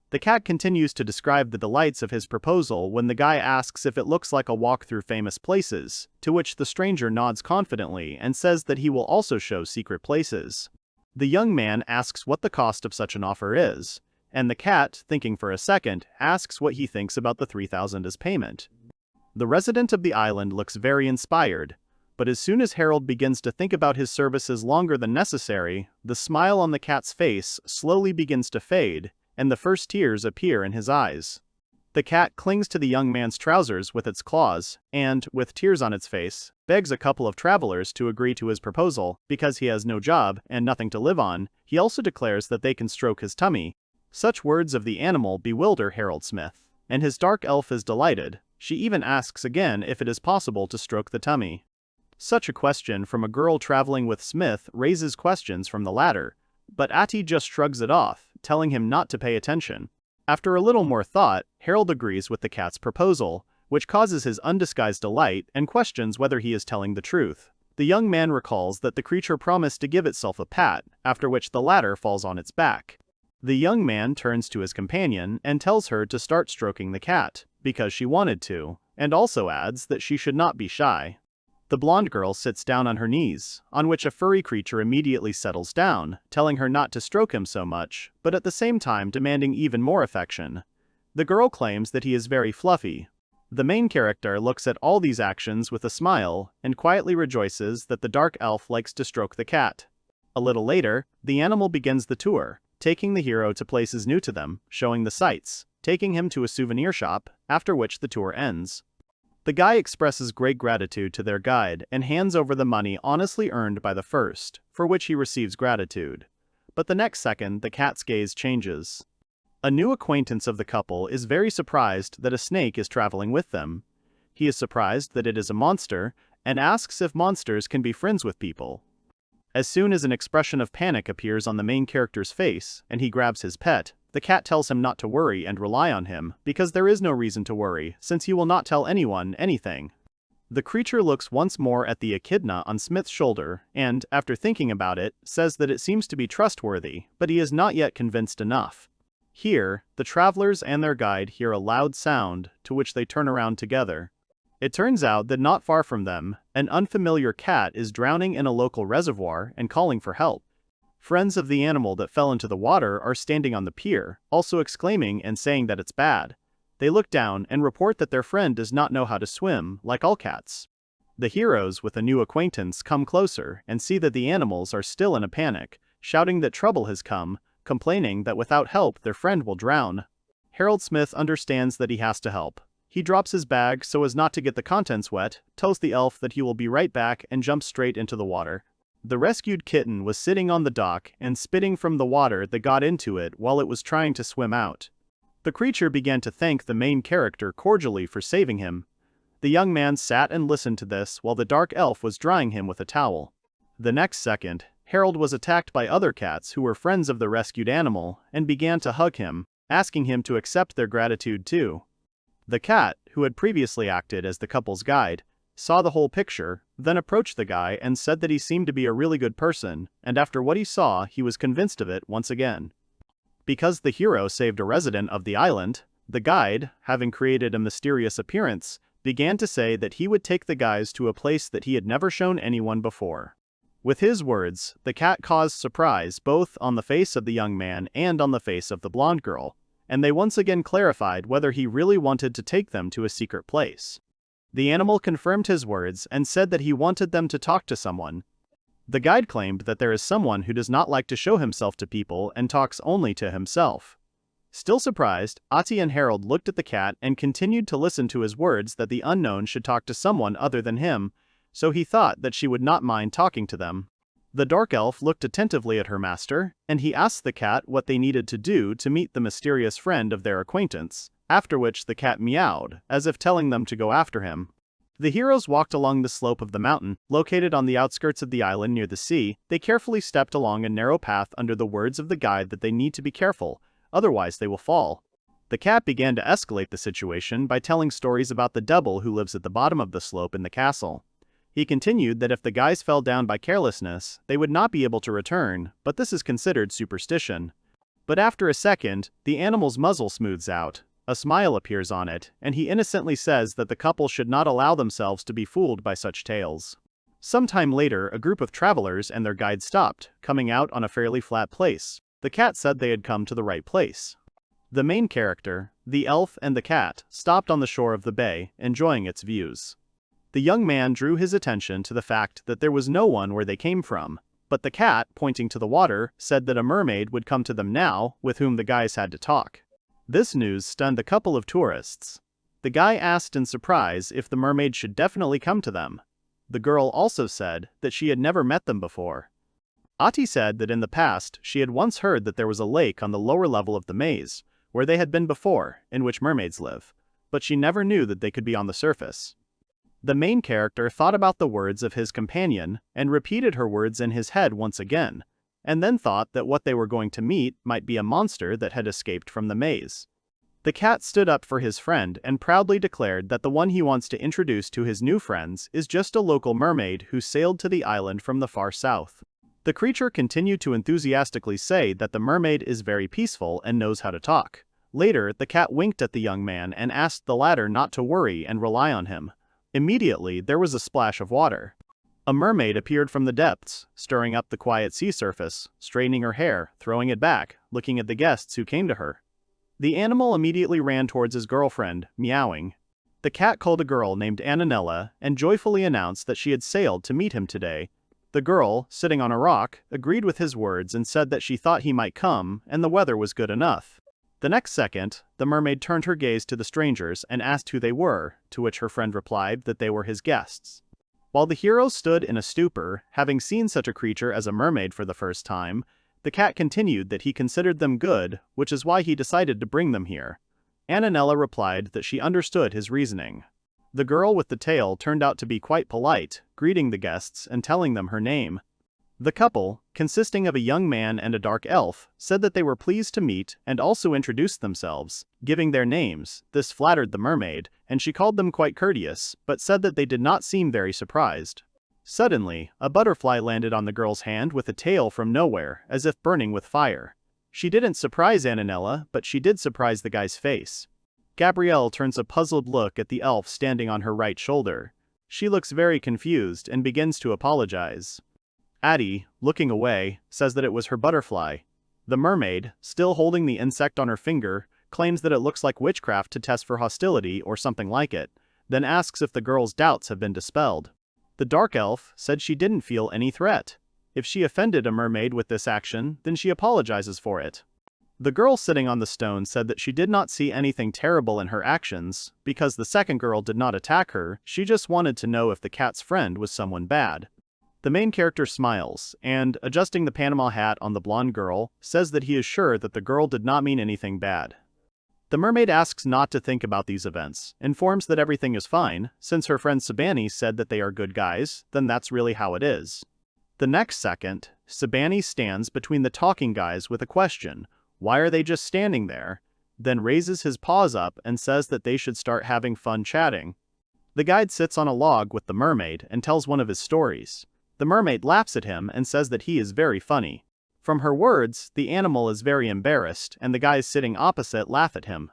The cat continues to describe the delights of his proposal when the guy asks if it looks like a walk through famous places, to which the stranger nods confidently and says that he will also show secret places. The young man asks what the cost of such an offer is, and the cat, thinking for a second, asks what he thinks about the 3,000 as payment. The resident of the island looks very inspired, but as soon as Harold begins to think about his services longer than necessary, the smile on the cat's face slowly begins to fade, and the first tears appear in his eyes. The cat clings to the young man's trousers with its claws, and, with tears on its face, begs a couple of travelers to agree to his proposal. Because he has no job and nothing to live on, he also declares that they can stroke his tummy. Such words of the animal bewilder Harold Smith, and his dark elf is delighted. She even asks again if it is possible to stroke the tummy. Such a question from a girl traveling with Smith raises questions from the latter, but Atie just shrugs it off, telling him not to pay attention. After a little more thought, Harold agrees with the cat's proposal, which causes his undisguised delight and questions whether he is telling the truth. The young man recalls that the creature promised to give itself a pat, after which the latter falls on its back. The young man turns to his companion and tells her to start stroking the cat, because she wanted to, and also adds that she should not be shy. The blonde girl sits down on her knees, on which a furry creature immediately settles down, telling her not to stroke him so much, but at the same time demanding even more affection. The girl claims that he is very fluffy. The main character looks at all these actions with a smile, and quietly rejoices that the dark elf likes to stroke the cat. A little later, the animal begins the tour, taking the hero to places new to them, showing the sights, taking him to a souvenir shop, after which the tour ends. The guy expresses great gratitude to their guide and hands over the money honestly earned by the first, for which he receives gratitude. But the next second, the cat's gaze changes. A new acquaintance of the couple is very surprised that a snake is traveling with them. He is surprised that it is a monster, and asks if monsters can be friends with people. As soon as an expression of panic appears on the main character's face, and he grabs his pet, The cat tells him not to worry and rely on him, because there is no reason to worry, since he will not tell anyone anything. The creature looks once more at the echidna on Smith's shoulder and, after thinking about it, says that it seems to be trustworthy, but he is not yet convinced enough. Here, the travelers and their guide hear a loud sound, to which they turn around together. It turns out that not far from them, an unfamiliar cat is drowning in a local reservoir and calling for help. Friends of the animal that fell into the water are standing on the pier, also exclaiming and saying that it's bad. They look down and report that their friend does not know how to swim, like all cats. The heroes with a new acquaintance come closer and see that the animals are still in a panic, shouting that trouble has come, complaining that without help their friend will drown. Harold Smith understands that he has to help. He drops his bag so as not to get the contents wet, tells the elf that he will be right back and jumps straight into the water. The rescued kitten was sitting on the dock and spitting from the water that got into it while it was trying to swim out. The creature began to thank the main character cordially for saving him. The young man sat and listened to this while the dark elf was drying him with a towel. The next second, Harold was attacked by other cats who were friends of the rescued animal and began to hug him, asking him to accept their gratitude too. The cat, who had previously acted as the couple's guide, saw the whole picture, then approached the guy and said that he seemed to be a really good person, and after what he saw he was convinced of it once again. Because the hero saved a resident of the island, the guide, having created a mysterious appearance, began to say that he would take the guys to a place that he had never shown anyone before. With his words, the cat caused surprise both on the face of the young man and on the face of the blonde girl, and they once again clarified whether he really wanted to take them to a secret place. The animal confirmed his words and said that he wanted them to talk to someone. The guide claimed that there is someone who does not like to show himself to people and talks only to himself. Still surprised, Atie and Harold looked at the cat and continued to listen to his words that the unknown should talk to someone other than him, so he thought that she would not mind talking to them. The dark elf looked attentively at her master, and he asked the cat what they needed to do to meet the mysterious friend of their acquaintance, after which the cat meowed, as if telling them to go after him. The heroes walked along the slope of the mountain, located on the outskirts of the island near the sea. They carefully stepped along a narrow path under the words of the guide that they need to be careful, otherwise they will fall. The cat began to escalate the situation by telling stories about the devil who lives at the bottom of the slope in the castle. He continued that if the guys fell down by carelessness, they would not be able to return, but this is considered superstition. But after a second, the animal's muzzle smooths out. A smile appears on it, and he innocently says that the couple should not allow themselves to be fooled by such tales. Sometime later, a group of travelers and their guide stopped, coming out on a fairly flat place. The cat said they had come to the right place. The main character, the elf and the cat, stopped on the shore of the bay, enjoying its views. The young man drew his attention to the fact that there was no one where they came from, but the cat, pointing to the water, said that a mermaid would come to them now, with whom the guys had to talk. This news stunned a couple of tourists. The guy asked in surprise if the mermaid should definitely come to them. The girl also said that she had never met them before. Atie said that in the past she had once heard that there was a lake on the lower level of the maze, where they had been before, in which mermaids live, but she never knew that they could be on the surface. The main character thought about the words of his companion and repeated her words in his head once again, and then thought that what they were going to meet might be a monster that had escaped from the maze. The cat stood up for his friend and proudly declared that the one he wants to introduce to his new friends is just a local mermaid who sailed to the island from the far south. The creature continued to enthusiastically say that the mermaid is very peaceful and knows how to talk. Later, the cat winked at the young man and asked the latter not to worry and rely on him. Immediately, there was a splash of water. A mermaid appeared from the depths, stirring up the quiet sea surface, straightening her hair, throwing it back, looking at the guests who came to her. The animal immediately ran towards his girlfriend, meowing. The cat called a girl named Annanella and joyfully announced that she had sailed to meet him today. The girl, sitting on a rock, agreed with his words and said that she thought he might come and the weather was good enough. The next second, the mermaid turned her gaze to the strangers and asked who they were, to which her friend replied that they were his guests. While the hero stood in a stupor, having seen such a creature as a mermaid for the first time, the cat continued that he considered them good, which is why he decided to bring them here. Annanella replied that she understood his reasoning. The girl with the tail turned out to be quite polite, greeting the guests and telling them her name. The couple, consisting of a young man and a dark elf, said that they were pleased to meet and also introduced themselves, giving their names. This flattered the mermaid, and she called them quite courteous, but said that they did not seem very surprised. Suddenly, a butterfly landed on the girl's hand with a tail from nowhere, as if burning with fire. She didn't surprise Annanella, but she did surprise the guy's face. Gabrielle turns a puzzled look at the elf standing on her right shoulder. She looks very confused and begins to apologize. Atie, looking away, says that it was her butterfly. The mermaid, still holding the insect on her finger, claims that it looks like witchcraft to test for hostility or something like it, then asks if the girl's doubts have been dispelled. The dark elf said she didn't feel any threat. If she offended a mermaid with this action, then she apologizes for it. The girl sitting on the stone said that she did not see anything terrible in her actions, because the second girl did not attack her, she just wanted to know if the cat's friend was someone bad. The main character smiles, and, adjusting the Panama hat on the blonde girl, says that he is sure that the girl did not mean anything bad. The mermaid asks not to think about these events, informs that everything is fine, since her friend Sabani said that they are good guys, then that's really how it is. The next second, Sabani stands between the talking guys with a question, why are they just standing there? Then raises his paws up and says that they should start having fun chatting. The guide sits on a log with the mermaid and tells one of his stories. The mermaid laughs at him and says that he is very funny. From her words, the animal is very embarrassed, and the guys sitting opposite laugh at him.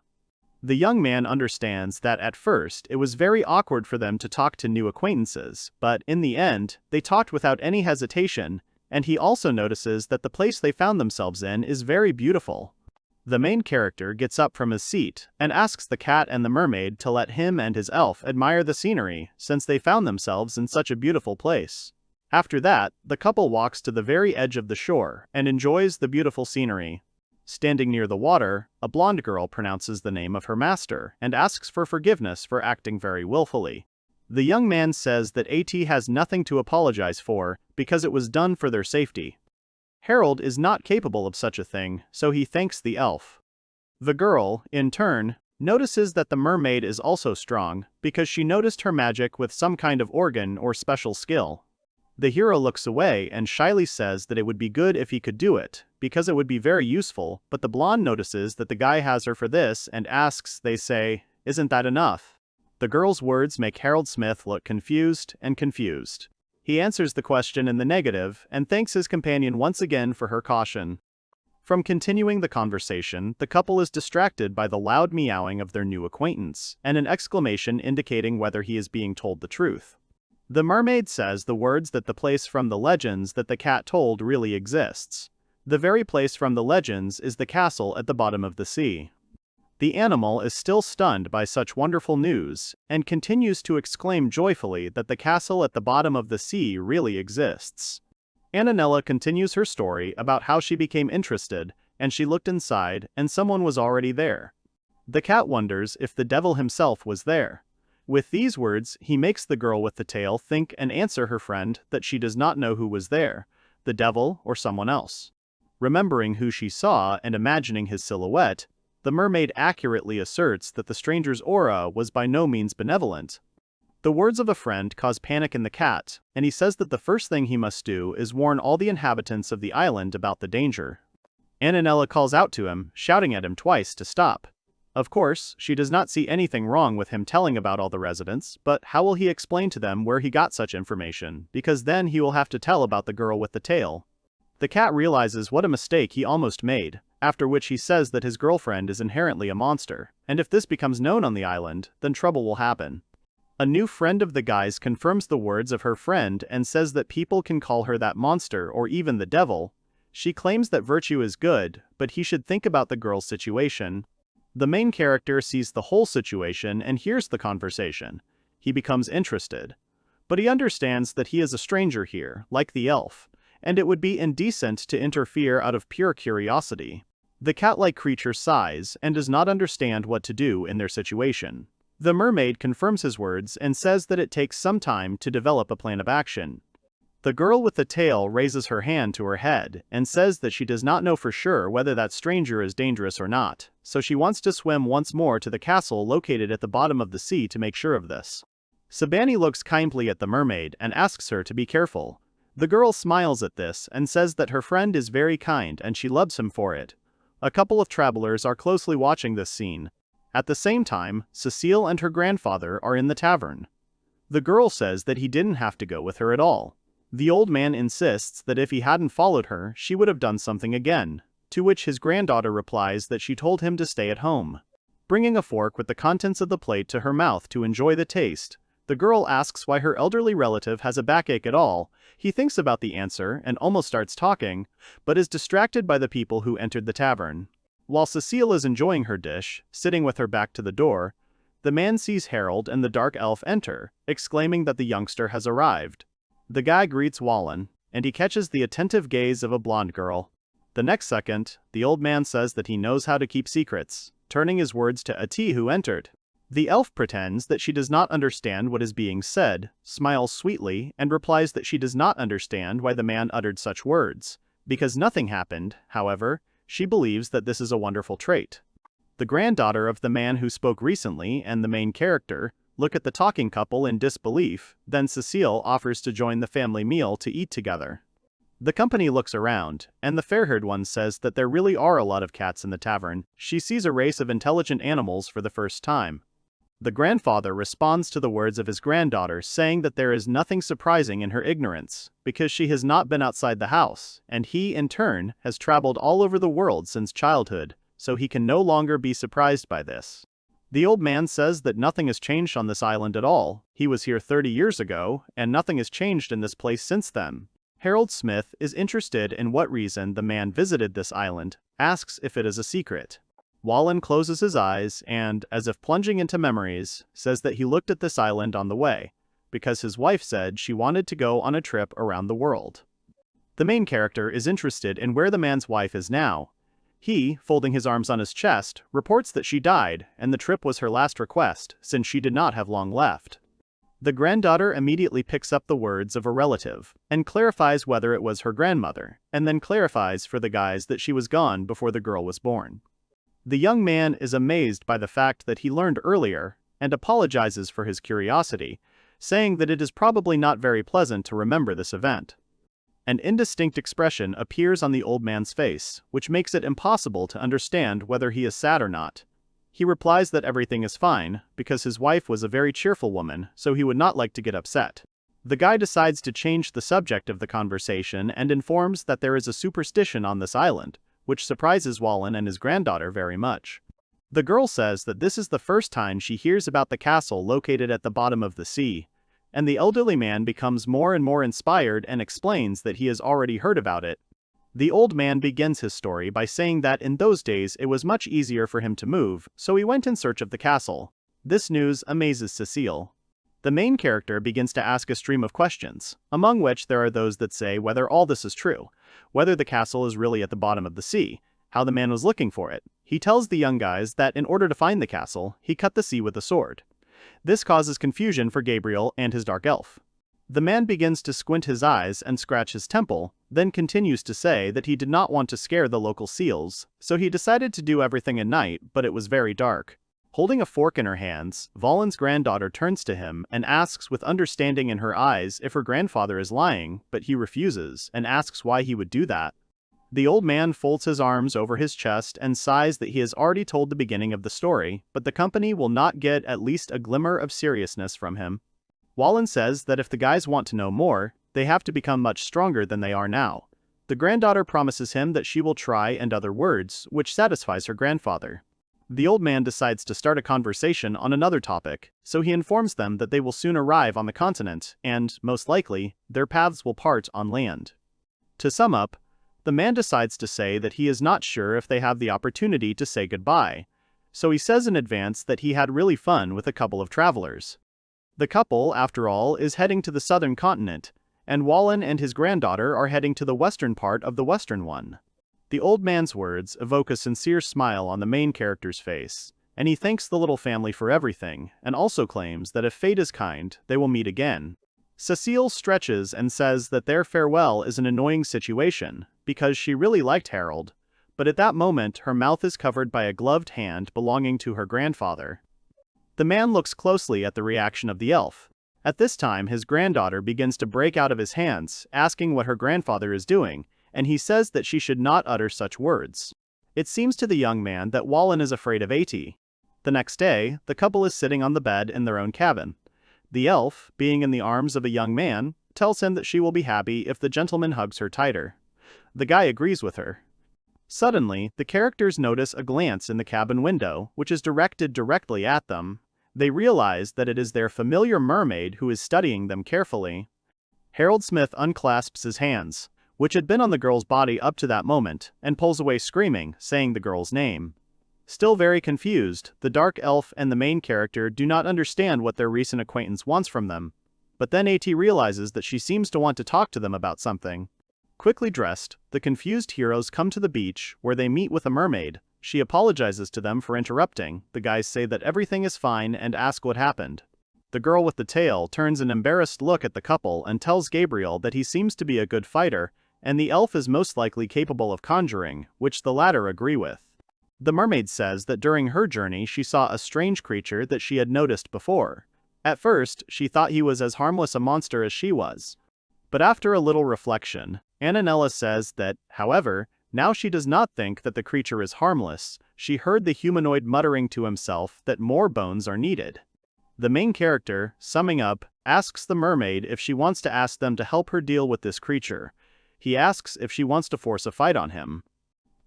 The young man understands that at first it was very awkward for them to talk to new acquaintances, but in the end, they talked without any hesitation, and he also notices that the place they found themselves in is very beautiful. The main character gets up from his seat and asks the cat and the mermaid to let him and his elf admire the scenery, since they found themselves in such a beautiful place. After that, the couple walks to the very edge of the shore and enjoys the beautiful scenery. Standing near the water, a blonde girl pronounces the name of her master and asks for forgiveness for acting very willfully. The young man says that Atie has nothing to apologize for because it was done for their safety. Harold is not capable of such a thing, so he thanks the elf. The girl, in turn, notices that the mermaid is also strong because she noticed her magic with some kind of organ or special skill. The hero looks away and shyly says that it would be good if he could do it, because it would be very useful, but the blonde notices that the guy has her for this and asks, they say, isn't that enough? The girl's words make Harold Smith look confused and confused. He answers the question in the negative and thanks his companion once again for her caution. From continuing the conversation, the couple is distracted by the loud meowing of their new acquaintance, and an exclamation indicating whether he is being told the truth. The mermaid says the words that the place from the legends that the cat told really exists. The very place from the legends is the castle at the bottom of the sea. The animal is still stunned by such wonderful news, and continues to exclaim joyfully that the castle at the bottom of the sea really exists. Annanella continues her story about how she became interested, and she looked inside, and someone was already there. The cat wonders if the devil himself was there. With these words, he makes the girl with the tail think and answer her friend that she does not know who was there, the devil or someone else. Remembering who she saw and imagining his silhouette, the mermaid accurately asserts that the stranger's aura was by no means benevolent. The words of a friend cause panic in the cat, and he says that the first thing he must do is warn all the inhabitants of the island about the danger. Annanella calls out to him, shouting at him twice to stop. Of course, she does not see anything wrong with him telling about all the residents, but how will he explain to them where he got such information, because then he will have to tell about the girl with the tail. The cat realizes what a mistake he almost made, after which he says that his girlfriend is inherently a monster, and if this becomes known on the island, then trouble will happen. A new friend of the guy's confirms the words of her friend and says that people can call her that monster or even the devil. She claims that virtue is good, but he should think about the girl's situation. The main character sees the whole situation and hears the conversation. He becomes interested. But he understands that he is a stranger here, like the elf, and it would be indecent to interfere out of pure curiosity. The cat-like creature sighs and does not understand what to do in their situation. The mermaid confirms his words and says that it takes some time to develop a plan of action. The girl with the tail raises her hand to her head and says that she does not know for sure whether that stranger is dangerous or not, so she wants to swim once more to the castle located at the bottom of the sea to make sure of this. Sabani looks kindly at the mermaid and asks her to be careful. The girl smiles at this and says that her friend is very kind and she loves him for it. A couple of travelers are closely watching this scene. At the same time, Cecile and her grandfather are in the tavern. The girl says that he didn't have to go with her at all. The old man insists that if he hadn't followed her, she would have done something again, to which his granddaughter replies that she told him to stay at home. Bringing a fork with the contents of the plate to her mouth to enjoy the taste, the girl asks why her elderly relative has a backache at all. He thinks about the answer and almost starts talking, but is distracted by the people who entered the tavern. While Cecile is enjoying her dish, sitting with her back to the door, the man sees Harold and the dark elf enter, exclaiming that the youngster has arrived. The guy greets Wallen, and he catches the attentive gaze of a blonde girl. The next second, the old man says that he knows how to keep secrets, turning his words to Atie who entered. The elf pretends that she does not understand what is being said, smiles sweetly, and replies that she does not understand why the man uttered such words. Because nothing happened, however, she believes that this is a wonderful trait. The granddaughter of the man who spoke recently and the main character look at the talking couple in disbelief, then Cecile offers to join the family meal to eat together. The company looks around, and the fair-haired one says that there really are a lot of cats in the tavern. She sees a race of intelligent animals for the first time. The grandfather responds to the words of his granddaughter, saying that there is nothing surprising in her ignorance, because she has not been outside the house, and he, in turn, has traveled all over the world since childhood, so he can no longer be surprised by this. The old man says that nothing has changed on this island at all. He was here 30 years ago, and nothing has changed in this place since then. Harold Smith is interested in what reason the man visited this island, asks if it is a secret. Wallen closes his eyes and, as if plunging into memories, says that he looked at this island on the way, because his wife said she wanted to go on a trip around the world. The main character is interested in where the man's wife is now. He, folding his arms on his chest, reports that she died, and the trip was her last request, since she did not have long left. The granddaughter immediately picks up the words of a relative, and clarifies whether it was her grandmother, and then clarifies for the guys that she was gone before the girl was born. The young man is amazed by the fact that he learned earlier, and apologizes for his curiosity, saying that it is probably not very pleasant to remember this event. An indistinct expression appears on the old man's face, which makes it impossible to understand whether he is sad or not. He replies that everything is fine, because his wife was a very cheerful woman, so he would not like to get upset. The guy decides to change the subject of the conversation and informs that there is a superstition on this island, which surprises Wallen and his granddaughter very much. The girl says that this is the first time she hears about the castle located at the bottom of the sea, and the elderly man becomes more and more inspired and explains that he has already heard about it. The old man begins his story by saying that in those days it was much easier for him to move, so he went in search of the castle. This news amazes Cecile. The main character begins to ask a stream of questions, among which there are those that say whether all this is true, whether the castle is really at the bottom of the sea, how the man was looking for it. He tells the young guys that in order to find the castle, he cut the sea with a sword. This causes confusion for Gabriel and his dark elf. The man begins to squint his eyes and scratch his temple, then continues to say that he did not want to scare the local seals, so he decided to do everything at night, but it was very dark. Holding a fork in her hands, Wallen's granddaughter turns to him and asks with understanding in her eyes if her grandfather is lying, but he refuses and asks why he would do that. The old man folds his arms over his chest and sighs that he has already told the beginning of the story, but the company will not get at least a glimmer of seriousness from him. Wallen says that if the guys want to know more, they have to become much stronger than they are now. The granddaughter promises him that she will try and other words, which satisfies her grandfather. The old man decides to start a conversation on another topic, so he informs them that they will soon arrive on the continent, and, most likely, their paths will part on land. To sum up, the man decides to say that he is not sure if they have the opportunity to say goodbye, so he says in advance that he had really fun with a couple of travelers. The couple, after all, is heading to the southern continent, and Wallen and his granddaughter are heading to the western part of the western one. The old man's words evoke a sincere smile on the main character's face, and he thanks the little family for everything, and also claims that if fate is kind, they will meet again. Cecile stretches and says that their farewell is an annoying situation, because she really liked Harold, but at that moment her mouth is covered by a gloved hand belonging to her grandfather. The man looks closely at the reaction of the elf, At this time, his granddaughter begins to break out of his hands, asking what her grandfather is doing, and he says that she should not utter such words. It seems to the young man that Wallen is afraid of Atie. The next day, the couple is sitting on the bed in their own cabin. The elf, being in the arms of a young man, tells him that she will be happy if the gentleman hugs her tighter. The guy agrees with her. Suddenly, the characters notice a glance in the cabin window, which is directed directly at them. They realize that it is their familiar mermaid who is studying them carefully. Harold Smith unclasps his hands, which had been on the girl's body up to that moment, and pulls away screaming, saying the girl's name. Still very confused, the dark elf and the main character do not understand what their recent acquaintance wants from them. But then Atie realizes that she seems to want to talk to them about something. Quickly dressed, the confused heroes come to the beach, where they meet with a mermaid. She apologizes to them for interrupting. The guys say that everything is fine and ask what happened. The girl with the tail turns an embarrassed look at the couple and tells Gabriel that he seems to be a good fighter, and the elf is most likely capable of conjuring, which the latter agree with. The mermaid says that during her journey she saw a strange creature that she had noticed before. At first, she thought he was as harmless a monster as she was. But after a little reflection, Annanella says that, however, now she does not think that the creature is harmless. She heard the humanoid muttering to himself that more bones are needed. The main character, summing up, asks the mermaid if she wants to ask them to help her deal with this creature. He asks if she wants to force a fight on him.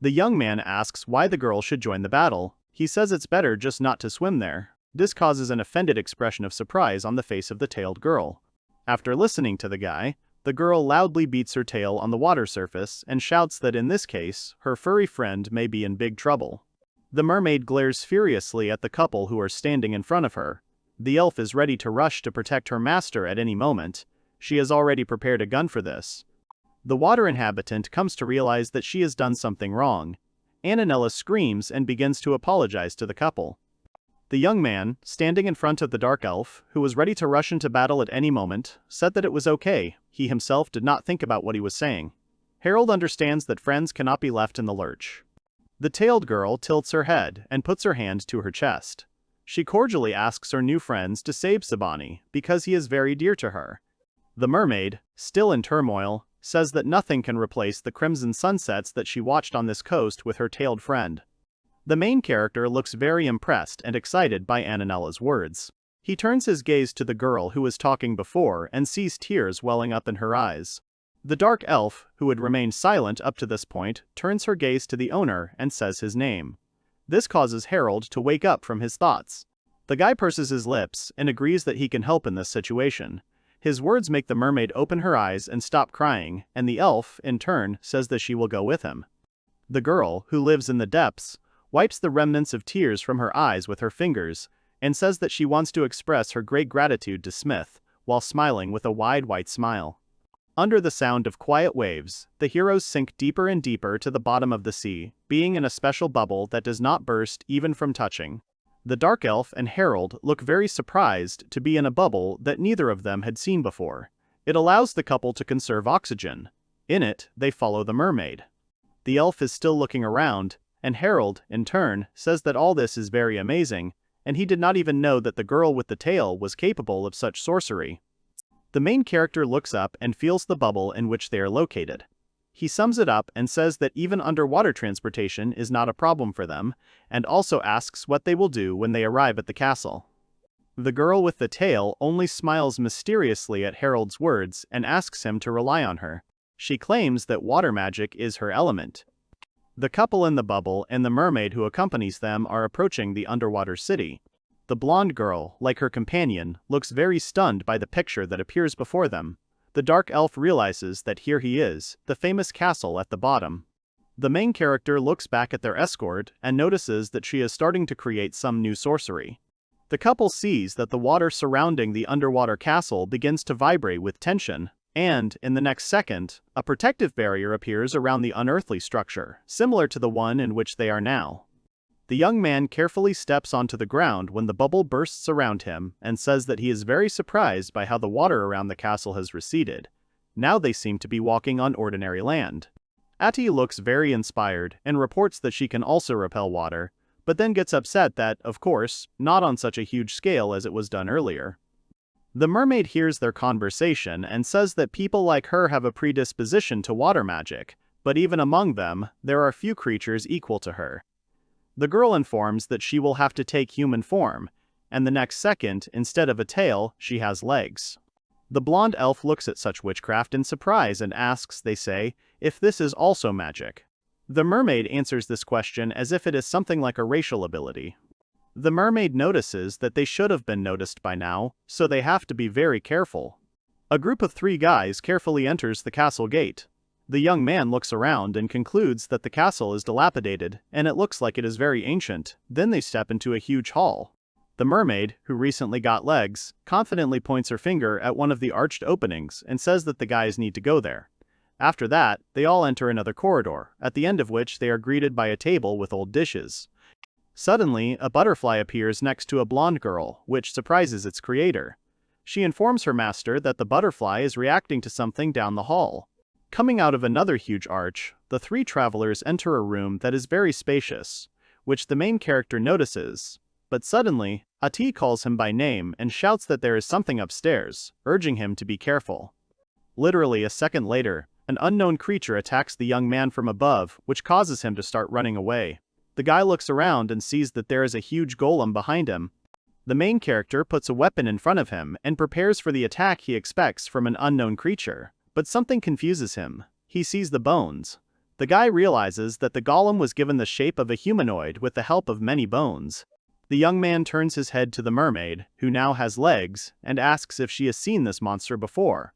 The young man asks why the girl should join the battle. He says it's better just not to swim there. This causes an offended expression of surprise on the face of the tailed girl. After listening to the guy, the girl loudly beats her tail on the water surface and shouts that in this case, her furry friend may be in big trouble. The mermaid glares furiously at the couple who are standing in front of her. The elf is ready to rush to protect her master at any moment. She has already prepared a gun for this. The water inhabitant comes to realize that she has done something wrong. Annanella screams and begins to apologize to the couple. The young man, standing in front of the dark elf, who was ready to rush into battle at any moment, said that it was okay. He himself did not think about what he was saying. Harold understands that friends cannot be left in the lurch. The tailed girl tilts her head and puts her hand to her chest. She cordially asks her new friends to save Sabani, because he is very dear to her. The mermaid, still in turmoil, says that nothing can replace the crimson sunsets that she watched on this coast with her tailed friend. The main character looks very impressed and excited by Annanella's words. He turns his gaze to the girl who was talking before and sees tears welling up in her eyes. The dark elf, who had remained silent up to this point, turns her gaze to the owner and says his name. This causes Harold to wake up from his thoughts. The guy purses his lips and agrees that he can help in this situation. His words make the mermaid open her eyes and stop crying, and the elf, in turn, says that she will go with him. The girl, who lives in the depths, wipes the remnants of tears from her eyes with her fingers, and says that she wants to express her great gratitude to Smith, while smiling with a wide white smile. Under the sound of quiet waves, the heroes sink deeper and deeper to the bottom of the sea, being in a special bubble that does not burst even from touching. The dark elf and Harold look very surprised to be in a bubble that neither of them had seen before. It allows the couple to conserve oxygen. In it, they follow the mermaid. The elf is still looking around, and Harold, in turn, says that all this is very amazing, and he did not even know that the girl with the tail was capable of such sorcery. The main character looks up and feels the bubble in which they are located. He sums it up and says that even underwater transportation is not a problem for them, and also asks what they will do when they arrive at the castle. The girl with the tail only smiles mysteriously at Harold's words and asks him to rely on her. She claims that water magic is her element. The couple in the bubble and the mermaid who accompanies them are approaching the underwater city. The blonde girl, like her companion, looks very stunned by the picture that appears before them. The dark elf realizes that here he is, the famous castle at the bottom. The main character looks back at their escort and notices that she is starting to create some new sorcery. The couple sees that the water surrounding the underwater castle begins to vibrate with tension, and, in the next second, a protective barrier appears around the unearthly structure, similar to the one in which they are now. The young man carefully steps onto the ground when the bubble bursts around him and says that he is very surprised by how the water around the castle has receded. Now they seem to be walking on ordinary land. Atie looks very inspired and reports that she can also repel water, but then gets upset that, of course, not on such a huge scale as it was done earlier. The mermaid hears their conversation and says that people like her have a predisposition to water magic, but even among them, there are few creatures equal to her. The girl informs that she will have to take human form, and the next second, instead of a tail, she has legs. The blonde elf looks at such witchcraft in surprise and asks, they say, if this is also magic. The mermaid answers this question as if it is something like a racial ability. The mermaid notices that they should have been noticed by now, so they have to be very careful. A group of 3 guys carefully enters the castle gate. The young man looks around and concludes that the castle is dilapidated, and it looks like it is very ancient. Then they step into a huge hall. The mermaid, who recently got legs, confidently points her finger at one of the arched openings and says that the guys need to go there. After that, they all enter another corridor, at the end of which they are greeted by a table with old dishes. Suddenly, a butterfly appears next to a blonde girl, which surprises its creator. She informs her master that the butterfly is reacting to something down the hall. Coming out of another huge arch, the 3 travelers enter a room that is very spacious, which the main character notices. But suddenly, Atie calls him by name and shouts that there is something upstairs, urging him to be careful. Literally a second later, an unknown creature attacks the young man from above, which causes him to start running away. The guy looks around and sees that there is a huge golem behind him. The main character puts a weapon in front of him and prepares for the attack he expects from an unknown creature. But something confuses him. He sees the bones. The guy realizes that the golem was given the shape of a humanoid with the help of many bones. The young man turns his head to the mermaid, who now has legs, and asks if she has seen this monster before.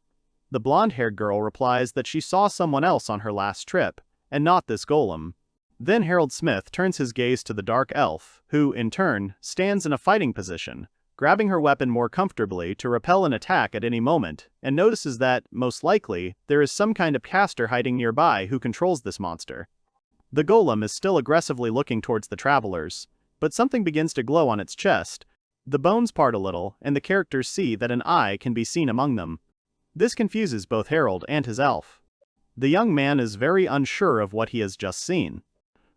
The blonde-haired girl replies that she saw someone else on her last trip, and not this golem. Then Harold Smith turns his gaze to the dark elf, who, in turn, stands in a fighting position, grabbing her weapon more comfortably to repel an attack at any moment, and notices that, most likely, there is some kind of caster hiding nearby who controls this monster. The golem is still aggressively looking towards the travelers, but something begins to glow on its chest. The bones part a little, and the characters see that an eye can be seen among them. This confuses both Harold and his elf. The young man is very unsure of what he has just seen.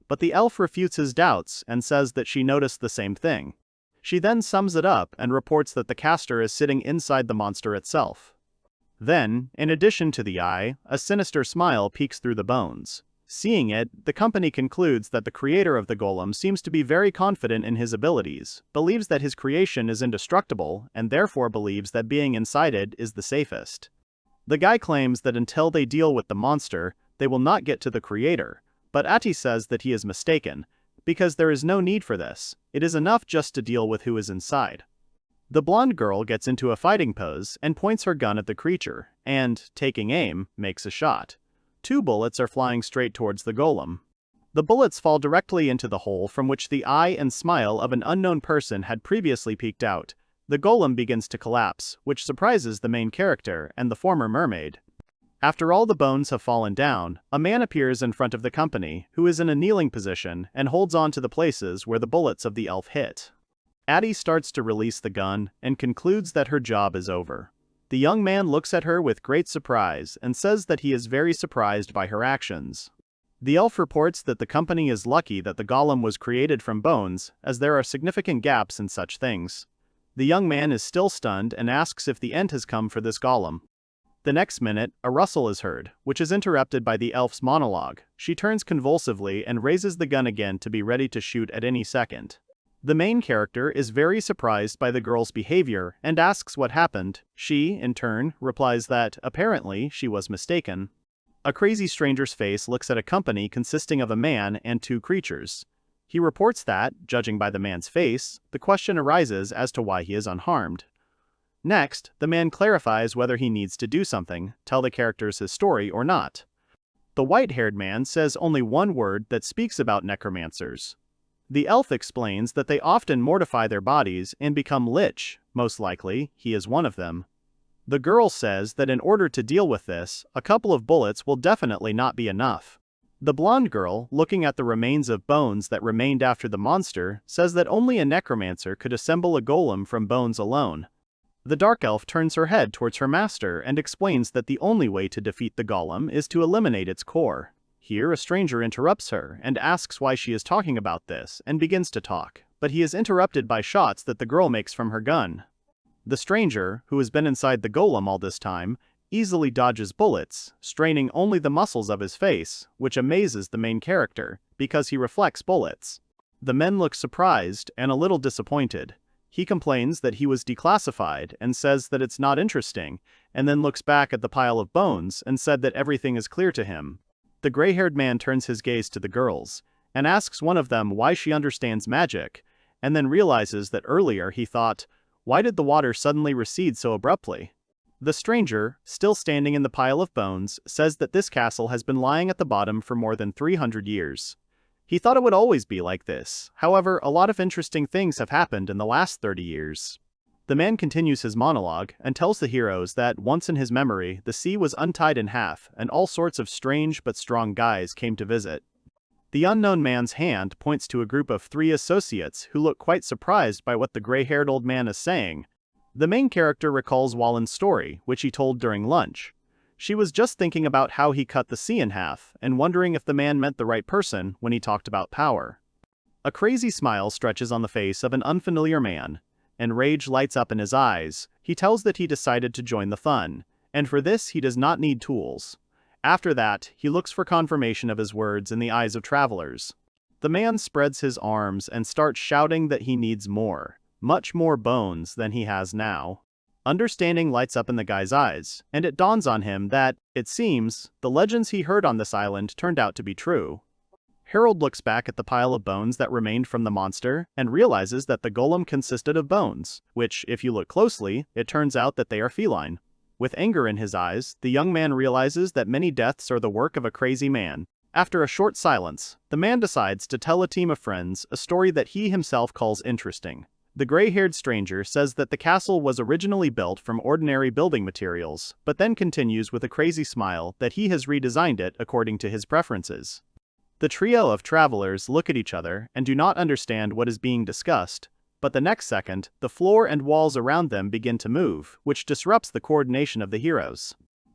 But the elf refutes his doubts and says that she noticed the same thing. She then sums it up and reports that the caster is sitting inside the monster itself. Then, in addition to the eye, a sinister smile peeks through the bones. Seeing it, the company concludes that the creator of the golem seems to be very confident in his abilities, believes that his creation is indestructible, and therefore believes that being inside it is the safest. The guy claims that until they deal with the monster, they will not get to the creator, but Atie says that he is mistaken, because there is no need for this. It is enough just to deal with who is inside. The blonde girl gets into a fighting pose and points her gun at the creature, and, taking aim, makes a shot. 2 bullets are flying straight towards the golem. The bullets fall directly into the hole from which the eye and smile of an unknown person had previously peeked out. The golem begins to collapse, which surprises the main character and the former mermaid. After all the bones have fallen down, a man appears in front of the company, who is in a kneeling position and holds on to the places where the bullets of the elf hit. Atie starts to release the gun and concludes that her job is over. The young man looks at her with great surprise and says that he is very surprised by her actions. The elf reports that the company is lucky that the golem was created from bones, as there are significant gaps in such things. The young man is still stunned and asks if the end has come for this golem. The next minute, a rustle is heard, which is interrupted by the elf's monologue. She turns convulsively and raises the gun again to be ready to shoot at any second. The main character is very surprised by the girl's behavior and asks what happened. She, in turn, replies that, apparently, she was mistaken. A crazy stranger's face looks at a company consisting of a man and 2 creatures. He reports that, judging by the man's face, the question arises as to why he is unharmed. Next, the man clarifies whether he needs to do something, tell the characters his story or not. The white-haired man says only one word that speaks about necromancers. The elf explains that they often mortify their bodies and become lich. Most likely, he is one of them. The girl says that in order to deal with this, a couple of bullets will definitely not be enough. The blonde girl, looking at the remains of bones that remained after the monster, says that only a necromancer could assemble a golem from bones alone. The dark elf turns her head towards her master and explains that the only way to defeat the golem is to eliminate its core. Here a stranger interrupts her and asks why she is talking about this and begins to talk, but he is interrupted by shots that the girl makes from her gun. The stranger, who has been inside the golem all this time, easily dodges bullets, straining only the muscles of his face, which amazes the main character, because he reflects bullets. The men look surprised and a little disappointed. He complains that he was declassified and says that it's not interesting, and then looks back at the pile of bones and said that everything is clear to him. The gray-haired man turns his gaze to the girls, and asks one of them why she understands magic, and then realizes that earlier he thought, why did the water suddenly recede so abruptly? The stranger, still standing in the pile of bones, says that this castle has been lying at the bottom for more than 300 years. He thought it would always be like this, however, a lot of interesting things have happened in the last 30 years. The man continues his monologue and tells the heroes that once in his memory the sea was untied in half and all sorts of strange but strong guys came to visit. The unknown man's hand points to a group of 3 associates who look quite surprised by what the gray-haired old man is saying. The main character recalls Wallen's story, which he told during lunch. She was just thinking about how he cut the sea in half and wondering if the man meant the right person when he talked about power. A crazy smile stretches on the face of an unfamiliar man, and rage lights up in his eyes. He tells that he decided to join the fun, and for this he does not need tools. After that, he looks for confirmation of his words in the eyes of travelers. The man spreads his arms and starts shouting that he needs more, much more bones than he has now. Understanding lights up in the guy's eyes, and it dawns on him that, it seems, the legends he heard on this island turned out to be true. Harold looks back at the pile of bones that remained from the monster and realizes that the golem consisted of bones, which, if you look closely, it turns out that they are feline. With anger in his eyes, the young man realizes that many deaths are the work of a crazy man. After a short silence, the man decides to tell a team of friends a story that he himself calls interesting. The gray-haired stranger says that the castle was originally built from ordinary building materials, but then continues with a crazy smile that he has redesigned it according to his preferences. The trio of travelers look at each other and do not understand what is being discussed, but the next second, the floor and walls around them begin to move, which disrupts the coordination of the heroes.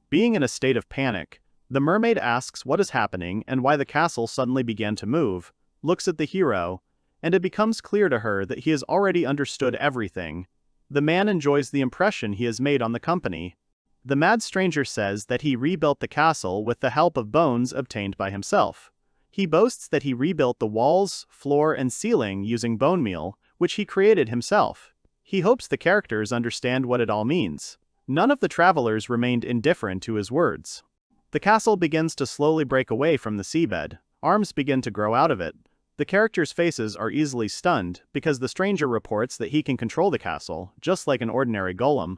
Being in a state of panic, the mermaid asks what is happening and why the castle suddenly began to move, looks at the hero, and it becomes clear to her that he has already understood everything. The man enjoys the impression he has made on the company. The mad stranger says that he rebuilt the castle with the help of bones obtained by himself. He boasts that he rebuilt the walls, floor, and ceiling using bone meal, which he created himself. He hopes the characters understand what it all means. None of the travelers remained indifferent to his words. The castle begins to slowly break away from the seabed. Arms begin to grow out of it. The characters' faces are easily stunned because the stranger reports that he can control the castle, just like an ordinary golem.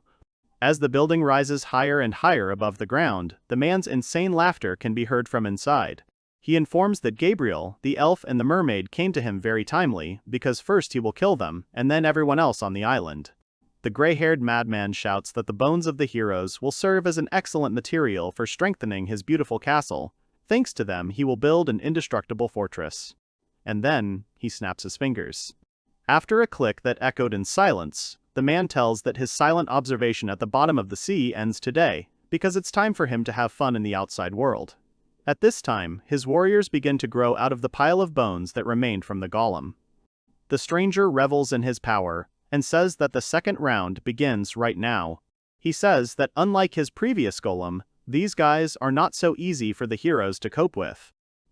As the building rises higher and higher above the ground, the man's insane laughter can be heard from inside. He informs that Gabriel, the elf, and the mermaid came to him very timely, because first he will kill them, and then everyone else on the island. The gray-haired madman shouts that the bones of the heroes will serve as an excellent material for strengthening his beautiful castle. Thanks to them, he will build an indestructible fortress. And then, he snaps his fingers. After a click that echoed in silence, the man tells that his silent observation at the bottom of the sea ends today, because it's time for him to have fun in the outside world. At this time, his warriors begin to grow out of the pile of bones that remained from the golem. The stranger revels in his power, and says that the second round begins right now. He says that unlike his previous golem, these guys are not so easy for the heroes to cope with.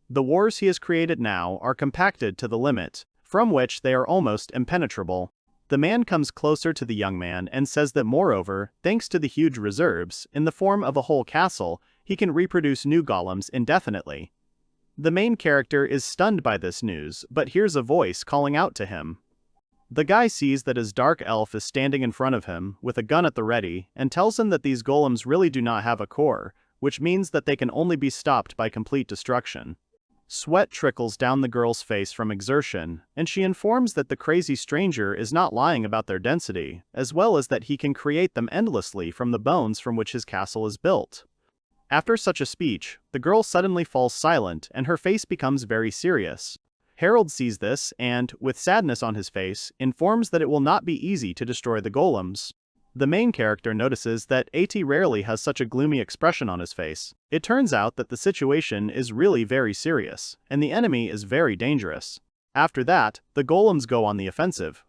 The wars he has created now are compacted to the limit, from which they are almost impenetrable. The man comes closer to the young man and says that moreover, thanks to the huge reserves, in the form of a whole castle, he can reproduce new golems indefinitely. The main character is stunned by this news, but hears a voice calling out to him. The guy sees that his dark elf is standing in front of him, with a gun at the ready, and tells him that these golems really do not have a core, which means that they can only be stopped by complete destruction. Sweat trickles down the girl's face from exertion, and she informs that the crazy stranger is not lying about their density, as well as that he can create them endlessly from the bones from which his castle is built. After such a speech, the girl suddenly falls silent and her face becomes very serious. Harold sees this and, with sadness on his face, informs that it will not be easy to destroy the golems. The main character notices that Atie rarely has such a gloomy expression on his face. It turns out that the situation is really very serious, and the enemy is very dangerous. After that, the golems go on the offensive.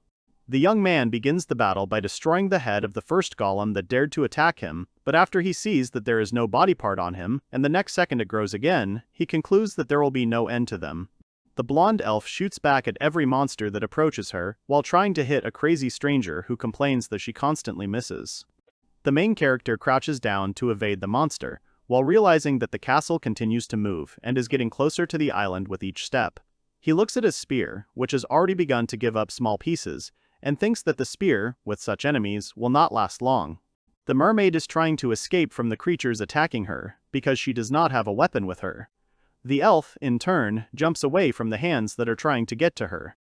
The young man begins the battle by destroying the head of the first golem that dared to attack him, but after he sees that there is no body part on him, and the next second it grows again, he concludes that there will be no end to them. The blonde elf shoots back at every monster that approaches her, while trying to hit a crazy stranger who complains that she constantly misses. The main character crouches down to evade the monster, while realizing that the castle continues to move and is getting closer to the island with each step. He looks at his spear, which has already begun to give up small pieces, and thinks that the spear, with such enemies, will not last long. The mermaid is trying to escape from the creatures attacking her, because she does not have a weapon with her. The elf, in turn, jumps away from the hands that are trying to get to her.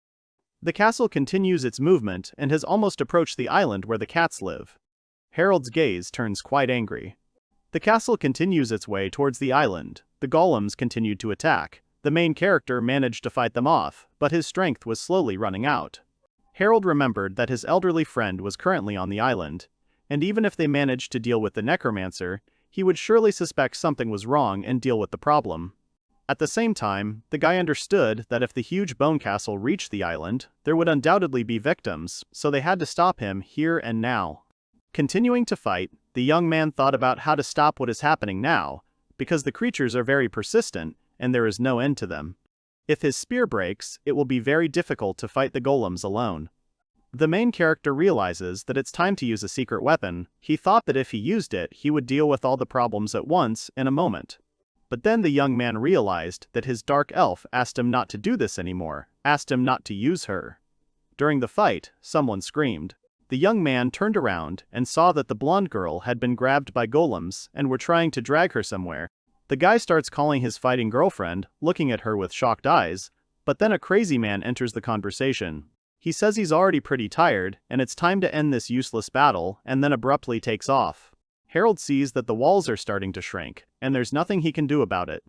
The castle continues its movement and has almost approached the island where the cats live. Harold's gaze turns quite angry. The castle continues its way towards the island. The golems continued to attack. The main character managed to fight them off, but his strength was slowly running out. Harold remembered that his elderly friend was currently on the island, and even if they managed to deal with the necromancer, he would surely suspect something was wrong and deal with the problem. At the same time, the guy understood that if the huge bone castle reached the island, there would undoubtedly be victims, so they had to stop him here and now. Continuing to fight, the young man thought about how to stop what is happening now, because the creatures are very persistent, and there is no end to them. If his spear breaks, it will be very difficult to fight the golems alone. The main character realizes that it's time to use a secret weapon. He thought that if he used it, he would deal with all the problems at once in a moment. But then the young man realized that his dark elf asked him not to do this anymore, asked him not to use her. During the fight, someone screamed. The young man turned around and saw that the blonde girl had been grabbed by golems and were trying to drag her somewhere. The guy starts calling his fighting girlfriend, looking at her with shocked eyes, but then a crazy man enters the conversation. He says he's already pretty tired, and it's time to end this useless battle, and then abruptly takes off. Harold sees that the walls are starting to shrink, and there's nothing he can do about it.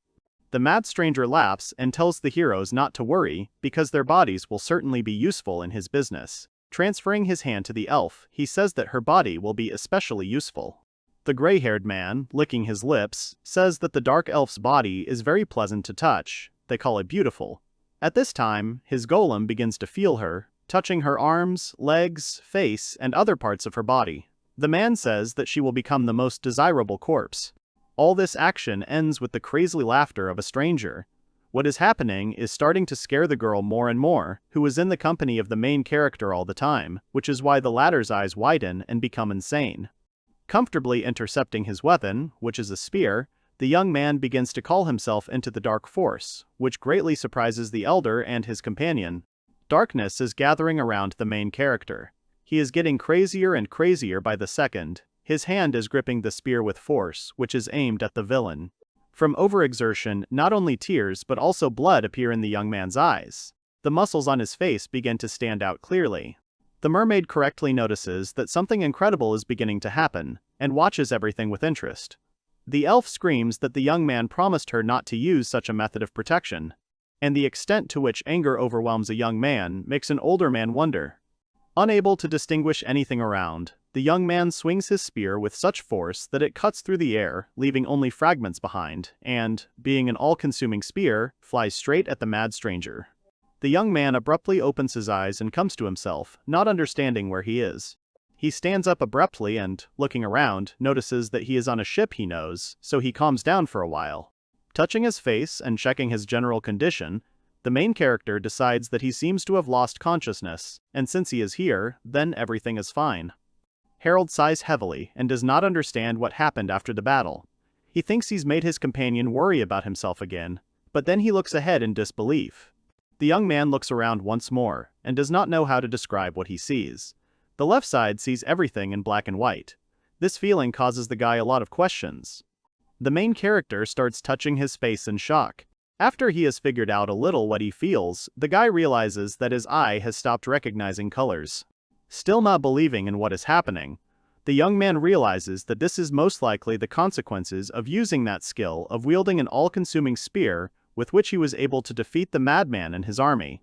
The mad stranger laughs and tells the heroes not to worry, because their bodies will certainly be useful in his business. Transferring his hand to the elf, he says that her body will be especially useful. The gray-haired man, licking his lips, says that the dark elf's body is very pleasant to touch. They call it beautiful. At this time, his golem begins to feel her, touching her arms, legs, face, and other parts of her body. The man says that she will become the most desirable corpse. All this action ends with the crazy laughter of a stranger. What is happening is starting to scare the girl more and more, who is in the company of the main character all the time, which is why the latter's eyes widen and become insane. Comfortably intercepting his weapon, which is a spear, the young man begins to call himself into the dark force, which greatly surprises the elder and his companion. Darkness is gathering around the main character. He is getting crazier and crazier by the second. His hand is gripping the spear with force, which is aimed at the villain. From overexertion, not only tears but also blood appear in the young man's eyes. The muscles on his face begin to stand out clearly. The mermaid correctly notices that something incredible is beginning to happen, and watches everything with interest. The elf screams that the young man promised her not to use such a method of protection, and the extent to which anger overwhelms a young man makes an older man wonder. Unable to distinguish anything around, the young man swings his spear with such force that it cuts through the air, leaving only fragments behind, and, being an all-consuming spear, flies straight at the mad stranger. The young man abruptly opens his eyes and comes to himself, not understanding where he is. He stands up abruptly and, looking around, notices that he is on a ship he knows, so he calms down for a while. Touching his face and checking his general condition, the main character decides that he seems to have lost consciousness, and since he is here, then everything is fine. Harold sighs heavily and does not understand what happened after the battle. He thinks he's made his companion worry about himself again, but then he looks ahead in disbelief. The young man looks around once more, and does not know how to describe what he sees. The left side sees everything in black and white. This feeling causes the guy a lot of questions. The main character starts touching his face in shock. After he has figured out a little what he feels, the guy realizes that his eye has stopped recognizing colors. Still not believing in what is happening, the young man realizes that this is most likely the consequences of using that skill of wielding an all-consuming spear with which he was able to defeat the madman and his army.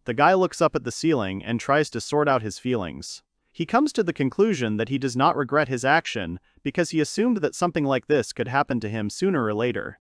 The guy looks up at the ceiling and tries to sort out his feelings. He comes to the conclusion that he does not regret his action because he assumed that something like this could happen to him sooner or later.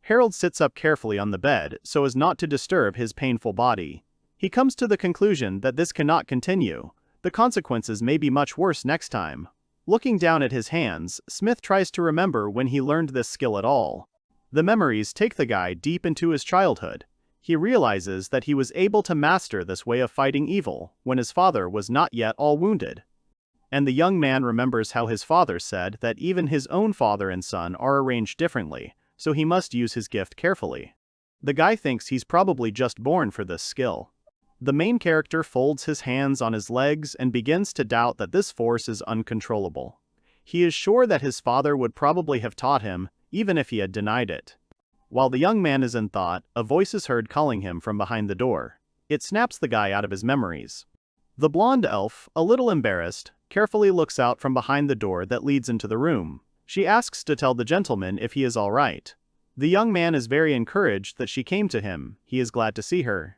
Harold sits up carefully on the bed so as not to disturb his painful body. He comes to the conclusion that this cannot continue. The consequences may be much worse next time. Looking down at his hands, Smith tries to remember when he learned this skill at all. The memories take the guy deep into his childhood. He realizes that he was able to master this way of fighting evil when his father was not yet all wounded. And the young man remembers how his father said that even his own father and son are arranged differently, so he must use his gift carefully. The guy thinks he's probably just born for this skill. The main character folds his hands on his legs and begins to doubt that this force is uncontrollable. He is sure that his father would probably have taught him, even if he had denied it. While the young man is in thought, a voice is heard calling him from behind the door. It snaps the guy out of his memories. The blonde elf, a little embarrassed, carefully looks out from behind the door that leads into the room. She asks to tell the gentleman if he is all right. The young man is very encouraged that she came to him. He is glad to see her.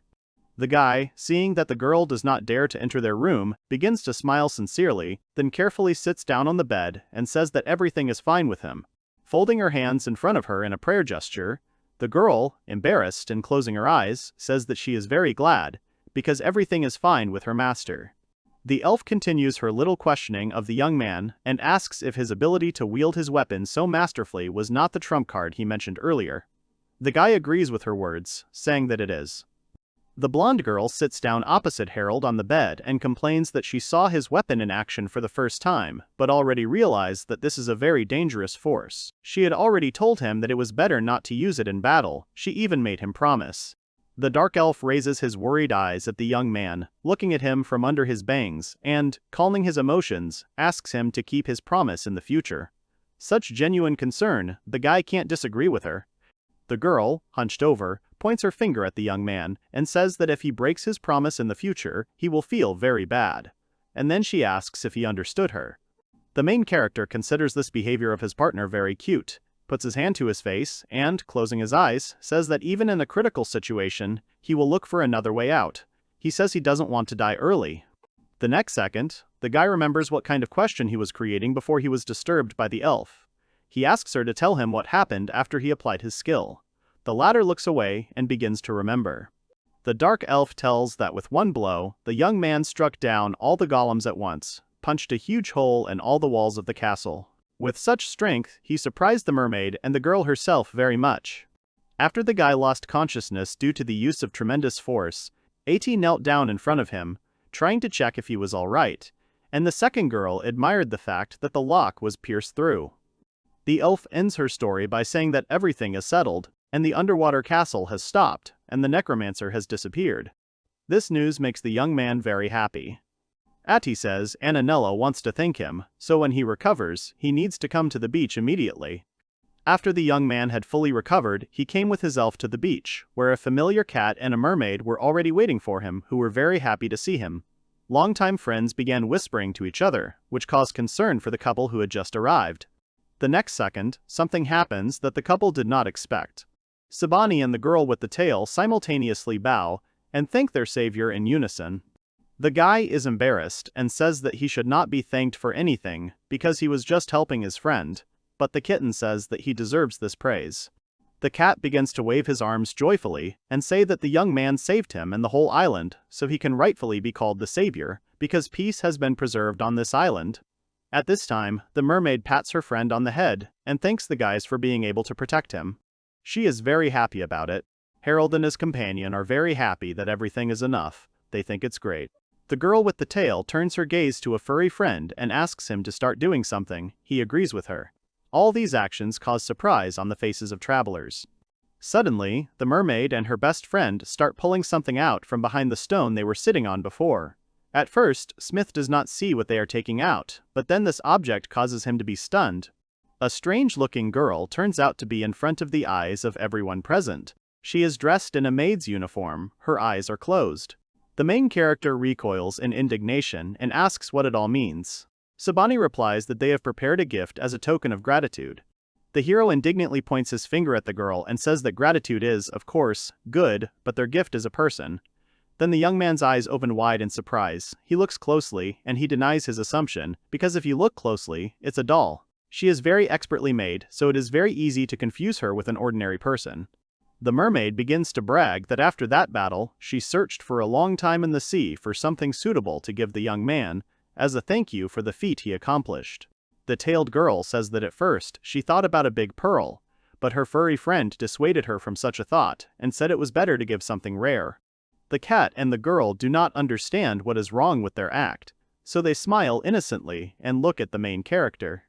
The guy, seeing that the girl does not dare to enter their room, begins to smile sincerely, then carefully sits down on the bed and says that everything is fine with him. Folding her hands in front of her in a prayer gesture, the girl, embarrassed and closing her eyes, says that she is very glad, because everything is fine with her master. The elf continues her little questioning of the young man and asks if his ability to wield his weapon so masterfully was not the trump card he mentioned earlier. The guy agrees with her words, saying that it is. The blonde girl sits down opposite Harold on the bed and complains that she saw his weapon in action for the first time, but already realized that this is a very dangerous force. She had already told him that it was better not to use it in battle. She even made him promise. The dark elf raises his worried eyes at the young man, looking at him from under his bangs, and, calming his emotions, asks him to keep his promise in the future. Such genuine concern, the guy can't disagree with her. The girl, hunched over, points her finger at the young man and says that if he breaks his promise in the future, he will feel very bad. And then she asks if he understood her. The main character considers this behavior of his partner very cute, puts his hand to his face, and, closing his eyes, says that even in a critical situation, he will look for another way out. He says he doesn't want to die early. The next second, the guy remembers what kind of question he was creating before he was disturbed by the elf. He asks her to tell him what happened after he applied his skill. The latter looks away and begins to remember. The dark elf tells that with one blow, the young man struck down all the golems at once, punched a huge hole in all the walls of the castle. With such strength, he surprised the mermaid and the girl herself very much. After the guy lost consciousness due to the use of tremendous force, Atie knelt down in front of him, trying to check if he was all right, and the second girl admired the fact that the lock was pierced through. The elf ends her story by saying that everything is settled, and the underwater castle has stopped, and the necromancer has disappeared. This news makes the young man very happy. Atie says Annanella wants to thank him, so when he recovers, he needs to come to the beach immediately. After the young man had fully recovered, he came with his elf to the beach, where a familiar cat and a mermaid were already waiting for him, who were very happy to see him. Longtime friends began whispering to each other, which caused concern for the couple who had just arrived. The next second, something happens that the couple did not expect. Sabani and the girl with the tail simultaneously bow and thank their savior in unison. The guy is embarrassed and says that he should not be thanked for anything because he was just helping his friend, but the kitten says that he deserves this praise. The cat begins to wave his arms joyfully and say that the young man saved him and the whole island, so he can rightfully be called the savior, because peace has been preserved on this island. At this time, the mermaid pats her friend on the head and thanks the guys for being able to protect him. She is very happy about it. Harold and his companion are very happy that everything is enough. They think it's great. The girl with the tail turns her gaze to a furry friend and asks him to start doing something. He agrees with her. All these actions cause surprise on the faces of travelers. Suddenly, the mermaid and her best friend start pulling something out from behind the stone they were sitting on before. At first, Smith does not see what they are taking out, but then this object causes him to be stunned. A strange-looking girl turns out to be in front of the eyes of everyone present. She is dressed in a maid's uniform, her eyes are closed. The main character recoils in indignation and asks what it all means. Sabani replies that they have prepared a gift as a token of gratitude. The hero indignantly points his finger at the girl and says that gratitude is, of course, good, but their gift is a person. Then the young man's eyes open wide in surprise. He looks closely, and he denies his assumption, because if you look closely, it's a doll. She is very expertly made, so it is very easy to confuse her with an ordinary person. The mermaid begins to brag that after that battle, she searched for a long time in the sea for something suitable to give the young man, as a thank you for the feat he accomplished. The tailed girl says that at first, she thought about a big pearl, but her furry friend dissuaded her from such a thought, and said it was better to give something rare. The cat and the girl do not understand what is wrong with their act, so they smile innocently and look at the main character.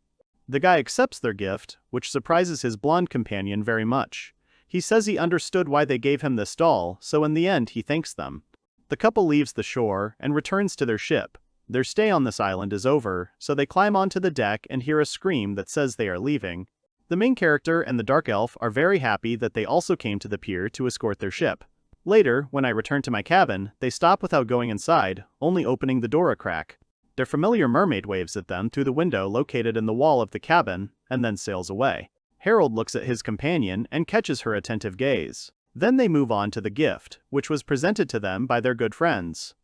The guy accepts their gift, which surprises his blonde companion very much. He says he understood why they gave him this doll, so in the end he thanks them. The couple leaves the shore and returns to their ship. Their stay on this island is over, so they climb onto the deck and hear a scream that says they are leaving. The main character and the dark elf are very happy that they also came to the pier to escort their ship. Later, when I return to my cabin, they stop without going inside, only opening the door a crack. Their familiar mermaid waves at them through the window located in the wall of the cabin, and then sails away. Harold looks at his companion and catches her attentive gaze. Then they move on to the gift, which was presented to them by their good friends.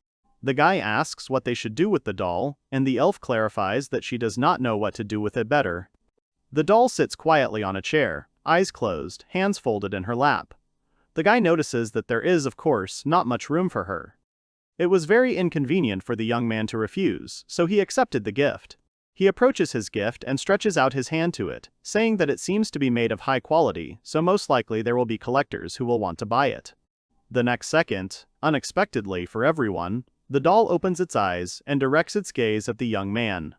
The guy asks what they should do with the doll, and the elf clarifies that she does not know what to do with it better. The doll sits quietly on a chair, eyes closed, hands folded in her lap. The guy notices that there is, of course, not much room for her. It was very inconvenient for the young man to refuse, so he accepted the gift. He approaches his gift and stretches out his hand to it, saying that it seems to be made of high quality, so most likely there will be collectors who will want to buy it. The next second, unexpectedly for everyone, the doll opens its eyes and directs its gaze at the young man.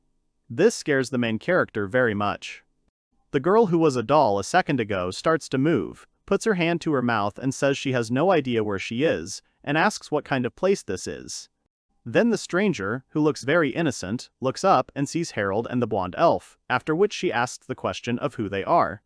This scares the main character very much. The girl who was a doll a second ago starts to move, puts her hand to her mouth and says she has no idea where she is, and asks what kind of place this is. Then the stranger, who looks very innocent, looks up and sees Harold and the blonde elf, after which she asks the question of who they are.